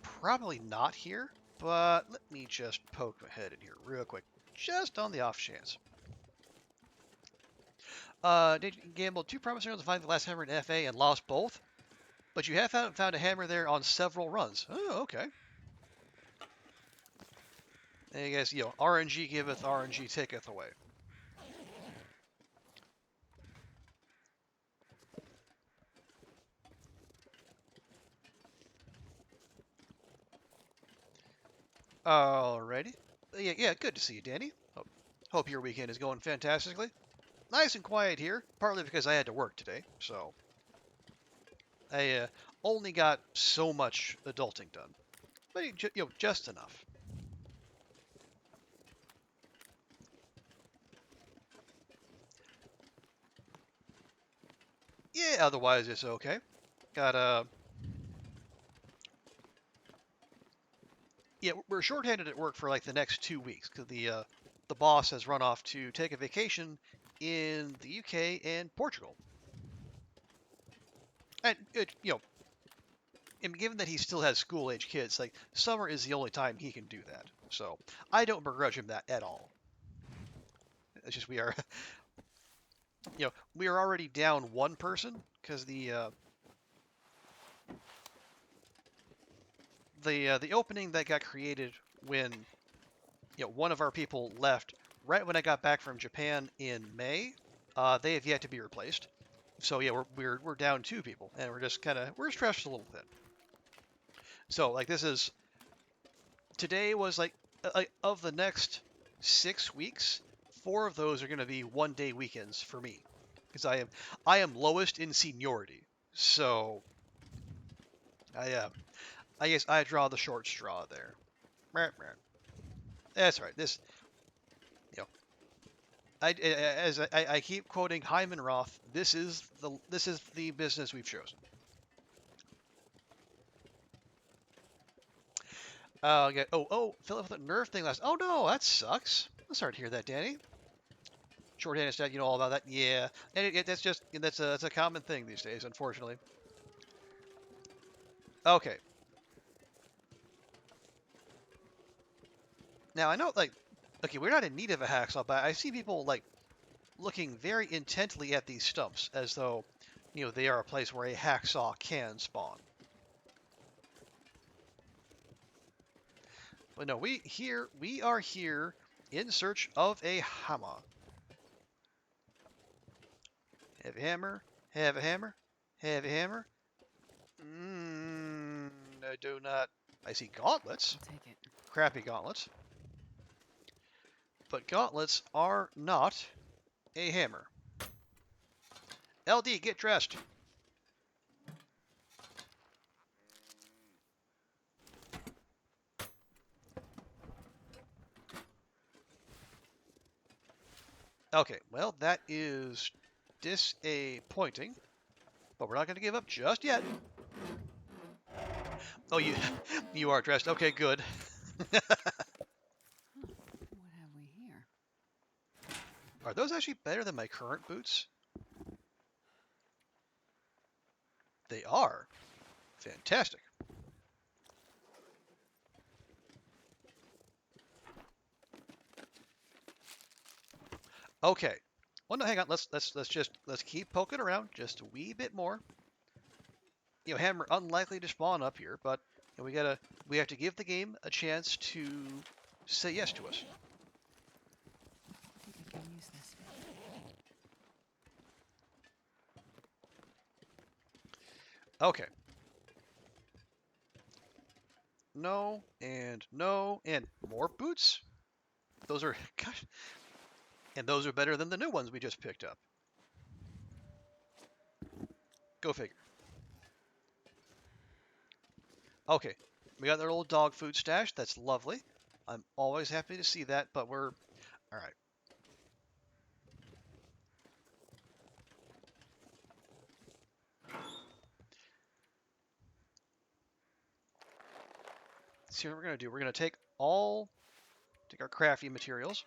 Probably not here, but let me just poke my head in here real quick, just on the off chance. Did you gamble 2 promising runs to find the last hammer in FA and lost both? But you have found a hammer there on several runs. Oh, okay. And I guess, RNG giveth, RNG taketh away. Alrighty. Yeah, good to see you, Danny. Hope your weekend is going fantastically. Nice and quiet here, partly because I had to work today, so I only got so much adulting done, but just enough. Yeah, otherwise it's okay. Got we're shorthanded at work for like the next 2 weeks because the boss has run off to take a vacation in the UK and Portugal. And and given that he still has school-age kids, like summer is the only time he can do that. So I don't begrudge him that at all. It's just we are, we are already down one person because the opening that got created when one of our people left right when I got back from Japan in May. They have yet to be replaced. So yeah, we're down two people, and we're stretched a little bit. So like today was like of the next 6 weeks, 4 of those are going to be one-day weekends for me, because I am lowest in seniority. So I guess I draw the short straw there. That's right. This you know I keep quoting Hyman Roth. This is the business we've chosen. Yeah. Fill up with a nerve thing last. Oh no, that sucks. I'm sorry to hear that, Danny. Shorthanded stat, you know all about that. Yeah, and that's a common thing these days, unfortunately. Okay. Now I know, like, okay, we're not in need of a hacksaw, but I see people like looking very intently at these stumps as though, they are a place where a hacksaw can spawn. But no, we are here in search of a hammer. Have a hammer. Have a hammer. Have a hammer. I do not. I see gauntlets. I'll take it. Crappy gauntlets. But gauntlets are not a hammer. LD, get dressed. Okay, well, that is disappointing, but we're not going to give up just yet. Oh, you are dressed. Okay, good. What have we here? Are those actually better than my current boots? They are. Fantastic. Okay. Well, no, hang on. Let's keep poking around just a wee bit more. Hammer unlikely to spawn up here, but we have to give the game a chance to say yes to us. I think I can use this. Okay. No, and more boots. Those are, gosh, and those are better than the new ones we just picked up. Go figure. Okay, we got their old dog food stash. That's lovely. I'm always happy to see that, but we're... Alright. See what we're going to do. We're going to take our crafty materials.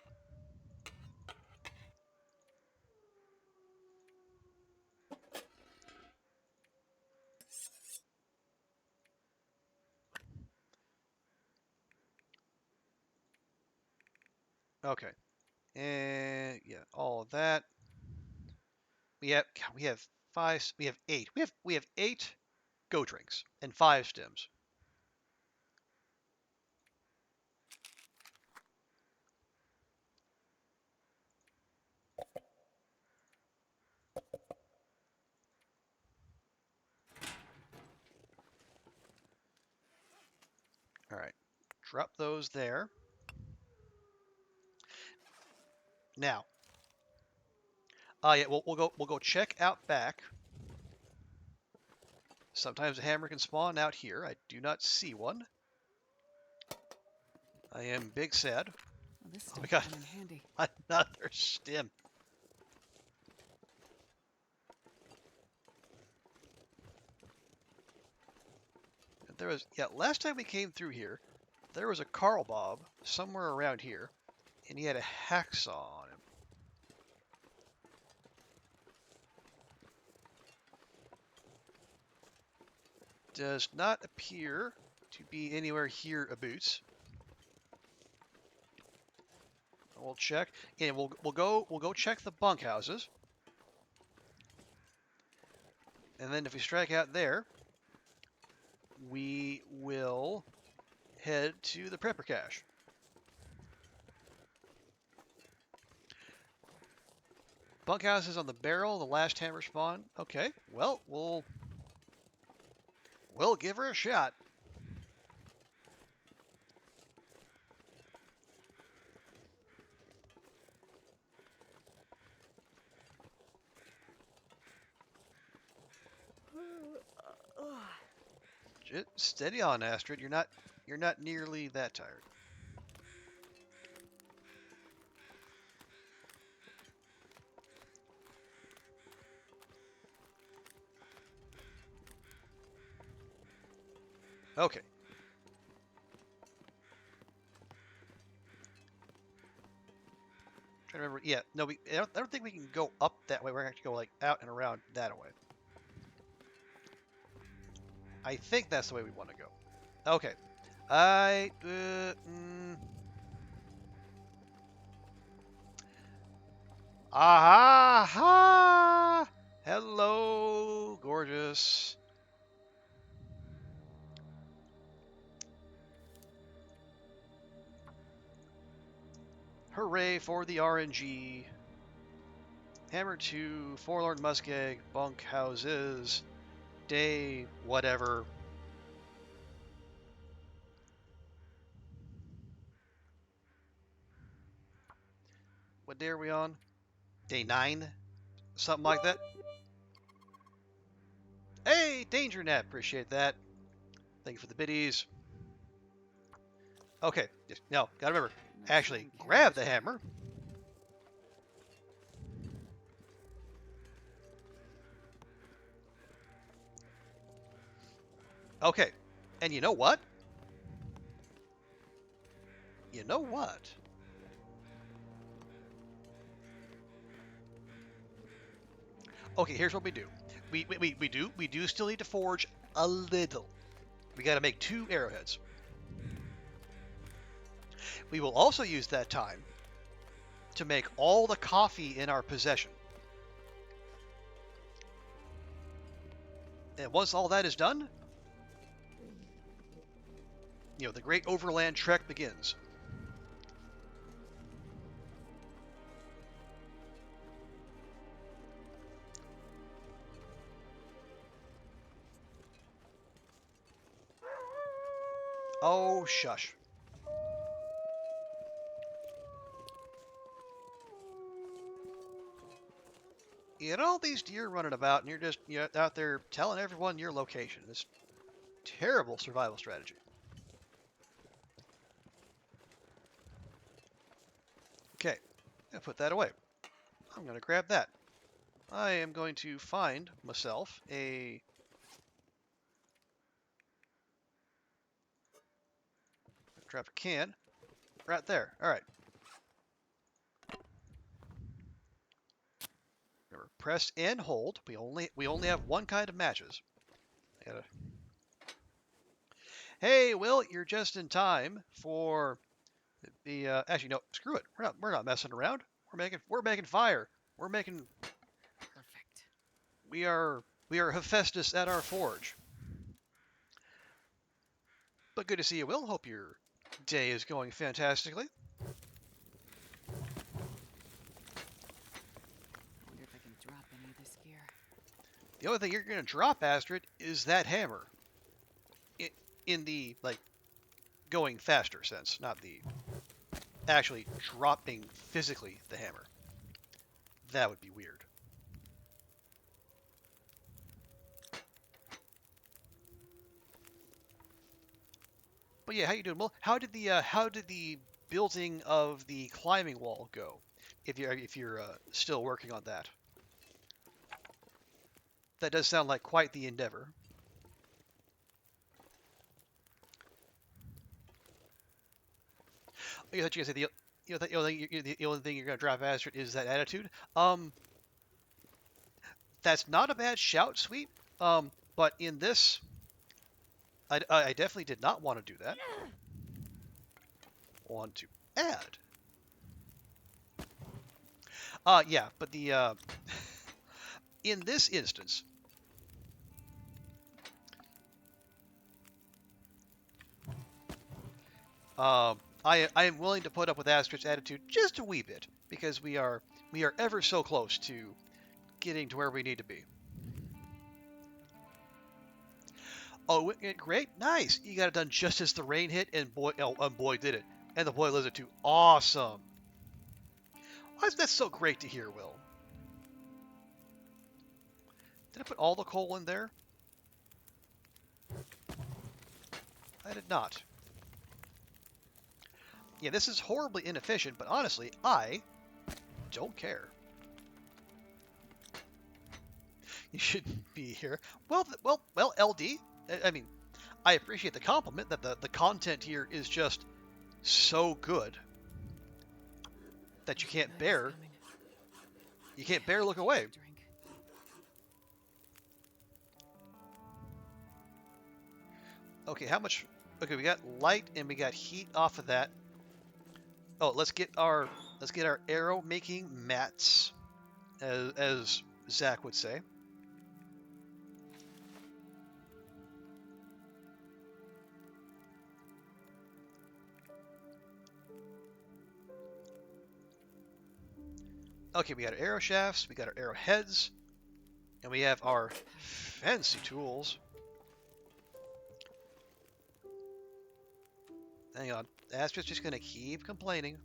Okay. And yeah, all of that. We have 5, we have 8. We have 8 go drinks and 5 stims. All right. Drop those there. Now, yeah, we'll go check out back. Sometimes a hammer can spawn out here. I do not see one. I am big sad. Well, this Oh my stuff god, come in handy. another stim. There was, yeah, last time we came through here, there was a Carl Bob somewhere around here, and he had a hacksaw on him. does not appear to be anywhere hereabouts. We'll check. And we'll go check the bunkhouses. And then if we strike out there, we will head to the prepper cache. Bunkhouses on the barrel, the last hammer spawn. Okay, well, we'll give her a shot. Just steady on, Astrid. You're not nearly that tired. Okay. Trying to remember. Yeah, no, I don't think we can go up that way. We're going to have to go like out and around that way. I think that's the way we want to go. Okay. Aha! Ha! Hello, gorgeous. Hooray for the RNG. Hammer 2, Forlorn Muskeg, bunk houses, day, whatever. What day are we on? Day 9? Something like that? Hey, Danger Net, appreciate that. Thank you for the biddies. Okay, no, gotta remember, actually grab the hammer. Okay, and you know what? You know what? Okay, here's what we do. We do still need to forge a little. We got to make 2 arrowheads. We will also use that time to make all the coffee in our possession. And once all that is done, you know, the great overland trek begins. Oh, shush. You know, all these deer running about, and you're out there telling everyone your location. It's terrible survival strategy. Okay, I'm gonna put that away. I'm gonna grab that. I am going to find myself a drop a can right there. All right. Remember, press and hold. We only have one kind of matches. Hey, Will, you're just in time for the. Actually, no, screw it. We're not messing around. We're making fire. We're making. Perfect. We are Hephaestus at our forge. But good to see you, Will. Hope your day is going fantastically. I wonder if I can drop any of this gear. The only thing you're going to drop, Astrid, is that hammer. In the, like, going faster sense, not the actually dropping physically the hammer. That would be weird. But yeah, how you doing, Will? How did the building of the climbing wall go? If you're still working on that. That does sound like quite the endeavor. I thought you guys said the only thing you're gonna drop, Astrid, is that attitude. That's not a bad shout, sweet. But in this I definitely did not want to do that. Want to add. Yeah, but the in this instance, I am willing to put up with Astrid's attitude just a wee bit because we are ever so close to getting to where we need to be. Oh, great, nice! You got it done just as the rain hit, and boy did it, and the boy lizard too. Awesome! That's so great to hear, Will. Did I put all the coal in there? I did not. Yeah, this is horribly inefficient, but honestly, I don't care. You shouldn't be here. Well, LD. I mean, I appreciate the compliment that the content here is just so good that you can't bear look away. Okay, how much? Okay, we got light and we got heat off of that. Oh, let's get our arrow making mats, as Zach would say. Okay, we got our arrow shafts, we got our arrow heads, and we have our fancy tools. Hang on, Astra's just gonna keep complaining.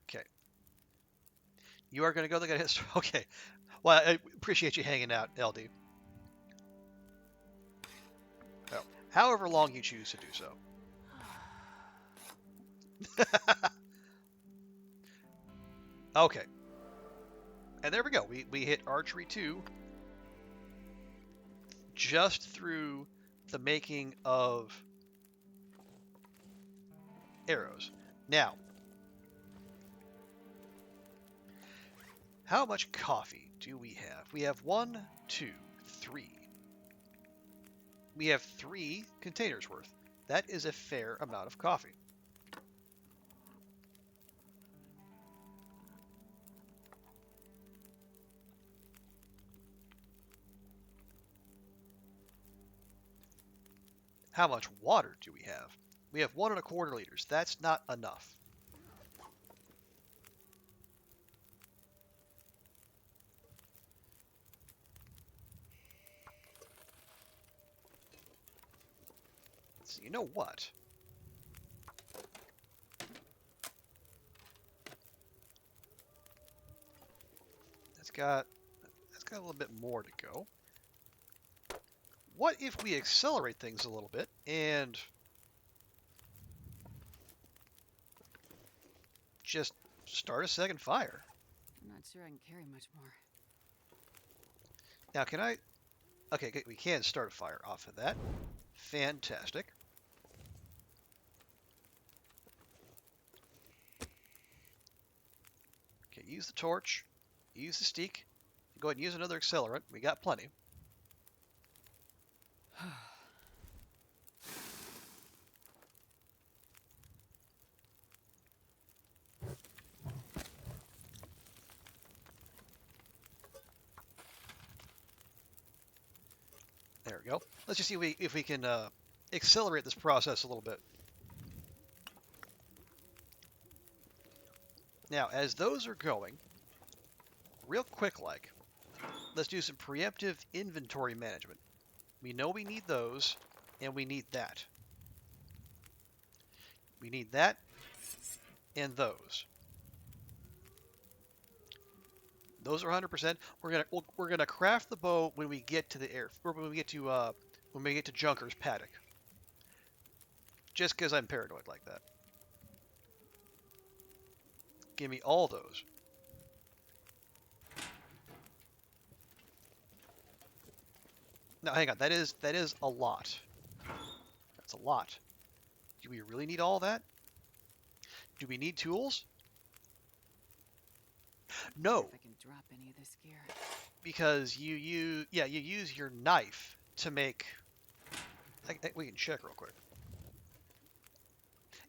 Okay. You are gonna go look at history. Okay. Well, I appreciate you hanging out, LD. Oh, however long you choose to do so. Okay. And there we go. We hit archery 2 just through the making of arrows. Now, how much coffee do we have? We have 1, 2, 3. We have 3 containers worth. That is a fair amount of coffee. How much water do we have? We have 1¼ liters. That's not enough. So you know what? That's got a little bit more to go. What if we accelerate things a little bit and just start a second fire? I'm not sure I can carry much more. Now, can I... Okay, we can start a fire off of that. Fantastic. Okay, use the torch. Use the steak. Go ahead and use another accelerant. We got plenty. There we go. Let's just see if we can accelerate this process a little bit. Now, as those are going, real quick like, let's do some preemptive inventory management. We know we need those, and we need that. We need that and those. Those are 100%. We're gonna craft the bow when we get to the air, or when we get to Junker's paddock. Just because I'm paranoid like that. Give me all those. Now, hang on. That is a lot. That's a lot. Do we really need all that? Do we need tools? No. If I can drop any of this gear. Because you use your knife to make. We can check real quick.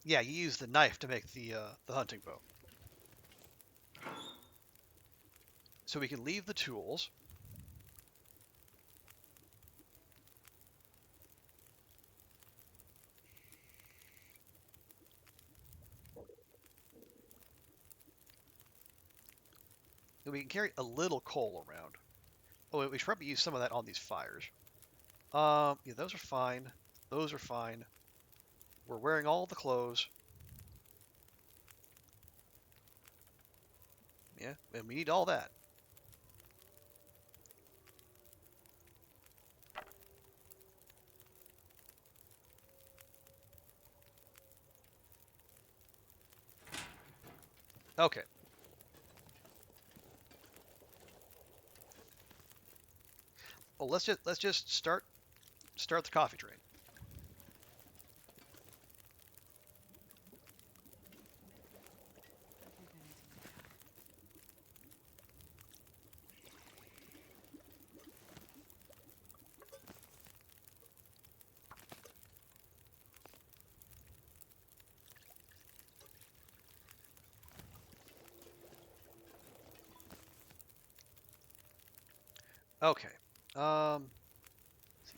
Yeah, you use the knife to make the hunting bow. So we can leave the tools. And we can carry a little coal around. Oh, we should probably use some of that on these fires. Yeah, those are fine. Those are fine. We're wearing all the clothes. Yeah, and we need all that. Okay. Well, let's just start the coffee train. Okay.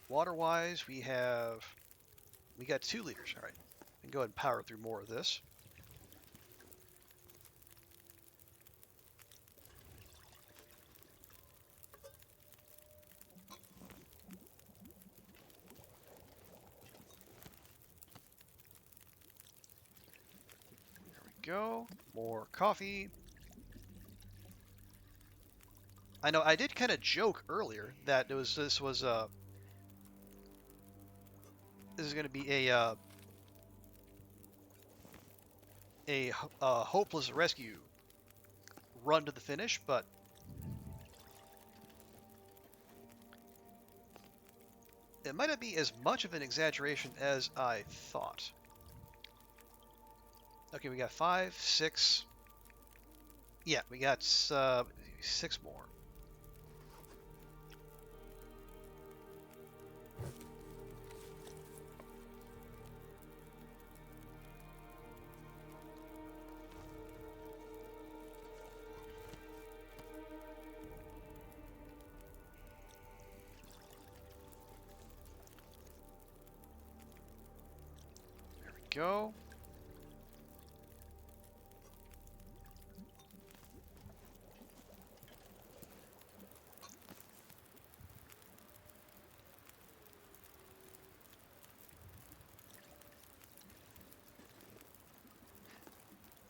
Water-wise, we got 2 liters. All right. We can go ahead and power through more of this. There we go. More coffee. I know I did kind of joke earlier that this is going to be a hopeless rescue run to the finish, but it might not be as much of an exaggeration as I thought. Okay, we got 5, 6. Yeah, we got 6 more. There we go.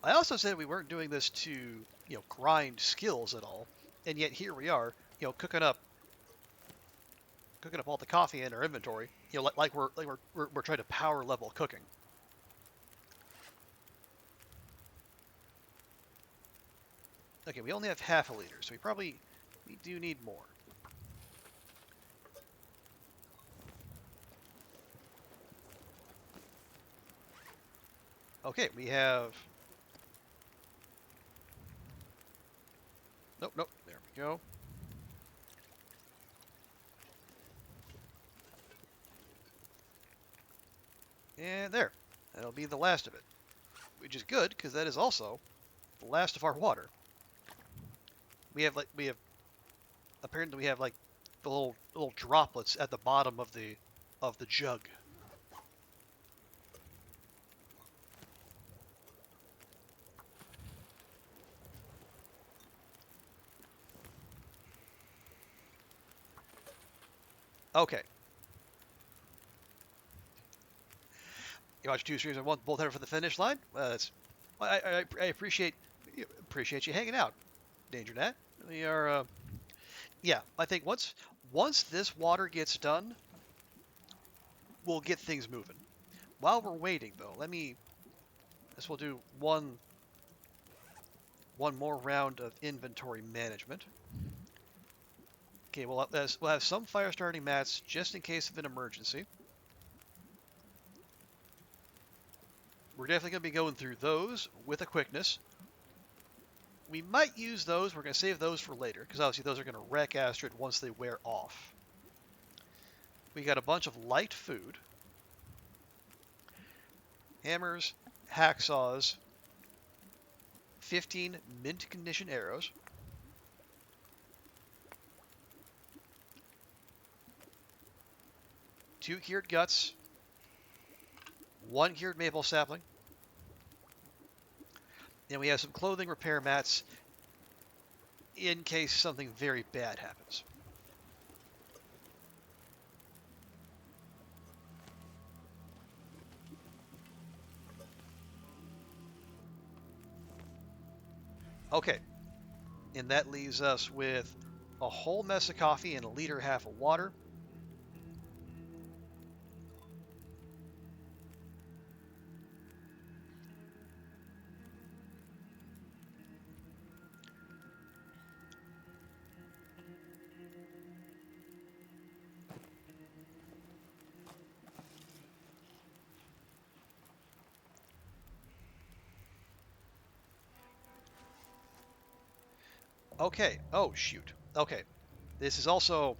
I also said we weren't doing this to, grind skills at all, and yet here we are, cooking up all the coffee in our inventory, like we're trying to power level cooking. Okay, we only have half a liter, so we do need more. Okay, we have. Nope, nope. There we go. And there. That'll be the last of it. Which is good, because that is also the last of our water. Apparently we have like the little droplets at the bottom of the jug. Okay. You watch 2 streams in one, both headed for the finish line. I appreciate you hanging out, Danger Nat. We are. Yeah, I think once this water gets done, we'll get things moving. While we're waiting, though, we'll do one more round of inventory management. Okay, we'll have some fire starting mats just in case of an emergency. We're definitely going to be going through those with a quickness. We might use those. We're going to save those for later, because obviously those are going to wreck Astrid once they wear off. we got a bunch of light food, hammers, hacksaws, 15 mint condition arrows, two cured guts, one cured maple sapling, and we have some clothing repair mats in case something very bad happens. Okay, and that leaves us with a whole mess of coffee and a liter half of water. Okay, oh shoot. Okay, this is also,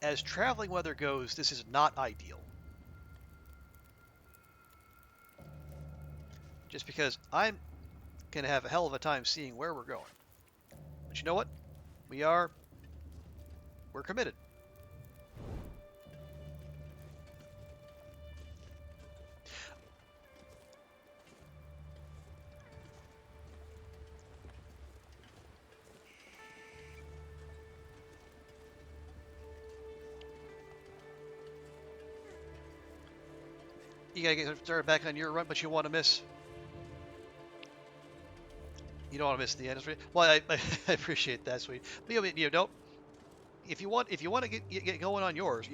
as traveling weather goes, this is not ideal. Just because I'm going to have a hell of a time seeing where we're going. But you know what? We're committed. You gotta get started back on your run, but you want to miss. You don't want to miss the end. Well, I appreciate that, sweet. But you don't. If you want to get going on yours,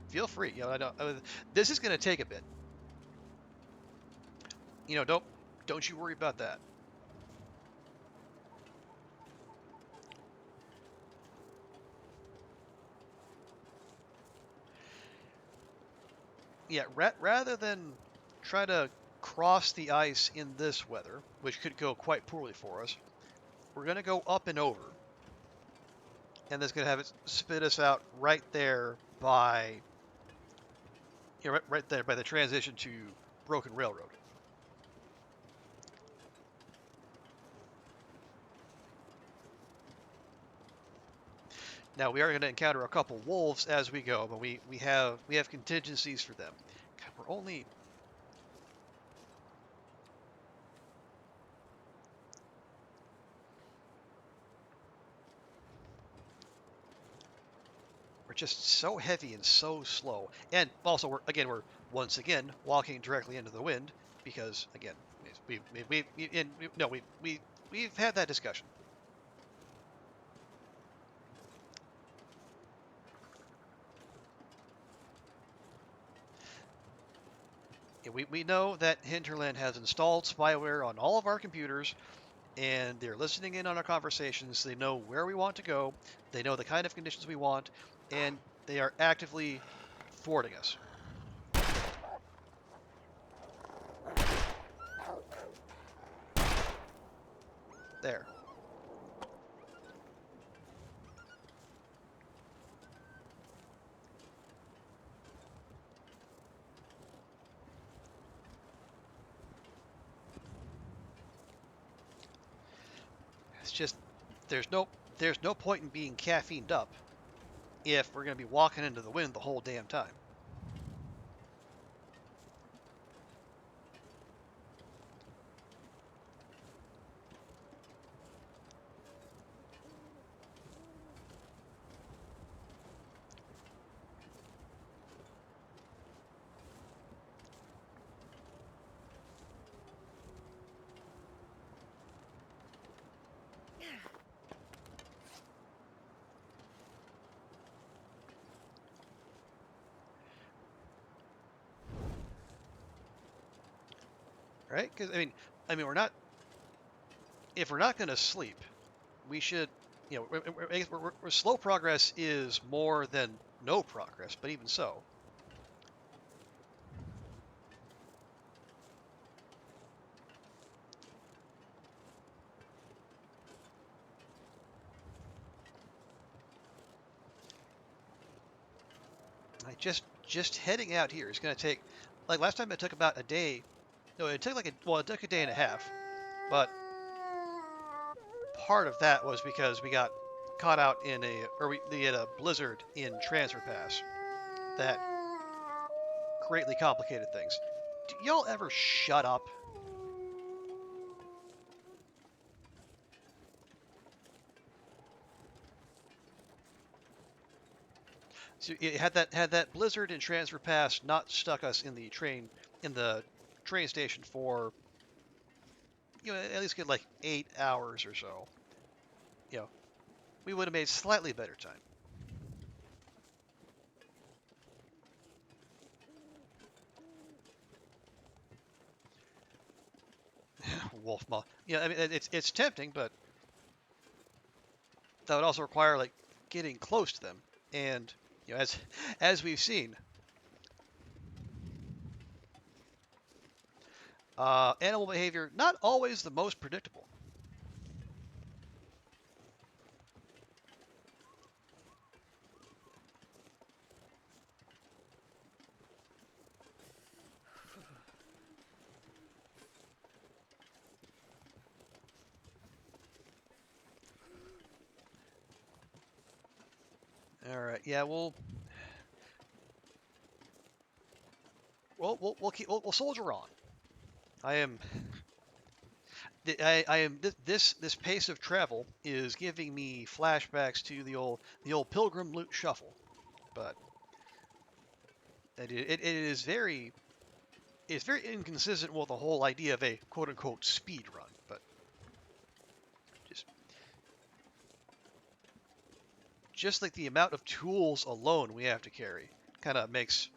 feel free. I know this is gonna take a bit. Don't you worry about that. Yeah, rather than try to cross the ice in this weather, which could go quite poorly for us, we're gonna go up and over, and that's gonna have it spit us out right there by, right there by the transition to Broken Railroad. Now we are going to encounter a couple wolves as we go, but we have contingencies for them. God, we're just so heavy and so slow, and also we're once again walking directly into the wind because again we've had that discussion. We know that Hinterland has installed spyware on all of our computers, and they're listening in on our conversations. They know where we want to go. They know the kind of conditions we want, and they are actively thwarting us. There. It's just there's no point in being caffeined up if we're going to be walking into the wind the whole damn time. Right? Because we're not. If we're not going to sleep, we should. Slow progress is more than no progress, but even so. Like just heading out here is going to take, like last time it took about a day. No, it took it took a day and a half, but part of that was because we got caught out in we had a blizzard in Transfer Pass that greatly complicated things. Do y'all ever shut up? So it had that blizzard in Transfer Pass not stuck us in the train station for at least get like 8 hours or so. You know, we would have made slightly better time. Wolf moth. Yeah, I mean it's tempting, but that would also require like getting close to them, and as we've seen, animal behavior not always the most predictable. All right, yeah, we'll soldier on. I am I am this pace of travel is giving me flashbacks to the old Pilgrim Loot Shuffle, but it is it's very inconsistent with the whole idea of a quote unquote speed run. But just just like the amount of tools alone we have to carry kind of makes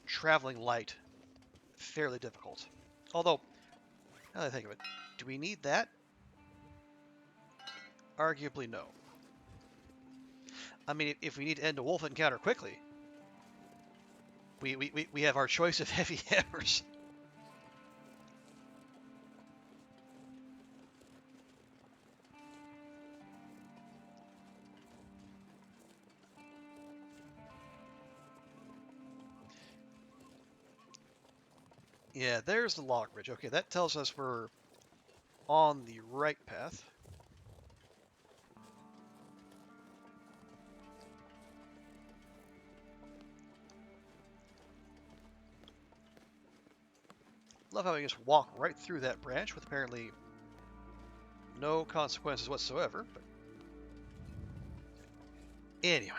traveling light fairly difficult. Although, now that I think of it, do we need that? Arguably, no. I mean, if we need to end a wolf encounter quickly, we have our choice of heavy hammers. Yeah, there's the log bridge. Okay, that tells us we're on the right path. Love how we just walk right through that branch with apparently no consequences whatsoever. But anyway.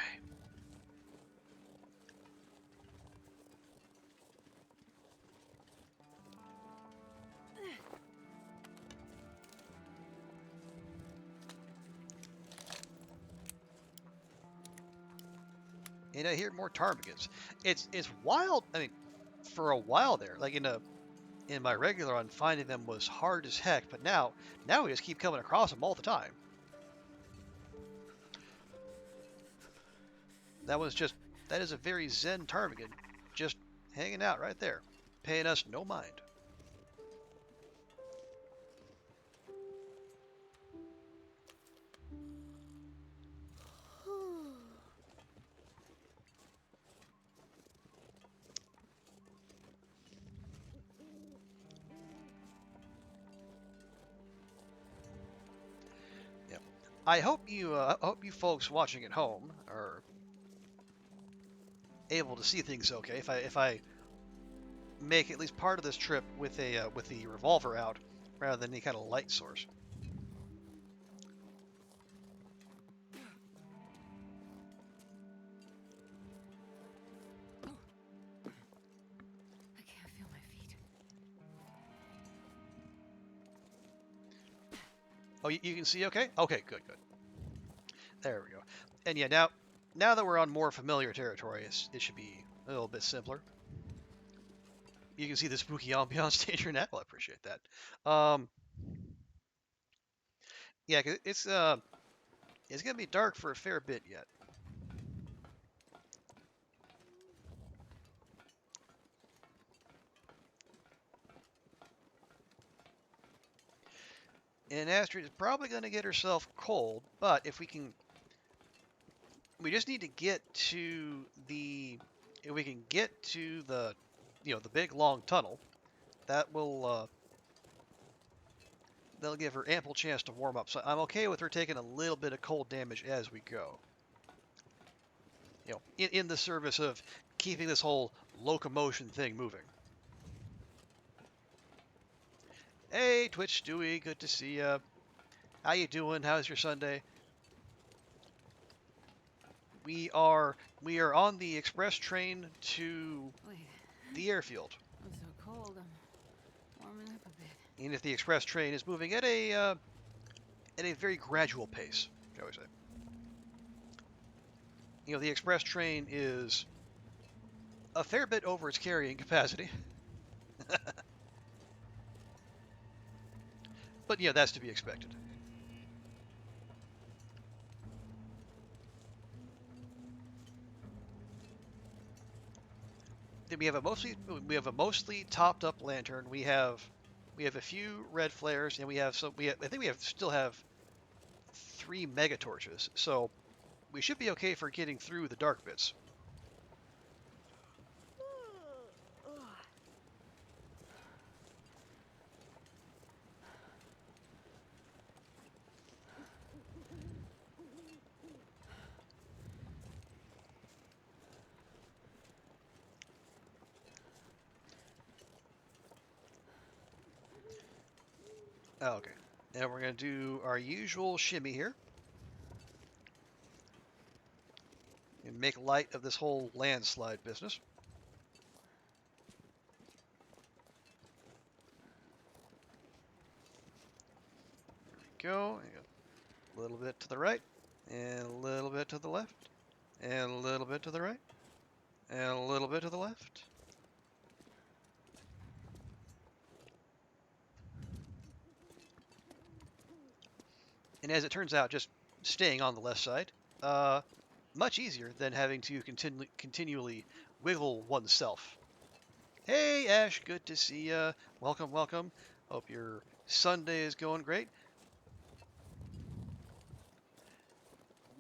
And I hear more ptarmigans. It's wild. I mean, for a while there, like in my regular run, finding them was hard as heck. But now we just keep coming across them all the time. That is a very zen ptarmigan, just hanging out right there, paying us no mind. I hope you folks watching at home are able to see things okay. If I make at least part of this trip with the revolver out rather than any kind of light source. I can't feel my feet. Oh, you can see okay? Okay, good. There we go. And yeah, now that we're on more familiar territory, it should be a little bit simpler. You can see the spooky ambiance danger net. Well, I appreciate that. Yeah, 'cause it's gonna be dark for a fair bit yet. And Astrid is probably gonna get herself cold, but if we just need to get to the if we can get to the, the big long tunnel, that will that'll give her ample chance to warm up. So I'm okay with her taking a little bit of cold damage as we go. In the service of keeping this whole locomotion thing moving. Hey, Twitch Stewie, good to see ya. How you doing? How's your Sunday? We are on the express train to Wait, the airfield. I'm so cold. I'm warming up a bit. And if the express train is moving at a very gradual pace, shall we say. The express train is a fair bit over its carrying capacity. But yeah, that's to be expected. Then we have a mostly topped up lantern. We have a few red flares, and I think we still have 3 mega torches. So we should be okay for getting through the dark bits. Okay. Now we're going to do our usual shimmy here. And make light of this whole landslide business. There we go. A little bit to the right. And a little bit to the left. And a little bit to the right. And a little bit to the left. And as it turns out, just staying on the left side, much easier than having to continually wiggle oneself. Hey Ash, good to see ya. Welcome, welcome. Hope your Sunday is going great.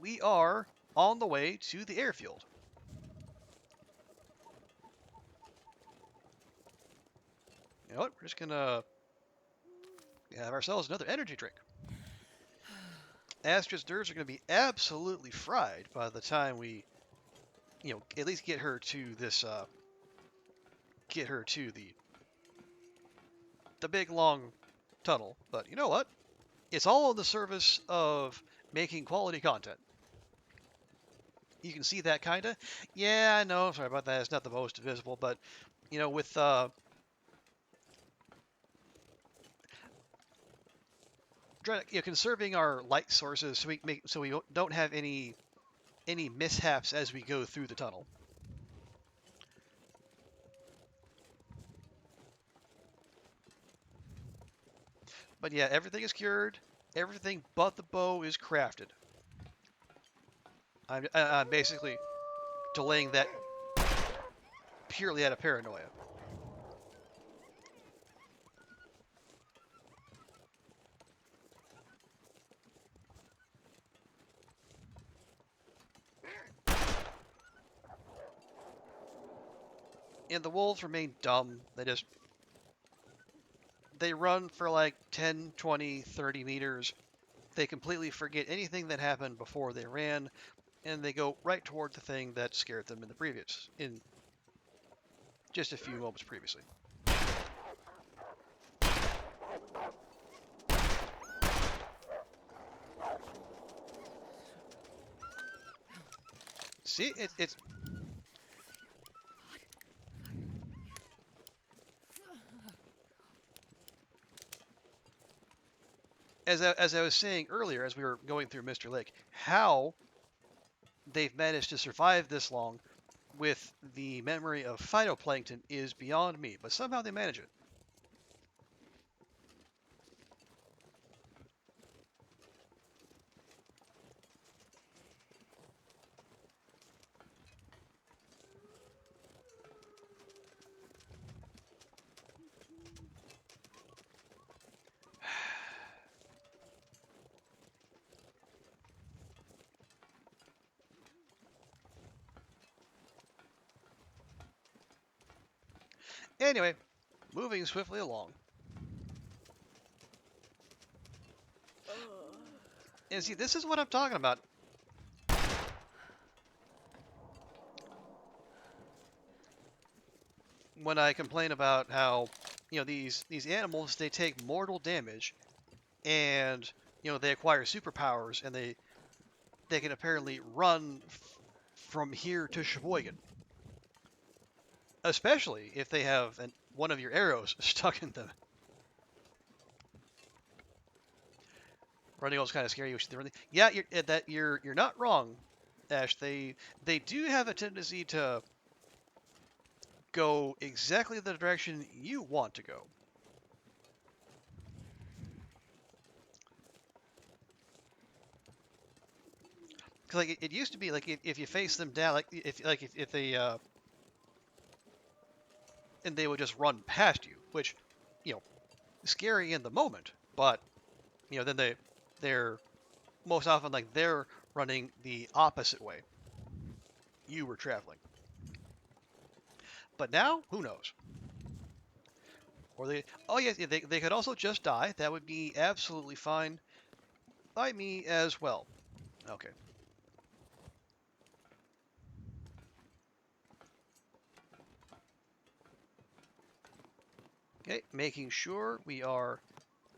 We are on the way to the airfield. You know what? We're just gonna have ourselves another energy drink. Astra's nerves are going to be absolutely fried by the time we, at least get her to this, the big long tunnel. But you know what? It's all in the service of making quality content. You can see that kinda. Yeah, I know. Sorry about that. It's not the most visible, but with conserving our light sources so we don't have any mishaps as we go through the tunnel. But yeah, everything is cured. Everything but the bow is crafted. I'm basically delaying that purely out of paranoia. And the wolves remain dumb. They run for like 10, 20, 30 meters. They completely forget anything that happened before they ran, and they go right toward the thing that scared them in just a few moments previously. See, it's as I was saying earlier, as we were going through Mr. Lake, how they've managed to survive this long with the memory of phytoplankton is beyond me, but somehow they manage it. Anyway, moving swiftly along. And see, this is what I'm talking about. When I complain about how, these animals, they take mortal damage, and they acquire superpowers, and they can apparently run from here to Sheboygan, especially if they have one of your arrows stuck in them. Running is kind of scary. Yeah, you're not wrong, Ash. They do have a tendency to go exactly the direction you want to go. Because like it used to be like if you face them down, like if they and they would just run past you, which you know scary in the moment, but then they're most often like they're running the opposite way you were traveling. But now, who knows? Or oh yes, yeah, they could also just die. That would be absolutely fine by me as well. Okay. Okay, making sure we are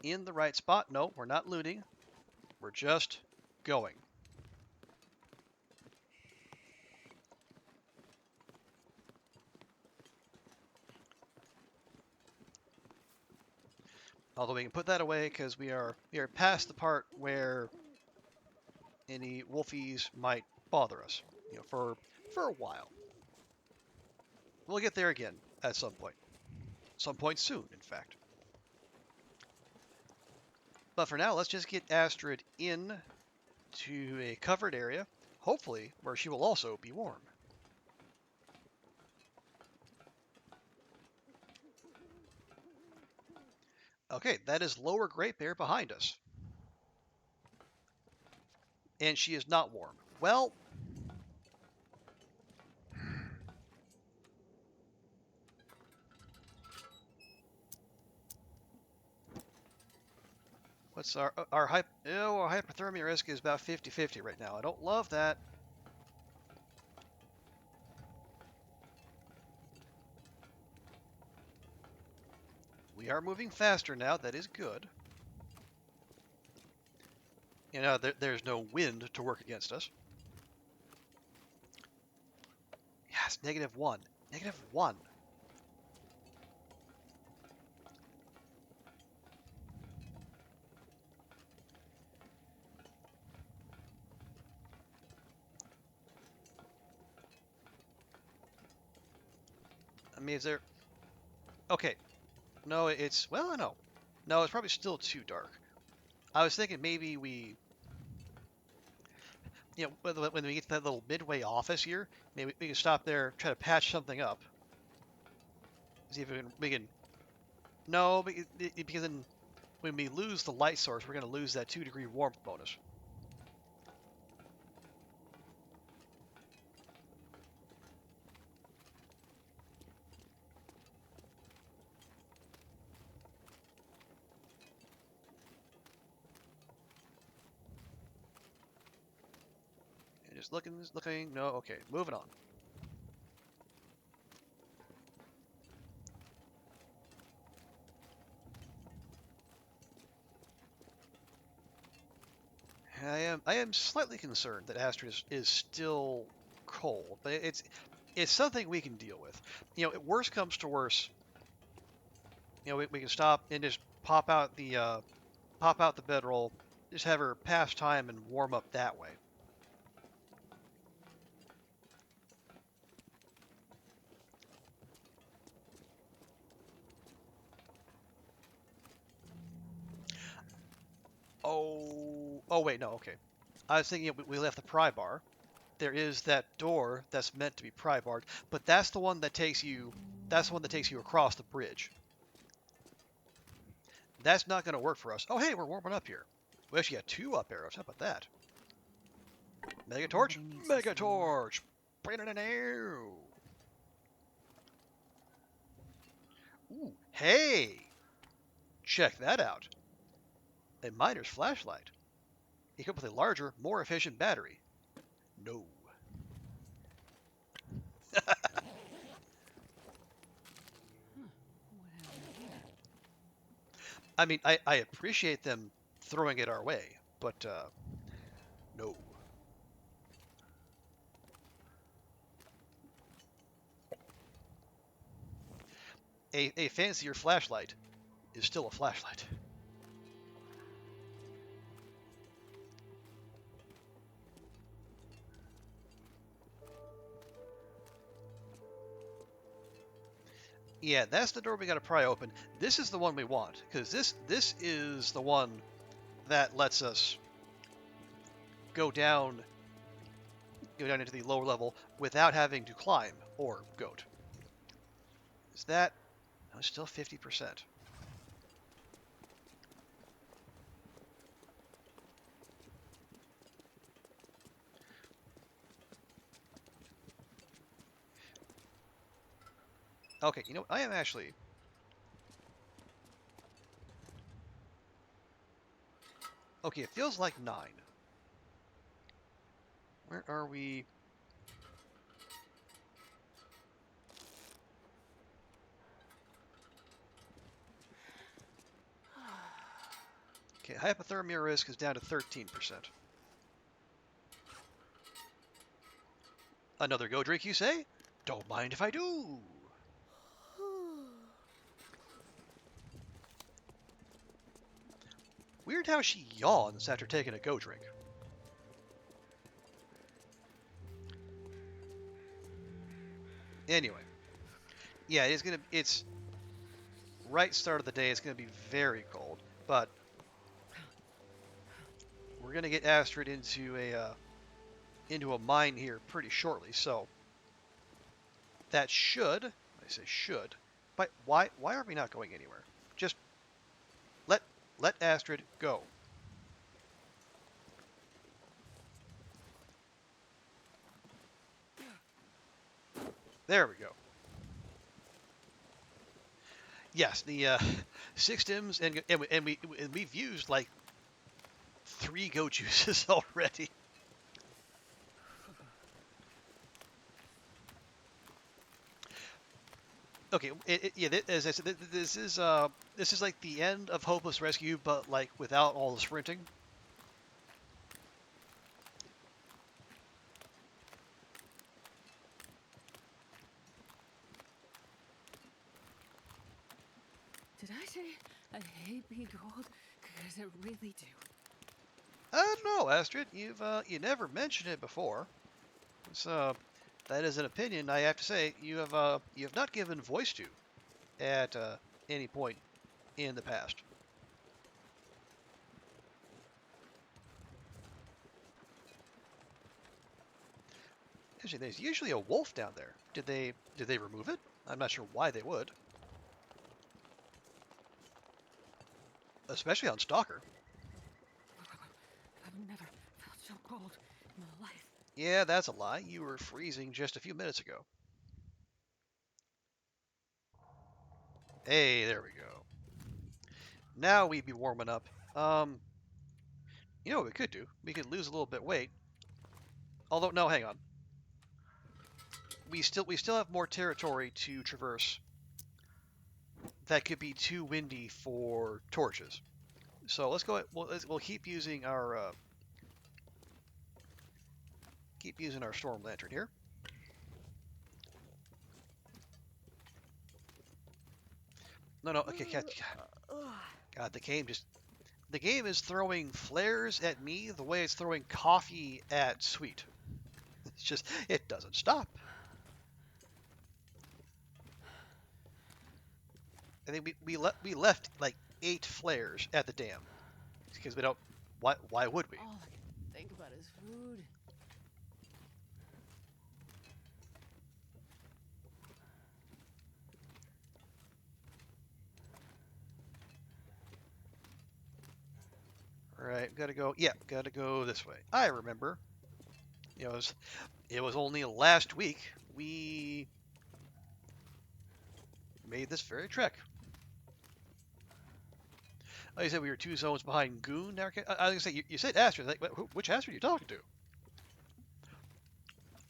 in the right spot. No, we're not looting. We're just going. Although we can put that away because we are past the part where any wolfies might bother us, for a while. We'll get there again at some point. Some point soon, in fact. But for now, let's just get Astrid in to a covered area, hopefully where she will also be warm. Okay, that is Lower Great Bear behind us. And she is not warm. Well, what's our hypothermia risk is about 50-50 right now. I don't love that. We are moving faster now. That is good. There's no wind to work against us. Yes, -1. -1. I mean, is there... Okay. No, it's... Well, I know. No, it's probably still too dark. I was thinking maybe we... when we get to that little midway office here, maybe we can stop there, try to patch something up. See if we can... No, because then when we lose the light source, we're going to lose that 2-degree warmth bonus. And just looking. No, okay, moving on. I am slightly concerned that Astrid is still cold, but it's something we can deal with. Worst comes to worst, we can stop and just pop out the bedroll, just have her pass time and warm up that way. Oh wait, no, okay. I was thinking we left the pry bar. There is that door that's meant to be pry barred, but that's the one that takes you. That's the one that takes you across the bridge. That's not going to work for us. Oh, hey, we're warming up here. We actually got 2 up arrows. How about that? Mega torch. Mega torch. Ooh, hey! Check that out. A miner's flashlight. Equipped with a larger, more efficient battery. No. Huh. What happened here? I mean, I appreciate them throwing it our way, but no. A fancier flashlight is still a flashlight. Yeah, that's the door we gotta pry open. This is the one we want, because this is the one that lets us go down into the lower level without having to climb or goat. Is that no, it's still 50%? Okay, you know what? I am actually. Okay, it feels like 9. Where are we? Okay, hypothermia risk is down to 13%. Another go drink, you say? Don't mind if I do. Weird how she yawns after taking a go drink. Anyway, yeah, it's right start of the day. It's gonna be very cold, but we're gonna get Astrid into a mine here pretty shortly. So that should, I say should, but why are we not going anywhere? Just let Astrid go. There we go. Yes, the 6 stims and we've used like 3 goat juices already. Okay, yeah. As I said, this is like the end of Hopeless Rescue, but like without all the sprinting. Did I say I hate being cold? Because I really do. I don't know, Astrid. You never mentioned it before. So that is an opinion I have to say you have not given voice to at any point in the past. Actually, there's usually a wolf down there. Did they remove it? I'm not sure why they would. Especially on Stalker. I've never felt so cold in my life. Yeah, that's a lie. You were freezing just a few minutes ago. Hey, there we go. Now we'd be warming up. You know what we could do? We could lose a little bit weight. Although, no, hang on. We still have more territory to traverse. That could be too windy for torches. So let's go. We'll keep using our storm lantern here. No, okay, God, the game is throwing flares at me the way it's throwing coffee at Sweet. It's just it doesn't stop. I think we left like 8 flares at the dam because we don't. Why would we? All I can think about is food. All right, gotta go. Yeah, gotta go this way. I remember. It was only last week we made this very trek. Like I said, we were 2 zones behind Goon. I was gonna say you said Astrid. Like, which Astrid are you talking to?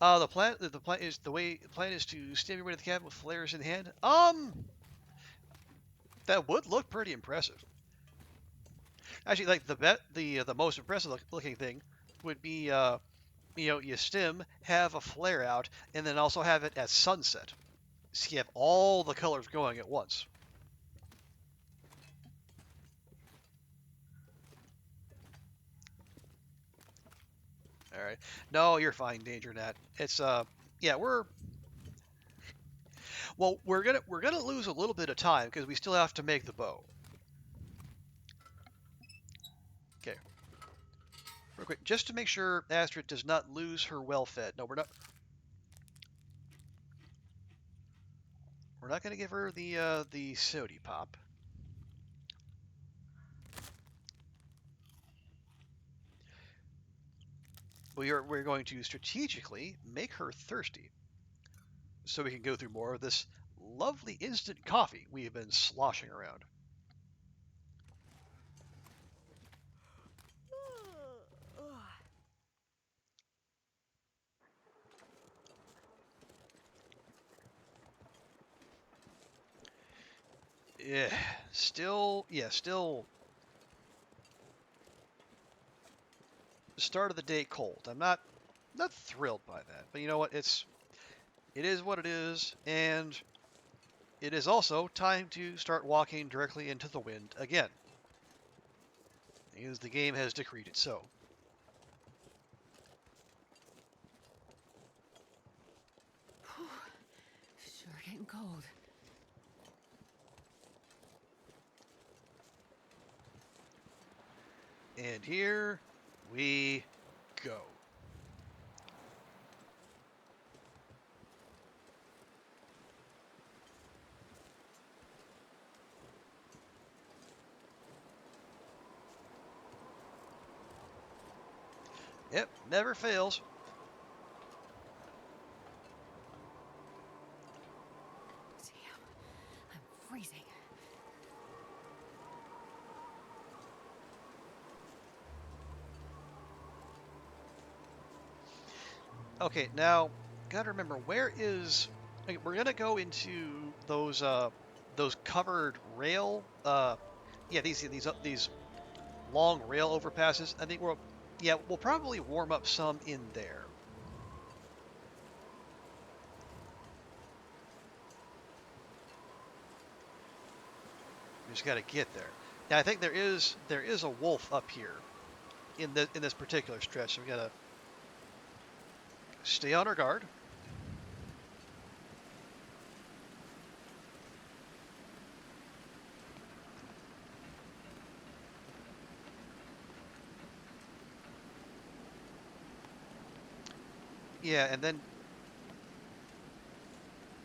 The plan is to stab your way to the cabin with flares in hand. That would look pretty impressive. Actually, like the most impressive looking thing would be you stim, have a flare out, and then also have it at sunset. So you have all the colors going at once. All right. No, you're fine, Danger Net. It's yeah, we're gonna lose a little bit of time because we still have to make the bow. Okay. Real quick, just to make sure Astrid does not lose her well-fed. No, we're not. We're not gonna give her the sody pop. We're going to strategically make her thirsty, so we can go through more of this lovely instant coffee we have been sloshing around. Yeah, still start of the day cold. I'm not thrilled by that, but you know what? It is what it is, and it is also time to start walking directly into the wind again, because the game has decreed it so. Sure getting cold. And here we go. Yep, never fails. Damn, I'm freezing. Okay, now gotta remember where is. Okay, we're gonna go into those covered rail. Yeah, these long rail overpasses. I think we'll probably warm up some in there. We just got to get there. Now I think there is a wolf up here in this particular stretch. So we gotta stay on our guard. Yeah, and then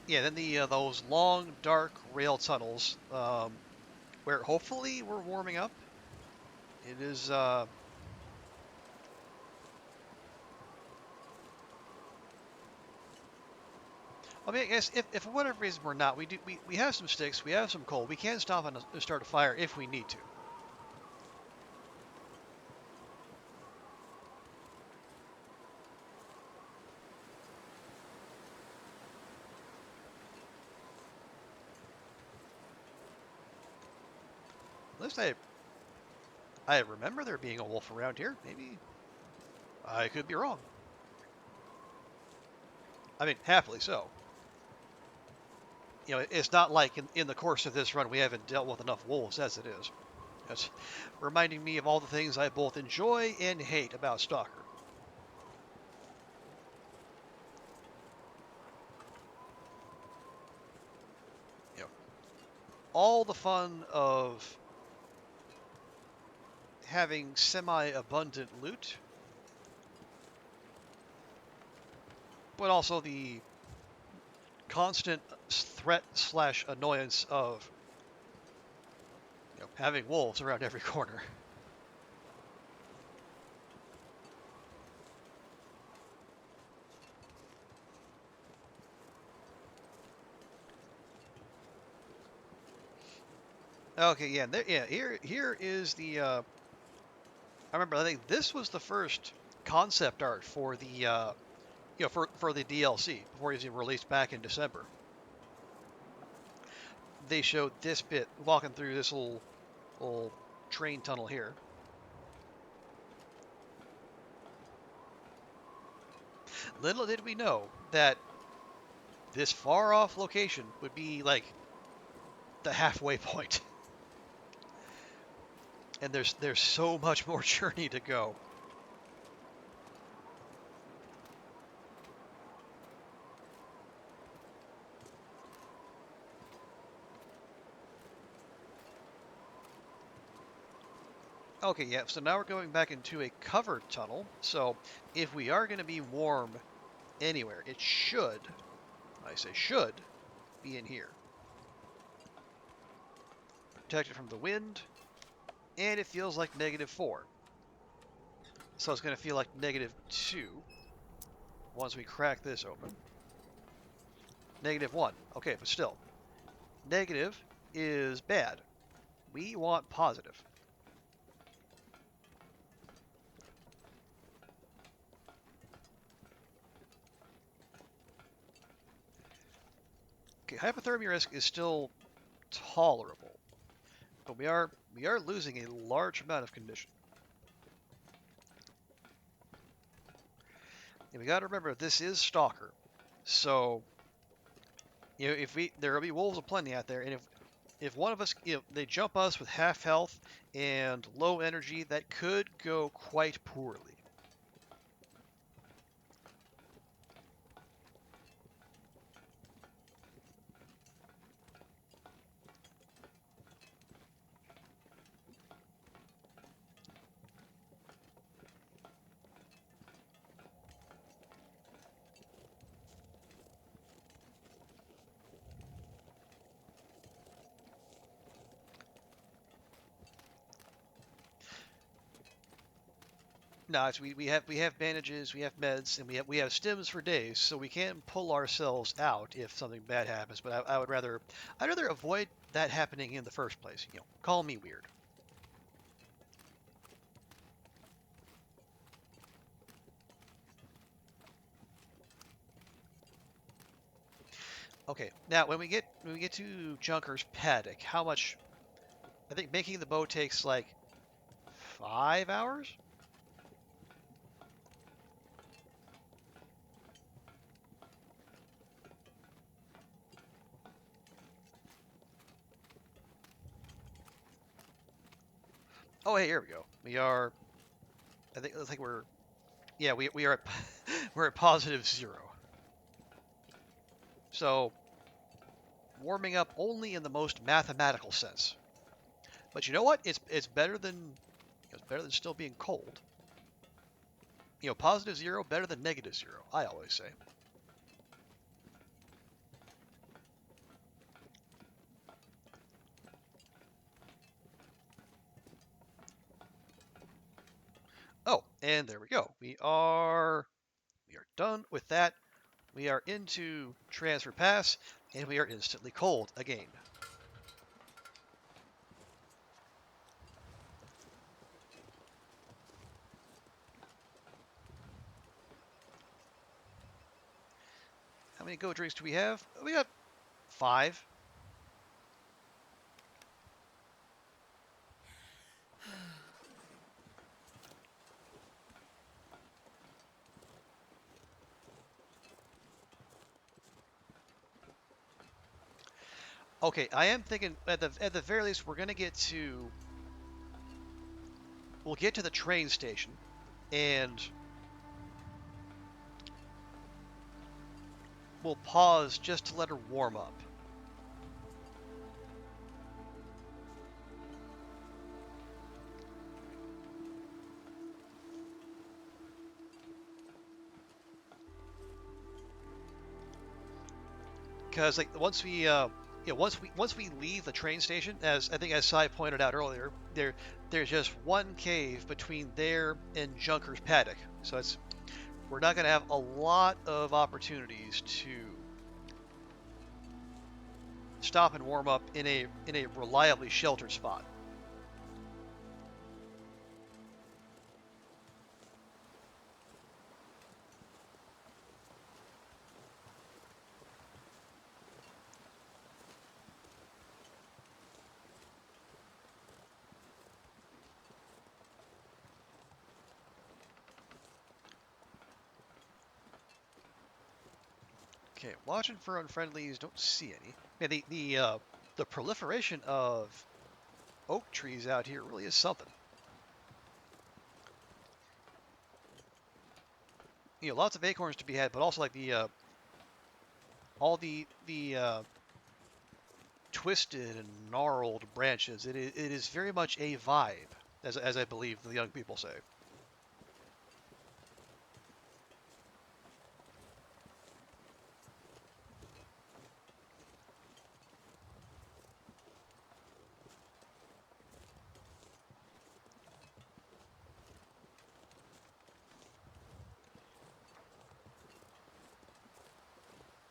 those long dark rail tunnels where hopefully we're warming up. It is I mean, I guess if for whatever reason we're not, we have some sticks, we have some coal, we can stop and start a fire if we need to. At least I remember there being a wolf around here. Maybe I could be wrong. I mean, happily so. You know, it's not like in the course of this run we haven't dealt with enough wolves as it is. That's reminding me of all the things I both enjoy and hate about Stalker. You know, all the fun of having semi-abundant loot, but also the constant threat slash annoyance of having wolves around every corner. Okay, yeah, there, yeah. Here is the. I remember. I think this was the first concept art for the. For the DLC before it was even released back in December. They showed this bit walking through this little train tunnel here. Little did we know that this far off location would be like the halfway point. And there's so much more journey to go. Okay, yeah, so now we're going back into a covered tunnel. So if we are going to be warm anywhere, it should, I say should, be in here. Protected from the wind, and it feels like -4. So it's going to feel like -2 once we crack this open. -1. Okay, but still. Negative is bad. We want positive. Okay, hypothermia risk is still tolerable, but we are losing a large amount of condition. And we got to remember this is Stalker, so if there will be wolves aplenty out there, and if one of us they jump us with half health and low energy, that could go quite poorly. No, we have bandages, we have meds, and we have stims for days, so we can pull ourselves out if something bad happens. But I'd rather avoid that happening in the first place. Call me weird. Okay, now when we get to Junker's Paddock, how much? I think making the bow takes like 5 hours. Oh, hey, here we go. We are. I think we're. Yeah, we are at we're at +0. So warming up only in the most mathematical sense. But you know what? It's better than still being cold. +0 better than -0. I always say. Oh, and there we go. We are done with that. We are into transfer pass, and we are instantly cold again. How many go drinks do we have? We got 5. Okay, I am thinking at the very least we'll get to the train station, and we'll pause just to let her warm up. Because like once we leave the train station, as I think as Sai pointed out earlier, there's just one cave between there and Junker's Paddock, so we're not going to have a lot of opportunities to stop and warm up in a reliably sheltered spot. Okay, watching for unfriendlies. Don't see any. Yeah, the proliferation of oak trees out here really is something. You know, lots of acorns to be had, but also like the all the twisted and gnarled branches. It is very much a vibe, as I believe the young people say.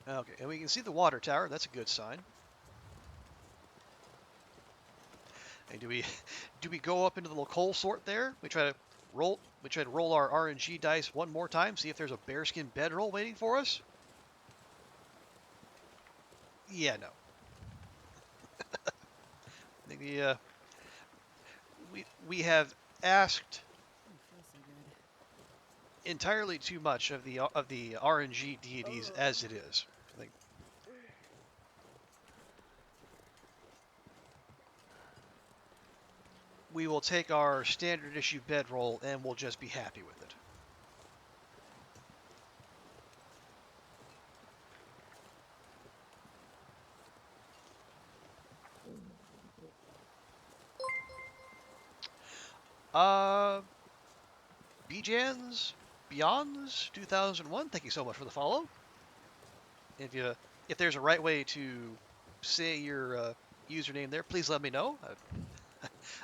Okay, and we can see the water tower. That's a good sign. And do we go up into the little coal sort there? We try to roll our RNG dice one more time, see if there's a bearskin bedroll waiting for us. Yeah, no. I think we have asked Doesn't feel so good. entirely too much of the RNG deities as it is. I think we will take our standard issue bedroll and we'll just be happy with it. Uh, Bjans Beyonds 2001. Thank you so much for the follow. If there's a right way to say your username there, please let me know.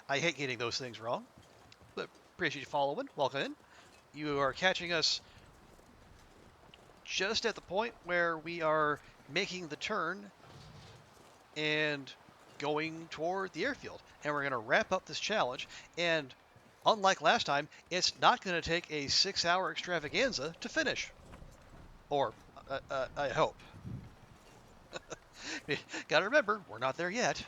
I hate getting those things wrong, but appreciate you following. Welcome in. You are catching us just at the point where we are making the turn and going toward the airfield. And we're going to wrap up this challenge. And unlike last time, it's not going to take a 6-hour extravaganza to finish. Or, I hope. Gotta remember, we're not there yet.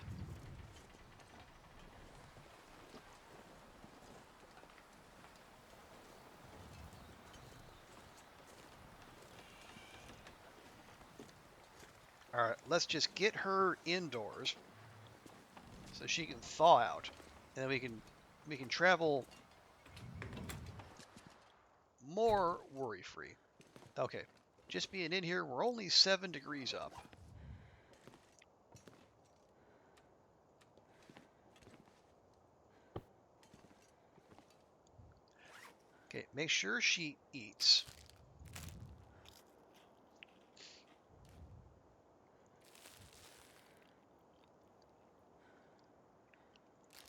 Alright, let's just get her indoors so she can thaw out. And then we can travel more worry-free. Okay, just being in here, we're only 7 degrees up. Okay, make sure she eats.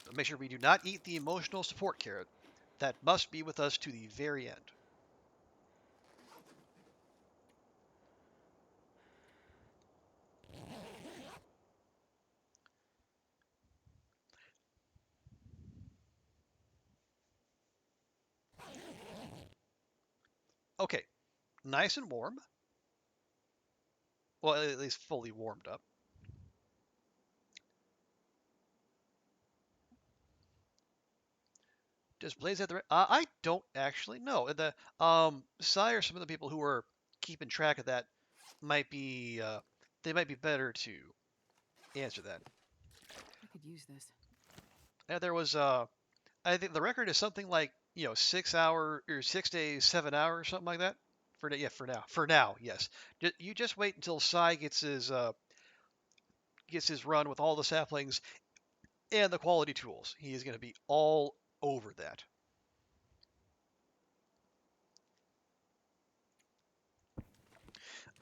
But make sure we do not eat the emotional support carrot. That must be with us to the very end. Okay, nice and warm. Well, at least fully warmed up. Does Blaze have the? I don't actually know. Sai or some of the people who are keeping track of that might be they might be better to answer that. I could use this. And there was I think the record is something like 6 hour or 6 days, 7 hours, something like that. For now, yes. You just wait until Sai gets his run with all the saplings and the quality tools. He is going to be all over that.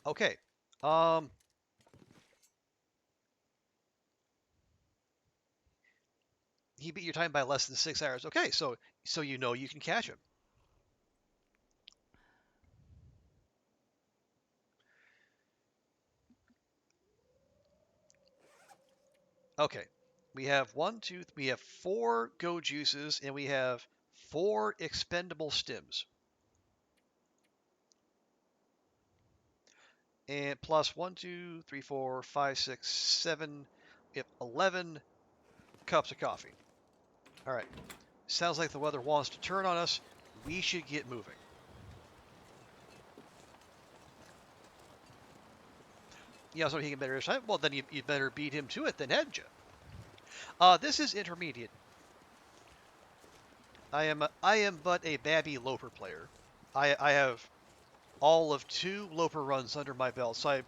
Okay. Um, he beat your time by less than 6 hours. Okay, so you can catch him. Okay. We have we have 4 go juices, and we have 4 expendable stims. And plus 1, 2, 3, 4, 5, 6, 7. We have 11 cups of coffee. All right. Sounds like the weather wants to turn on us. We should get moving. Yeah, so he can better his time. Well, then you'd better beat him to it, then, hadn't you? This is intermediate. I am but a babby Loper player. I have all of 2 Loper runs under my belt, so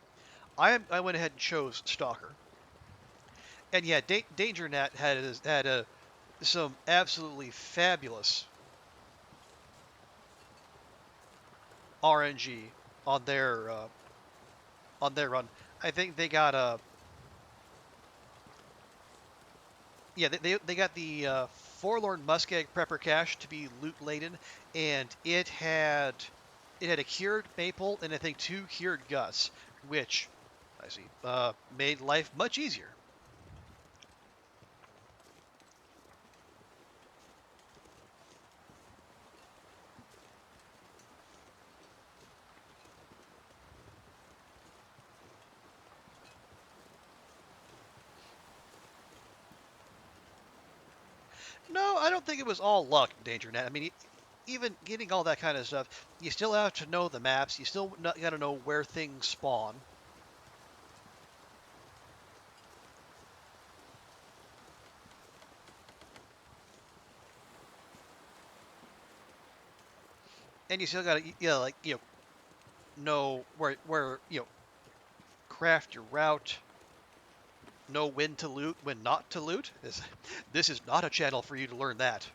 I went ahead and chose Stalker. And yeah, Danger Nat had some absolutely fabulous RNG on their run. I think they got a yeah they got the Forlorn Muskeg Prepper Cache to be loot laden, and it had a cured maple and I think 2 cured guts, which I see made life much easier. No, I don't think it was all luck, Danger Net. I mean, even getting all that kind of stuff, you still have to know the maps. You still got to know where things spawn. And you still got to, know where, craft your route, know when to loot, when not to loot. This is not a channel for you to learn that.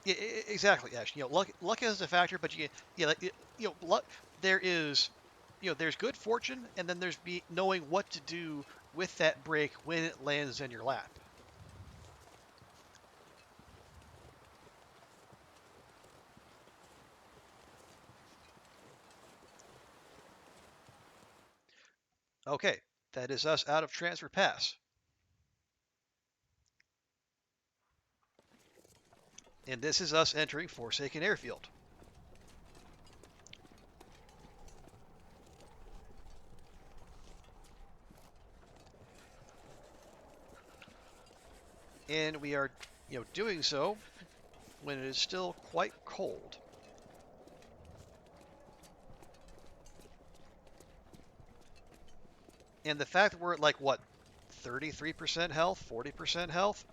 Yeah, exactly, Ash. Luck is a factor, but luck. There is, there's good fortune, and then there's knowing what to do with that break when it lands in your lap. Okay, that is us out of Transfer Pass. And this is us entering Forsaken Airfield. And we are, doing so when it is still quite cold. And the fact that we're at like, what, 33% health, 40% health?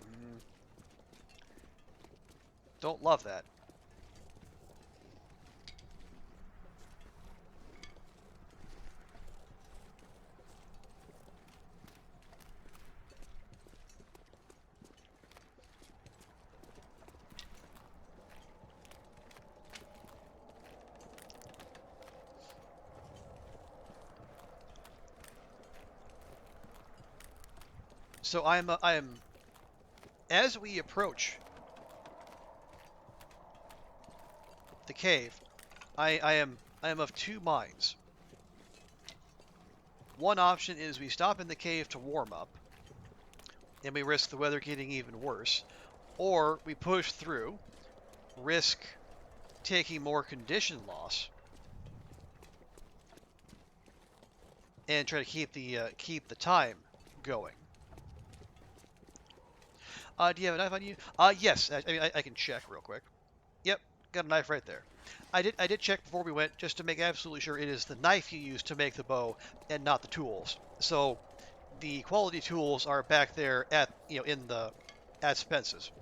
Don't love that. So I am, as we approach the cave, I am of 2 minds. One option is we stop in the cave to warm up, and we risk the weather getting even worse, or we push through, risk taking more condition loss, and try to keep the time going. Do you have a knife on you? Yes. I can check real quick. Yep, got a knife right there. I did check before we went just to make absolutely sure it is the knife you use to make the bow and not the tools. So the quality tools are back there at at Spence's.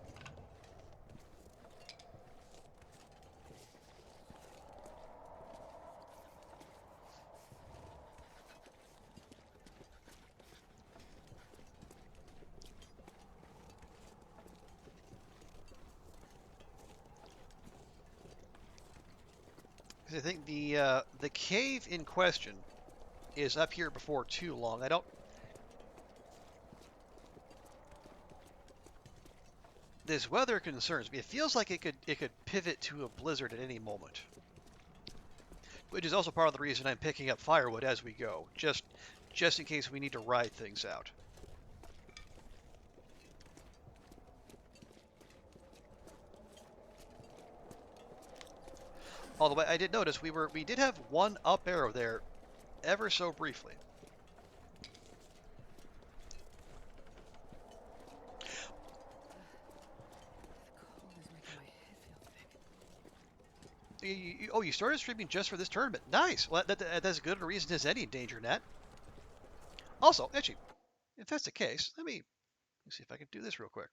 I think the cave in question is up here before too long. I don't. This weather concerns me. It feels like it could pivot to a blizzard at any moment, which is also part of the reason I'm picking up firewood as we go, just in case we need to ride things out. Although I did notice we did have one up arrow there, ever so briefly. The cold is making my head feel thick. Oh, you started streaming just for this tournament. Nice. Well, that's as good a reason as any, Danger Nat. Also, actually, if that's the case, let me see if I can do this real quick.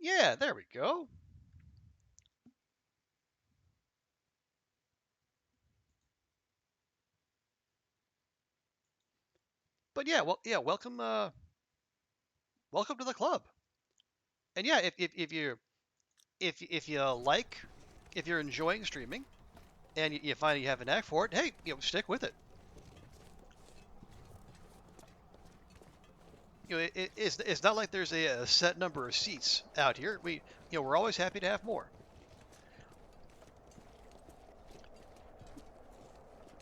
Yeah, there we go. But yeah, well, yeah, welcome to the club. And yeah, if you like, if you're enjoying streaming, and you find you have a knack for it, hey, stick with it. It's not like there's a set number of seats out here. We're always happy to have more.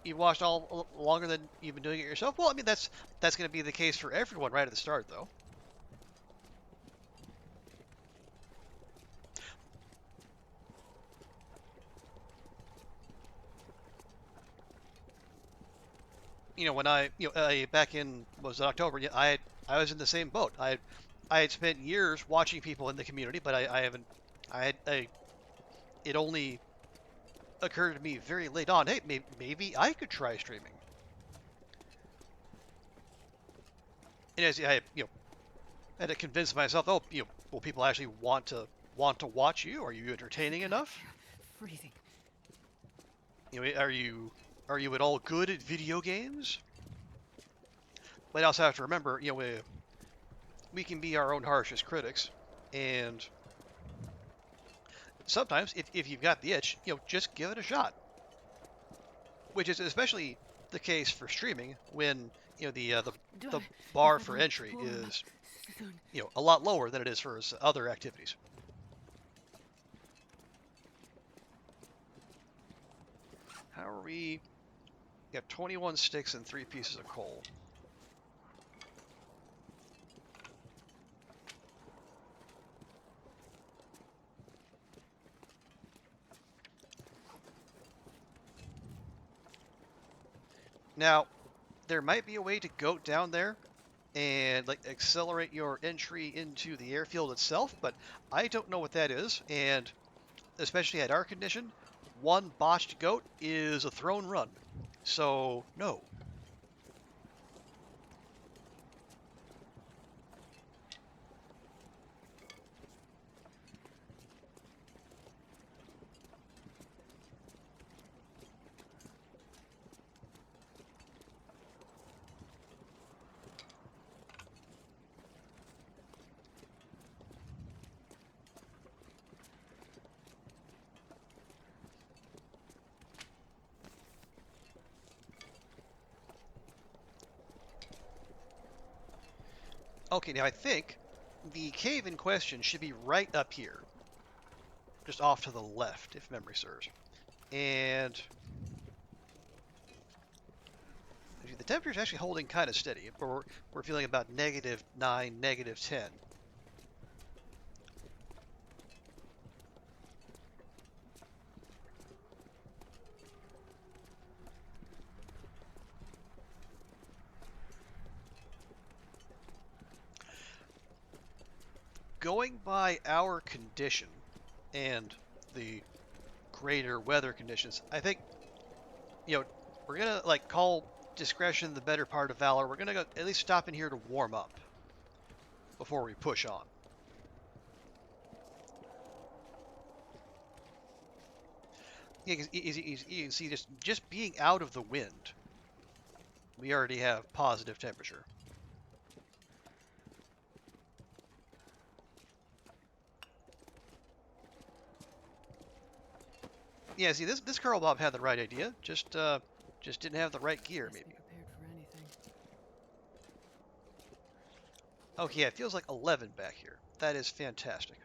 You've watched all longer than you've been doing it yourself. Well, I mean that's going to be the case for everyone right at the start, though. When back in was it October, I was in the same boat. I had spent years watching people in the community, but I haven't. It only occurred to me very late on. Hey, maybe I could try streaming. And as I had to convince myself, oh, will people actually want to watch you? Are you entertaining enough? Freezing. Are you at all good at video games? But I also have to remember, we can be our own harshest critics, and sometimes if you've got the itch, just give it a shot. Which is especially the case for streaming when the bar for entry is a lot lower than it is for other activities. How are we? We got 21 sticks and 3 pieces of coal. Now, there might be a way to go down there and accelerate your entry into the airfield itself, but I don't know what that is, and especially at our condition, one botched goat is a thrown run. So, no. Okay, now I think the cave in question should be right up here. Just off to the left, if memory serves. And the temperature's actually holding kind of steady. We're feeling about -9, -10. Going by our condition and the greater weather conditions, I think, we're gonna call discretion the better part of valor. We're gonna go at least stop in here to warm up before we push on. Yeah, you can see just being out of the wind, we already have positive temperature. Yeah, see, this Carl Bob had the right idea, just didn't have the right gear, maybe. Prepared for anything. Okay, yeah, it feels like 11 back here. That is fantastic.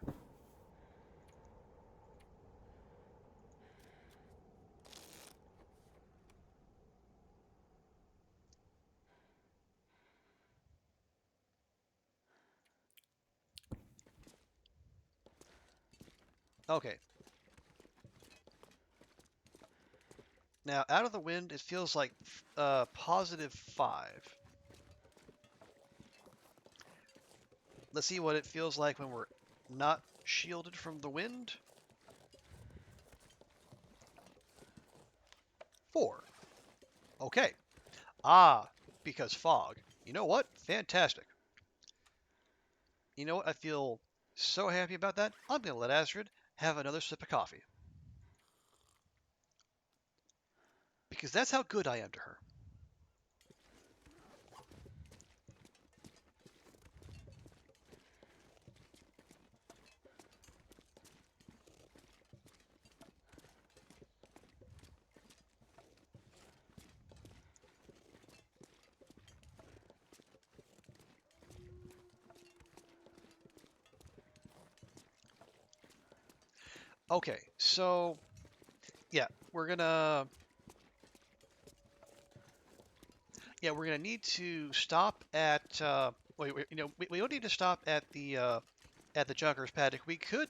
Okay. Now, out of the wind, it feels like +5. Let's see what it feels like when we're not shielded from the wind. 4. Okay. Ah, because fog. You know what? Fantastic. You know what? I feel so happy about that. I'm going to let Astrid have another sip of coffee. Because that's how good I am to her. Okay, so yeah, we're gonna need to stop at we don't need to stop at the Junker's paddock. We could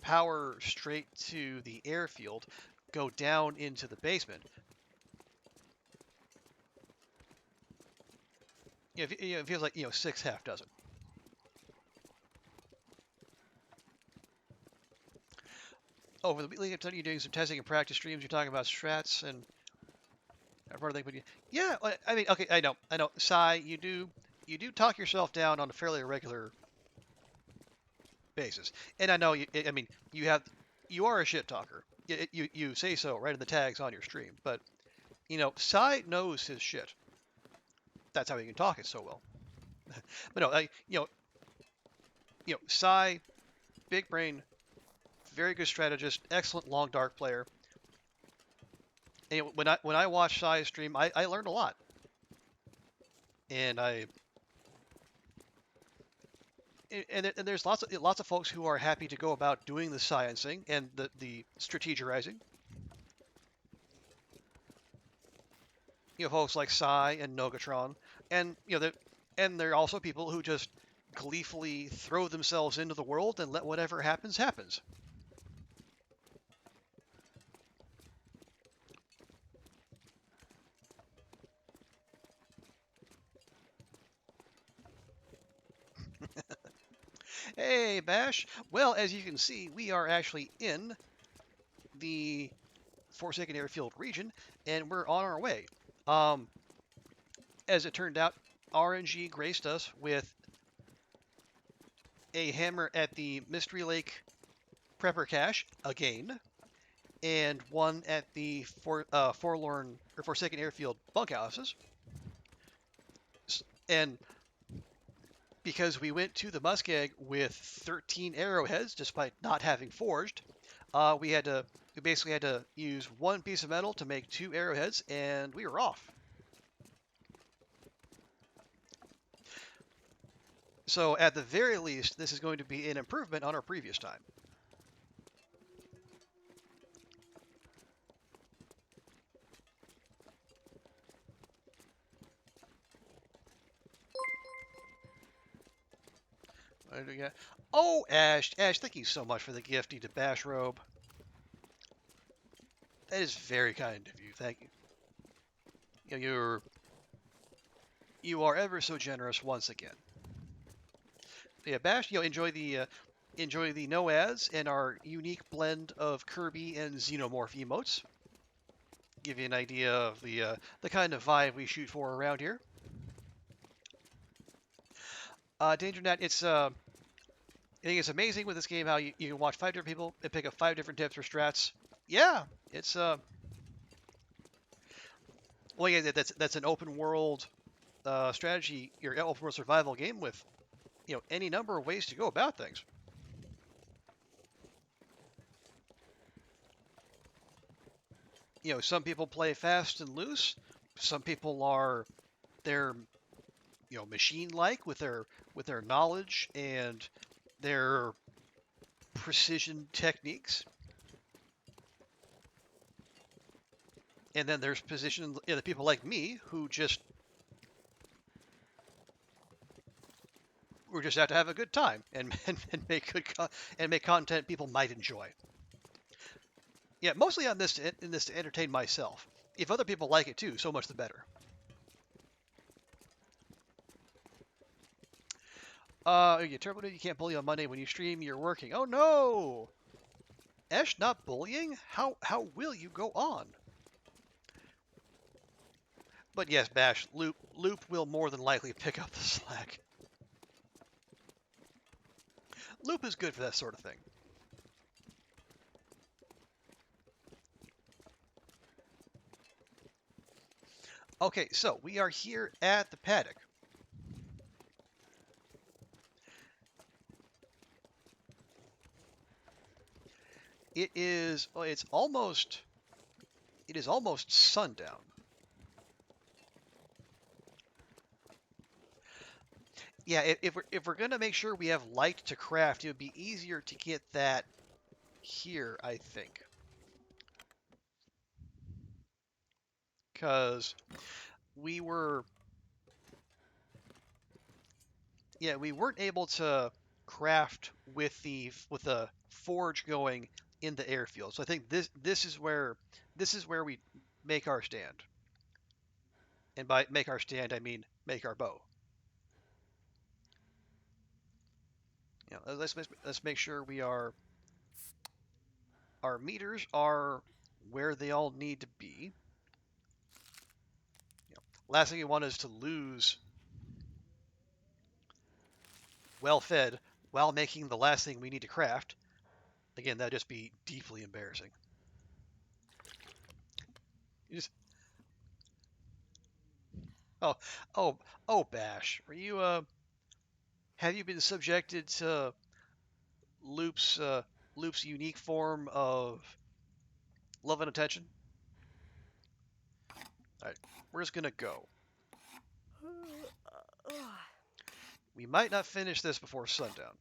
power straight to the airfield, go down into the basement. It feels like 6 half dozen. Over the weekly, you're doing some testing and practice streams. You're talking about strats and everything. But yeah, I mean, okay, I know. Sai, you do talk yourself down on a fairly regular basis, and I know. I mean, you are a shit talker. You say so right in the tags on your stream, but Sai knows his shit. That's how he can talk it so well. But no, Sai, big brain, very good strategist, excellent long dark player. And when I watch Sai's stream, I learned a lot, and there's lots of folks who are happy to go about doing the sciencing and the strategizing. Folks like Sai and Nogatron, and and there are also people who just gleefully throw themselves into the world and let whatever happens happens. Hey, Bash. Well, as you can see, we are actually in the Forsaken Airfield region, and we're on our way. As it turned out, RNG graced us with a hammer at the Mystery Lake Prepper Cache again, and one at the Forlorn or Forsaken Airfield bunkhouses. And because we went to the Muskeg with 13 arrowheads, despite not having forged, we basically had to use one piece of metal to make 2 arrowheads, and we were off. So at the very least, this is going to be an improvement on our previous time. What do we got? Oh, Ash, thank you so much for the gifty to Bash Robe. That is very kind of you. Thank you. You are ever so generous once again. Yeah, Bash, enjoy the Noads and our unique blend of Kirby and Xenomorph emotes. Give you an idea of the kind of vibe we shoot for around here. DangerNet, I think it's amazing with this game how you can watch 5 different people and pick up 5 different tips for strats. Yeah, it's well, yeah, that's an open world strategy, your open world survival game with any number of ways to go about things. Some people play fast and loose. Some people they're machine-like with their knowledge and their precision techniques. And then there's the people like me who just out to have a good time and make and make content people might enjoy. Yeah, mostly in this to entertain myself. If other people like it too, so much the better. You terrible. You can't bully on Monday when you stream. You're working. Oh no, Esh, not bullying. How will you go on? But yes, Bash, Loop will more than likely pick up the slack. Loop is good for that sort of thing. Okay, so we are here at the paddock. It is almost sundown. Yeah, if we're gonna make sure we have light to craft, it would be easier to get that here, I think. Because we weren't able to craft with the forge going in the airfield. So I think this is where we make our stand. And by make our stand, I mean make our bow. Let's make sure our meters are where they all need to be. Last thing you want is to lose well fed while making the last thing we need to craft. Again, that'd just be deeply embarrassing. Oh, Bash, have you been subjected to Loop's unique form of love and attention? All right, we're just gonna go. We might not finish this before sundown,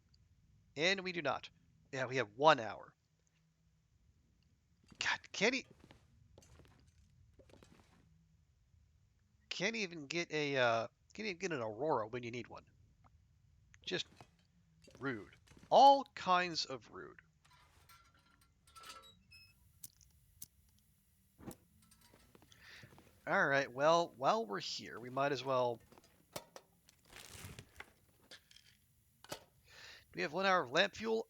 and we do not. Yeah, we have 1 hour. God, can't even get an aurora when you need one. Just rude. All kinds of rude. All right. Well, while we're here, we might as well. We have 1 hour of lamp fuel.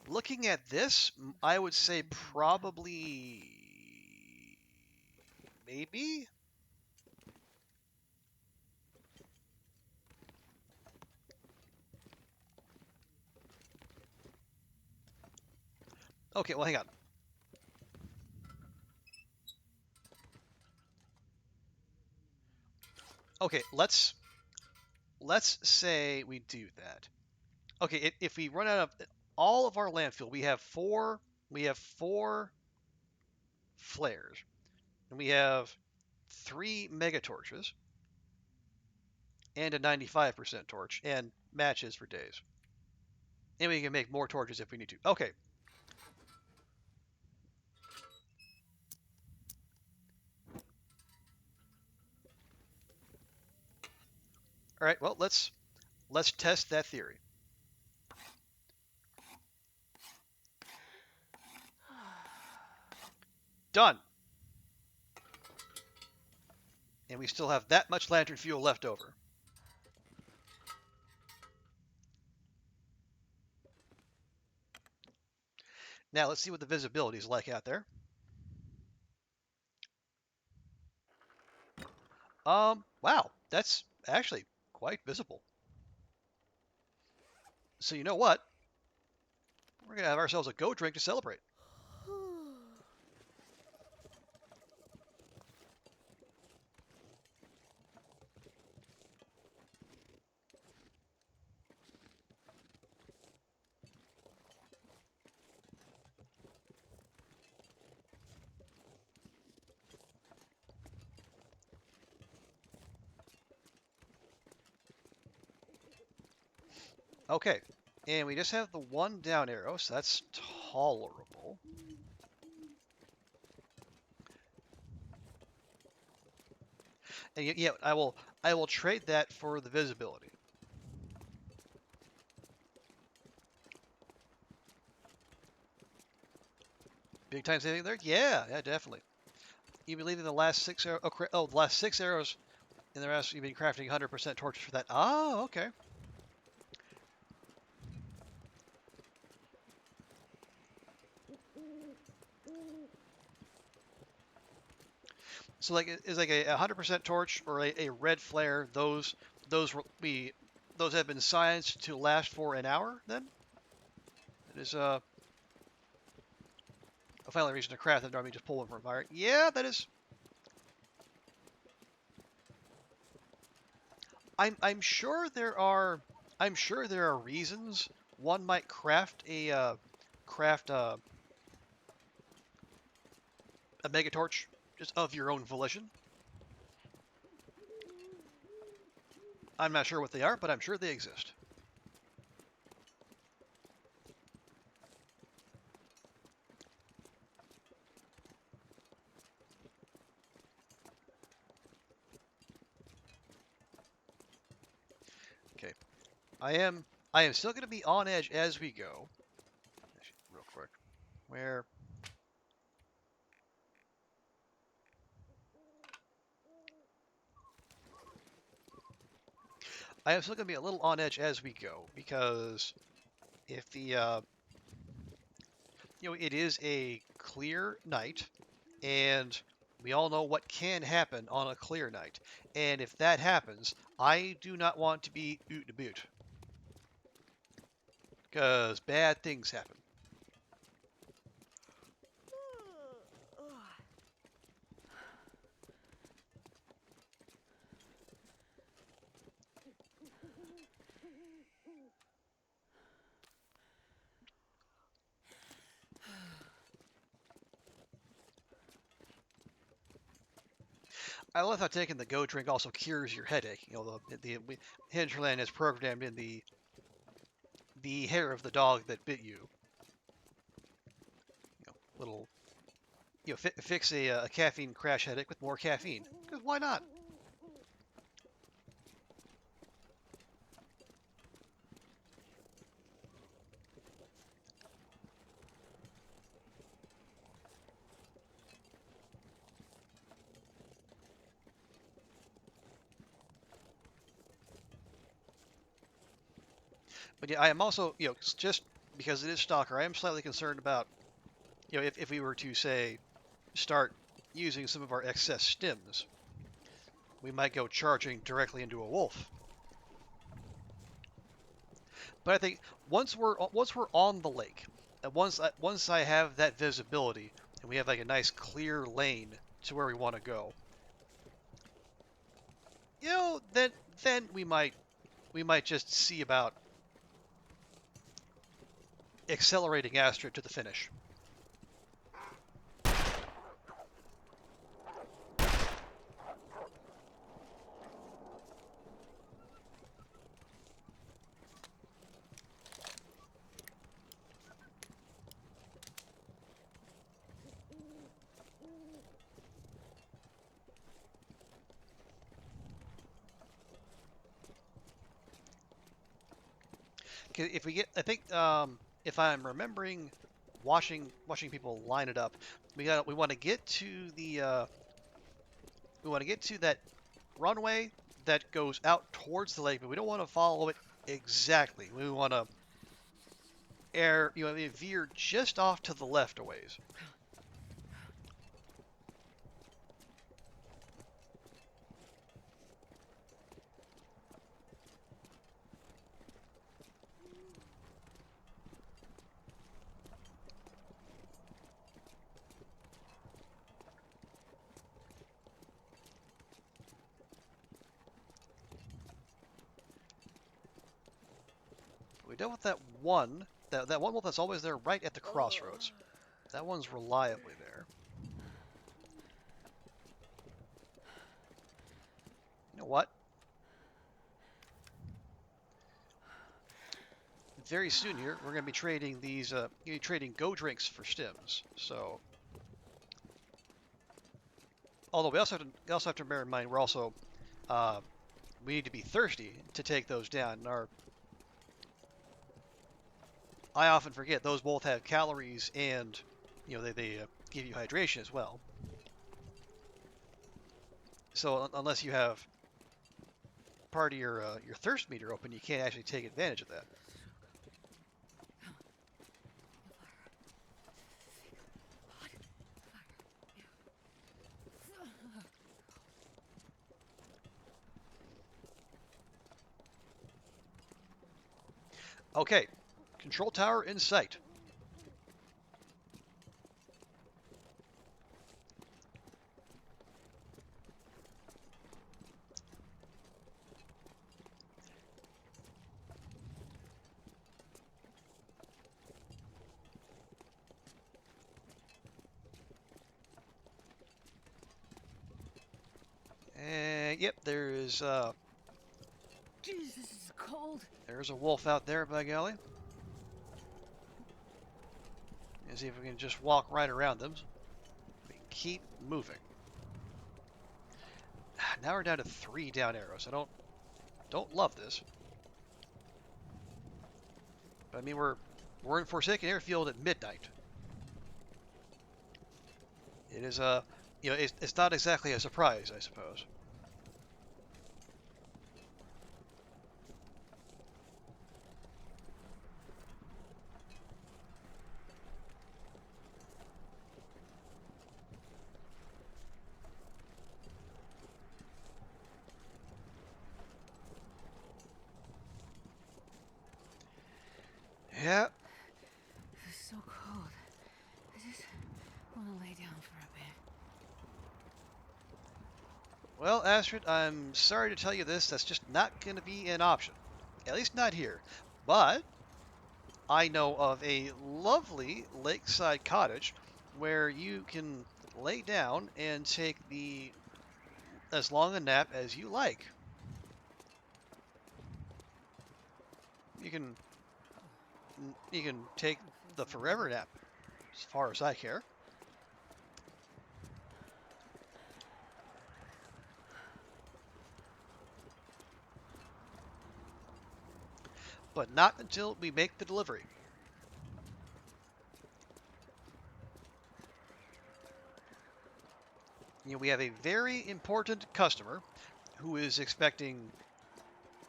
Looking at this, I would say probably maybe. Okay, well, hang on. Okay, let's say we do that. Okay, if we run out of all of our landfill, we have four flares, and we have 3 mega torches, and a 95% torch, and matches for days. And we can make more torches if we need to. Okay. All right. Well, let's test that theory. Done. And we still have that much lantern fuel left over. Now let's see what the visibility is like out there. Wow, that's actually quite visible. So you know what? We're gonna have ourselves a go drink to celebrate. Okay, and we just have the one down arrow, so that's tolerable. And yeah, I will trade that for the visibility. Big time saving there? Yeah, yeah, definitely. You've been leaving the last 6 arrows. Oh, the last 6 arrows in the rest. You've been crafting 100% torches for that. Oh, okay. So like, is like a 100% torch or a red flare? Those those have been scienced to last for an hour. Then it is a final reason to craft them. Normally just pull them from fire. Yeah, that is. I'm sure there are. I'm sure there are reasons one might craft a mega torch just of your own volition. I'm not sure what they are, but I'm sure they exist. Okay, I am still going to be on edge as we go. Actually, real quick, where I am still going to be a little on edge as we go because if the it is a clear night, and we all know what can happen on a clear night. And if that happens, I do not want to be oot to boot because bad things happen. I love how taking the go drink also cures your headache. The hinterland is programmed in the hair of the dog that bit you. Little fix a caffeine crash headache with more caffeine. Because why not? But yeah, I am also just because it is Stalker, I am slightly concerned about if we were to say start using some of our excess stims, we might go charging directly into a wolf. But I think once we're on the lake, and once I have that visibility, and we have like a nice clear lane to where we want to go, then we might just see about accelerating Astra to the finish. If we get, I think if I'm remembering, watching people line it up, we want to get to the we want to get to that runway that goes out towards the lake, but we don't want to follow it exactly. We want to veer just off to the left a ways. We dealt with that one wolf that's always there right at the crossroads. That one's reliably there. You know what? very soon here, we're going to be trading these, trading go drinks for stims. So, although we also have to bear in mind we're also, we need to be thirsty to take those down. I often forget those both have calories and, they give you hydration as well. So unless you have part of your thirst meter open, you can't actually take advantage of that. Okay, control tower in sight. And yep, Jeez, this is cold. there's a wolf out there, by golly. Let's see if we can just walk right around them. We keep moving. Now we're down to 3 down arrows. I don't love this. But I mean, we're in Forsaken Airfield at midnight. It is it's not exactly a surprise, I suppose. Yeah. It's so cold. I just want to lay down for a bit. Well, Astrid, I'm sorry to tell you this. That's just not going to be an option. At least not here. But I know of a lovely lakeside cottage where you can lay down and take as long a nap as you like. You can take the forever nap, as far as I care. But not until we make the delivery. We have a very important customer who is expecting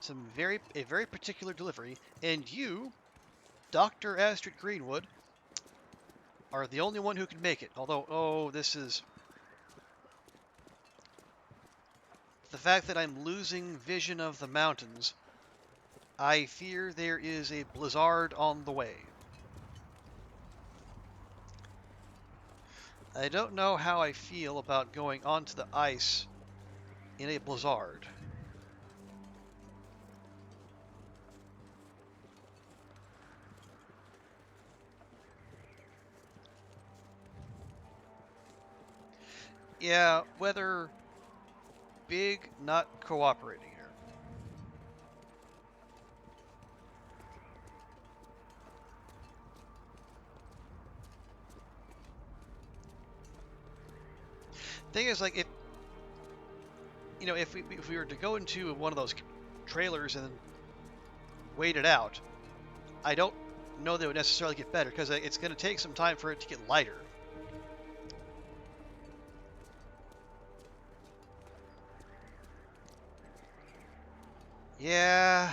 a very particular delivery, and you, Dr. Astrid Greenwood, are the only one who can make it. Although, this is the fact that I'm losing vision of the mountains. I fear there is a blizzard on the way. I don't know how I feel about going onto the ice in a blizzard. Yeah, weather big not cooperating here. Thing is, like, if we were to go into one of those trailers and wait it out, I don't know that it would necessarily get better because it's going to take some time for it to get lighter. Yeah,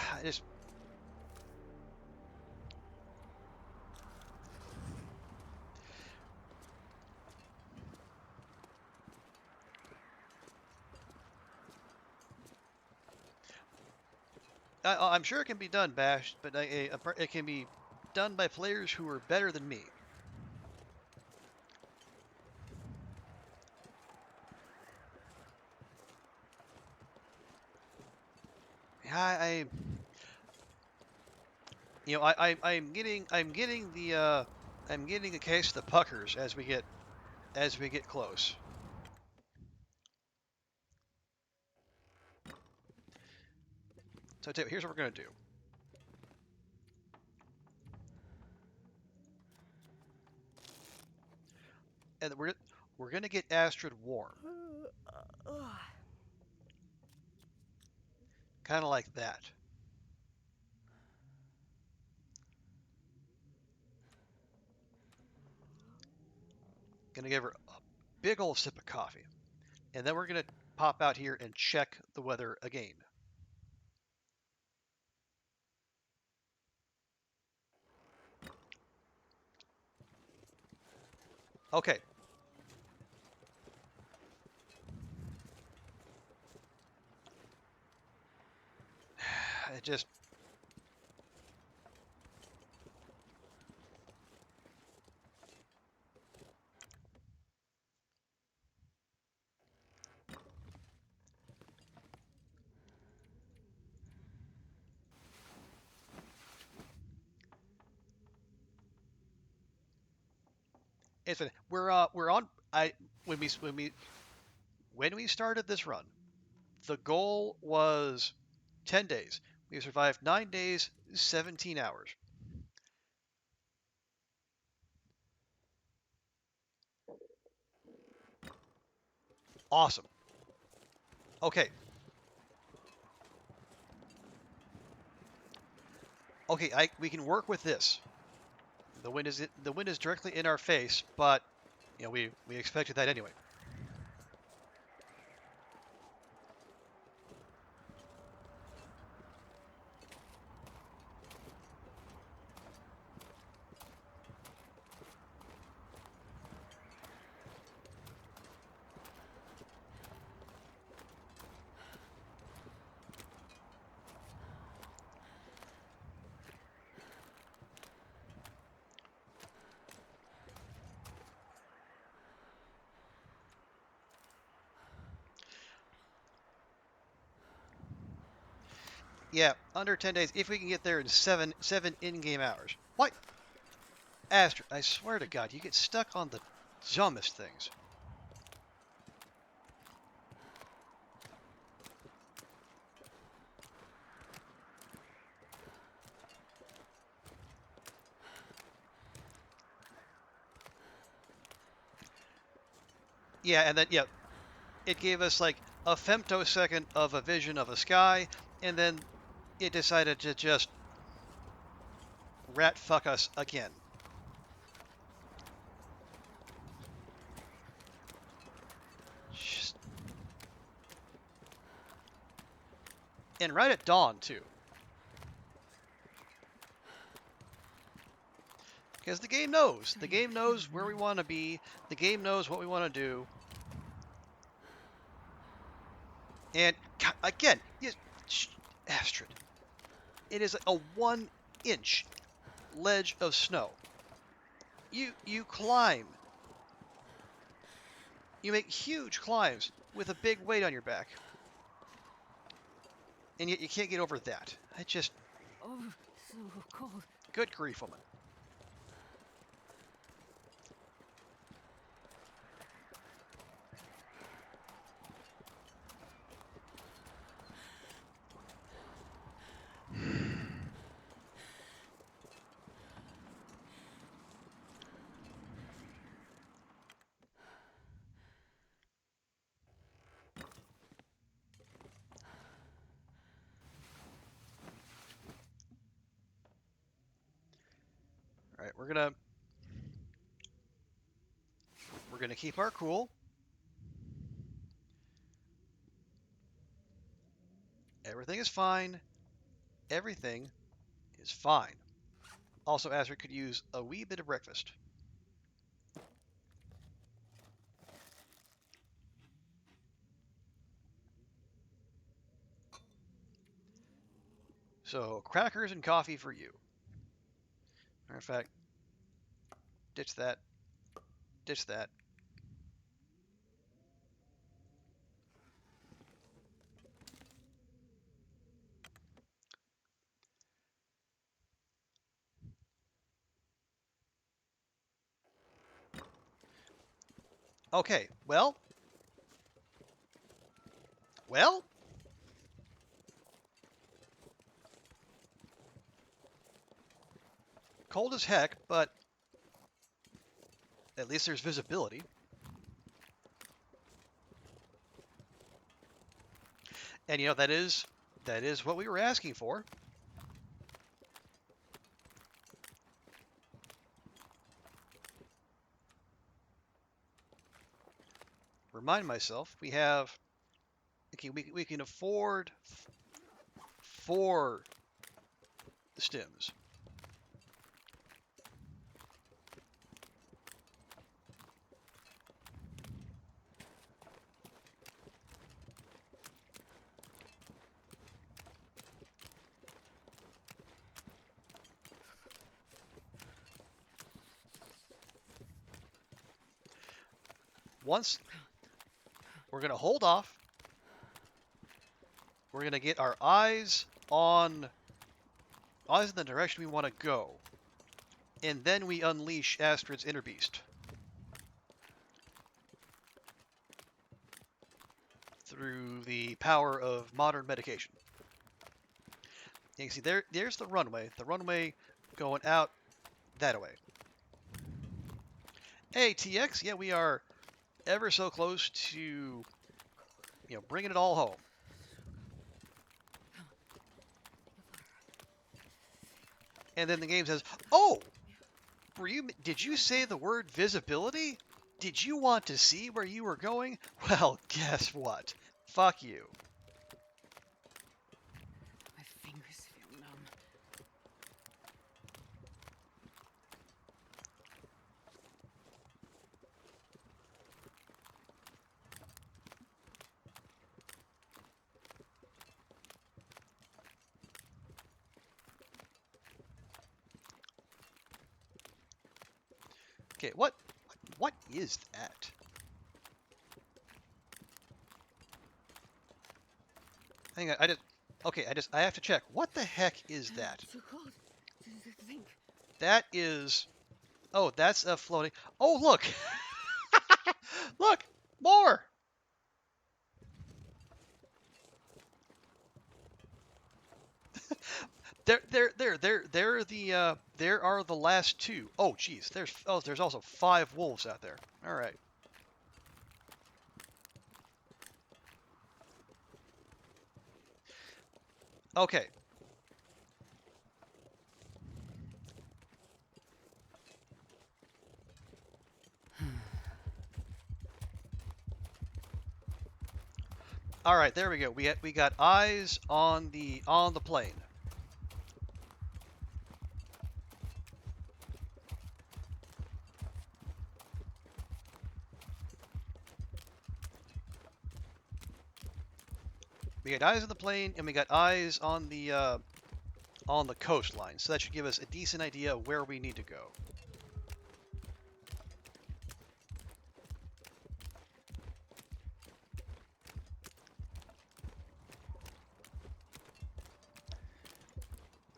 I'm sure it can be done, Bash, but it can be done by players who are better than me. Yeah, I'm getting a case of the puckers as we get close. So here's what we're gonna do. and we're gonna get Astrid warm, kind of like that. Gonna give her a big old sip of coffee, and then we're gonna pop out here and check the weather again. Okay. It just it's we're on I when we started this run, the goal was 10 days. We survived 9 days, 17 hours. Awesome. Okay. Okay, we can work with this. The wind is directly in our face, but we expected that anyway. Yeah, under 10 days if we can get there in seven in-game hours. What? Astrid, I swear to God, you get stuck on the dumbest things. Yeah, and then it gave us like a femtosecond of a vision of a sky, and then it decided to just rat fuck us again. Just... And right at dawn too. Because the game knows. The game knows where we want to be. The game knows what we want to do. And again, Astrid, it is a 1-inch ledge of snow. You climb. You make huge climbs with a big weight on your back. And yet you can't get over that. I just... Oh, so cold. Good grief, woman. All right, we're gonna keep our cool. Everything is fine. Everything is fine. Also, Astrid could use a wee bit of breakfast. So, crackers and coffee for you. Matter of fact, ditch that. Ditch that. Okay, well, cold as heck, but At least there's visibility. And you know, that is what we were asking for. Remind myself, we have, okay, we can afford 4 stims. Once we're going to hold off, we're going to get our eyes in the direction we want to go, and then we unleash Astrid's inner beast through the power of modern medication. You can see there's the runway going out that way. Hey TX, yeah, we are ever so close to, you know, bringing it all home. And then the game says, "Oh, did you say the word visibility? Did you want to see where you were going? Well, guess what? Fuck you." My fingers feel numb. Okay, what is that? Hang on, I have to check. What the heck is that? Too cold to think. That is, oh, that's a floating. Oh, look, look, more. There are the last 2. Oh, geez, there's also 5 wolves out there. All right. Okay. All right, there we go. We got eyes on the plane. We got eyes on the plane, and we got eyes on the coastline. So that should give us a decent idea of where we need to go.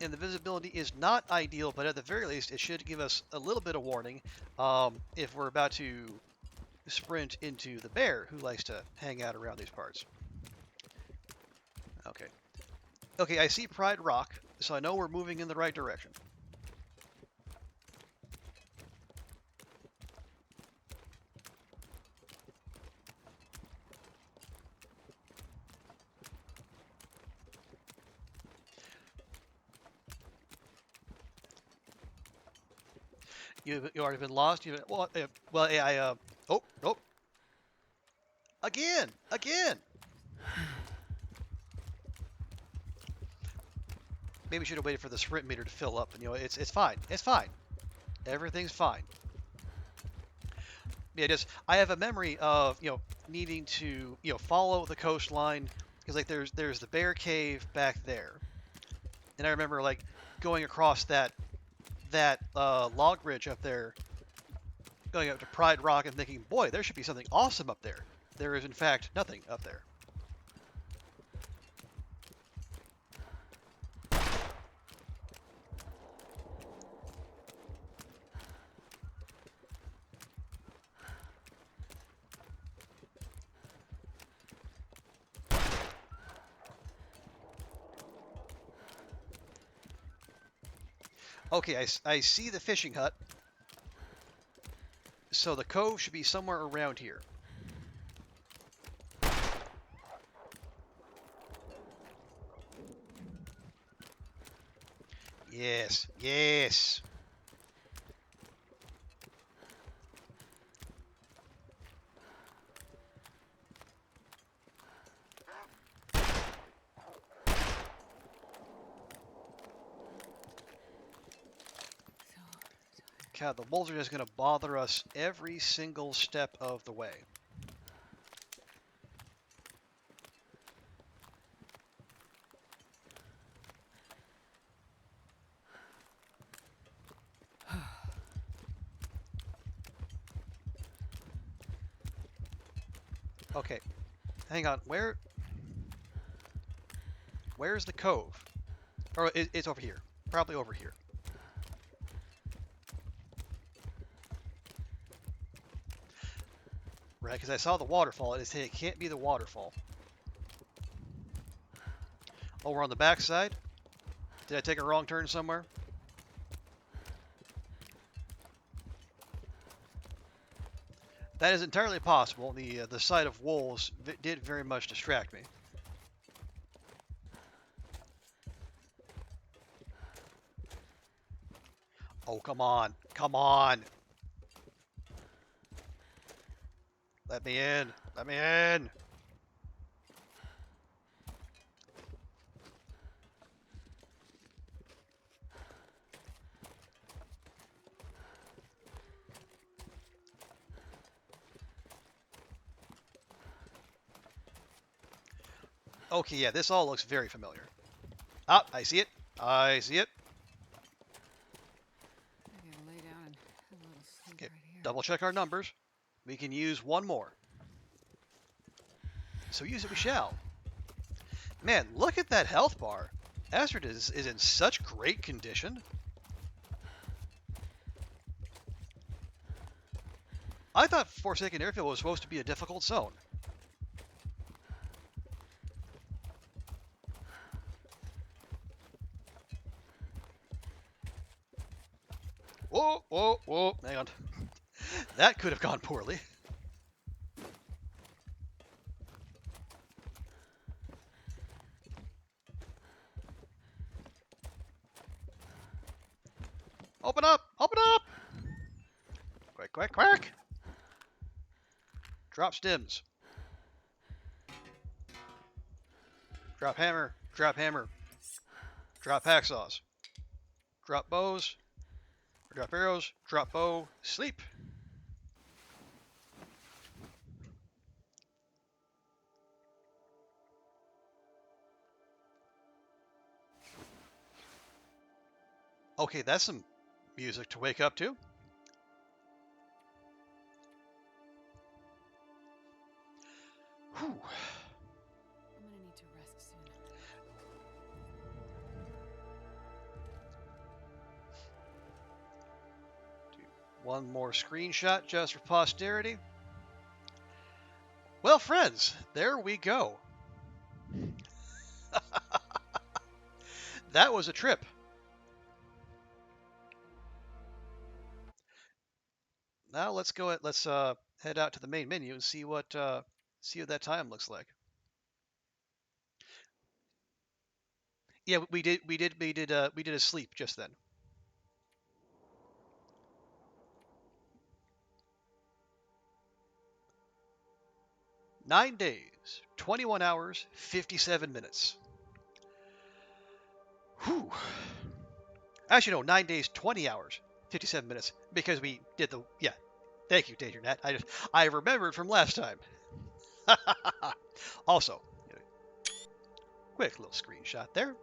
And the visibility is not ideal, but at the very least, it should give us a little bit of warning if we're about to sprint into the bear, who likes to hang out around these parts. Okay. Okay, I see Pride Rock, so I know we're moving in the right direction. You already been lost. Oh, again. Maybe we should have waited for the sprint meter to fill up. And it's fine. It's fine. Everything's fine. Yeah, I have a memory of needing to follow the coastline because like there's the bear cave back there, and I remember like going across that log bridge up there, going up to Pride Rock and thinking, boy, there should be something awesome up there. There is in fact nothing up there. Okay, I see the fishing hut. So the cove should be somewhere around here. Yes, yes. God, the wolves are just going to bother us every single step of the way. Okay, hang on. Where's the cove? Or it's over here. Probably over here. Right, because I saw the waterfall. It can't be the waterfall. Oh, we're on the back side? Did I take a wrong turn somewhere? That is entirely possible. The sight of wolves did very much distract me. Oh, come on. Come on. Let me in. Let me in. Okay, yeah, this all looks very familiar. Ah, I see it. I see it. I gotta lay down and have a little sleep Okay, right here. double check our numbers. We can use one more. So use it we shall. Man, look at that health bar. Astrid is in such great condition. I thought Forsaken Airfield was supposed to be a difficult zone. Whoa, whoa, whoa. Hang on. That could have gone poorly. Open up! Open up! Quick, quick, quick! Drop stims. Drop hammer. Drop hammer. Drop hacksaws. Drop bows. Drop arrows. Drop bow. Sleep. Okay, that's some music to wake up to. Whew. I'm gonna need to rest soon. One more screenshot just for posterity. Well, friends, there we go. That was a trip. Now let's head out to the main menu and see what that time looks like. Yeah, we did a sleep just then. "9 days, 21 hours, 57 minutes. Whew. Actually, no, 9 days, 20 hours, 57 minutes, because we did yeah. Thank you, DangerNet. I remembered from last time. Also, quick little screenshot there.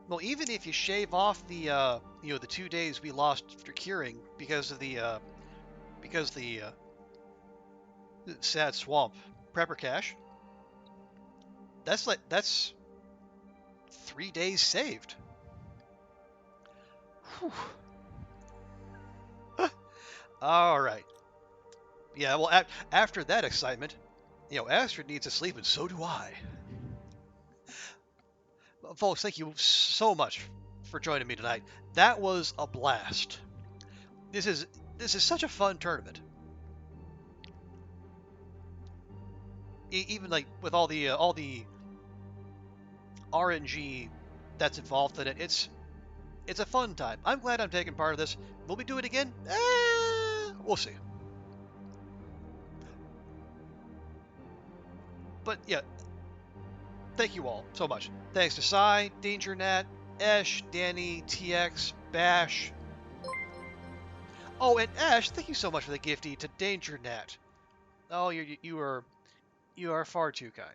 Well, even if you shave off the 2 days we lost for curing because of the sad swamp prepper cache, that's 3 days saved. Whew. All right. Yeah. Well, after that excitement, Astrid needs to sleep, and so do I. folks, thank you so much for joining me tonight. That was a blast. This is such a fun tournament. Even like with all the RNG that's involved in it, it's a fun time. I'm glad I'm taking part of this. Will we do it again? We'll see. But yeah, thank you all so much. Thanks to Sai, Danger Nat, Esh, Danny, TX, Bash. Oh, and Ash, thank you so much for the gifty to Danger Nat. Oh, you are far too kind.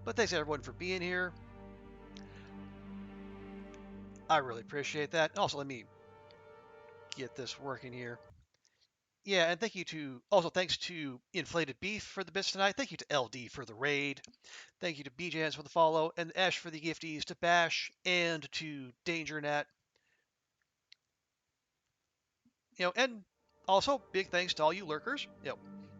But thanks everyone for being here. I really appreciate that. Also, let me get this working here. Yeah, and thanks to Inflated Beef for the bits tonight. Thank you to LD for the raid. Thank you to BJans for the follow, and Ash for the gifties, to Bash, and to Danger Nat. And also big thanks to all you lurkers.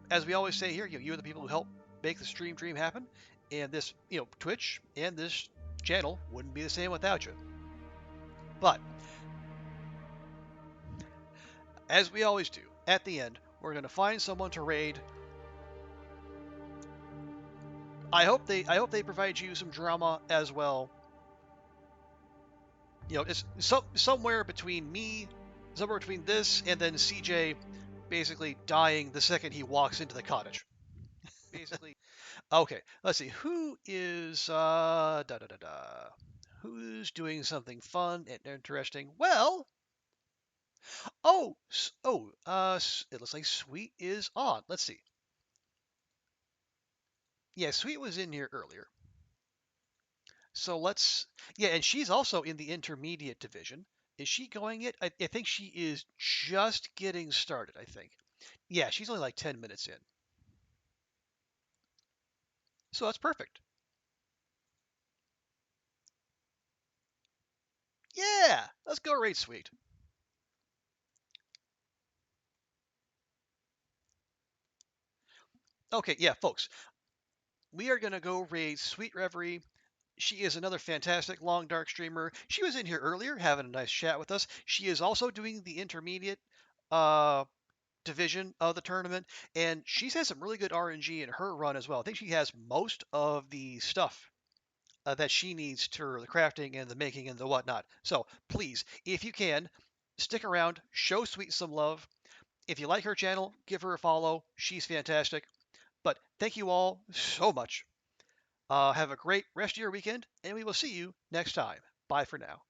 As we always say here, you are the people who help make the stream dream happen, and this, Twitch and this channel wouldn't be the same without you. But as we always do, at the end, we're going to find someone to raid. I hope they provide you some drama as well. It's somewhere between this and then CJ basically dying the second he walks into the cottage. Basically. Okay, let's see. Who is who's doing something fun and interesting? Well, it looks like Sweet is on. Let's see. Yeah, Sweet was in here earlier. So and she's also in the intermediate division. Is she going it? I think she is just getting started, I think. Yeah, she's only like 10 minutes in. So that's perfect. Yeah, let's go raid Sweet. Okay, yeah, folks. We are going to go raid Sweet Reverie. She is another fantastic long dark streamer. She was in here earlier having a nice chat with us. She is also doing the intermediate division of the tournament, and she's had some really good RNG in her run as well. I think she has most of the stuff that she needs for the crafting and the making and the whatnot. So please, if you can, stick around, show Sweet some love. If you like her channel, give her a follow. She's fantastic. But thank you all so much. Have a great rest of your weekend, and we will see you next time. Bye for now.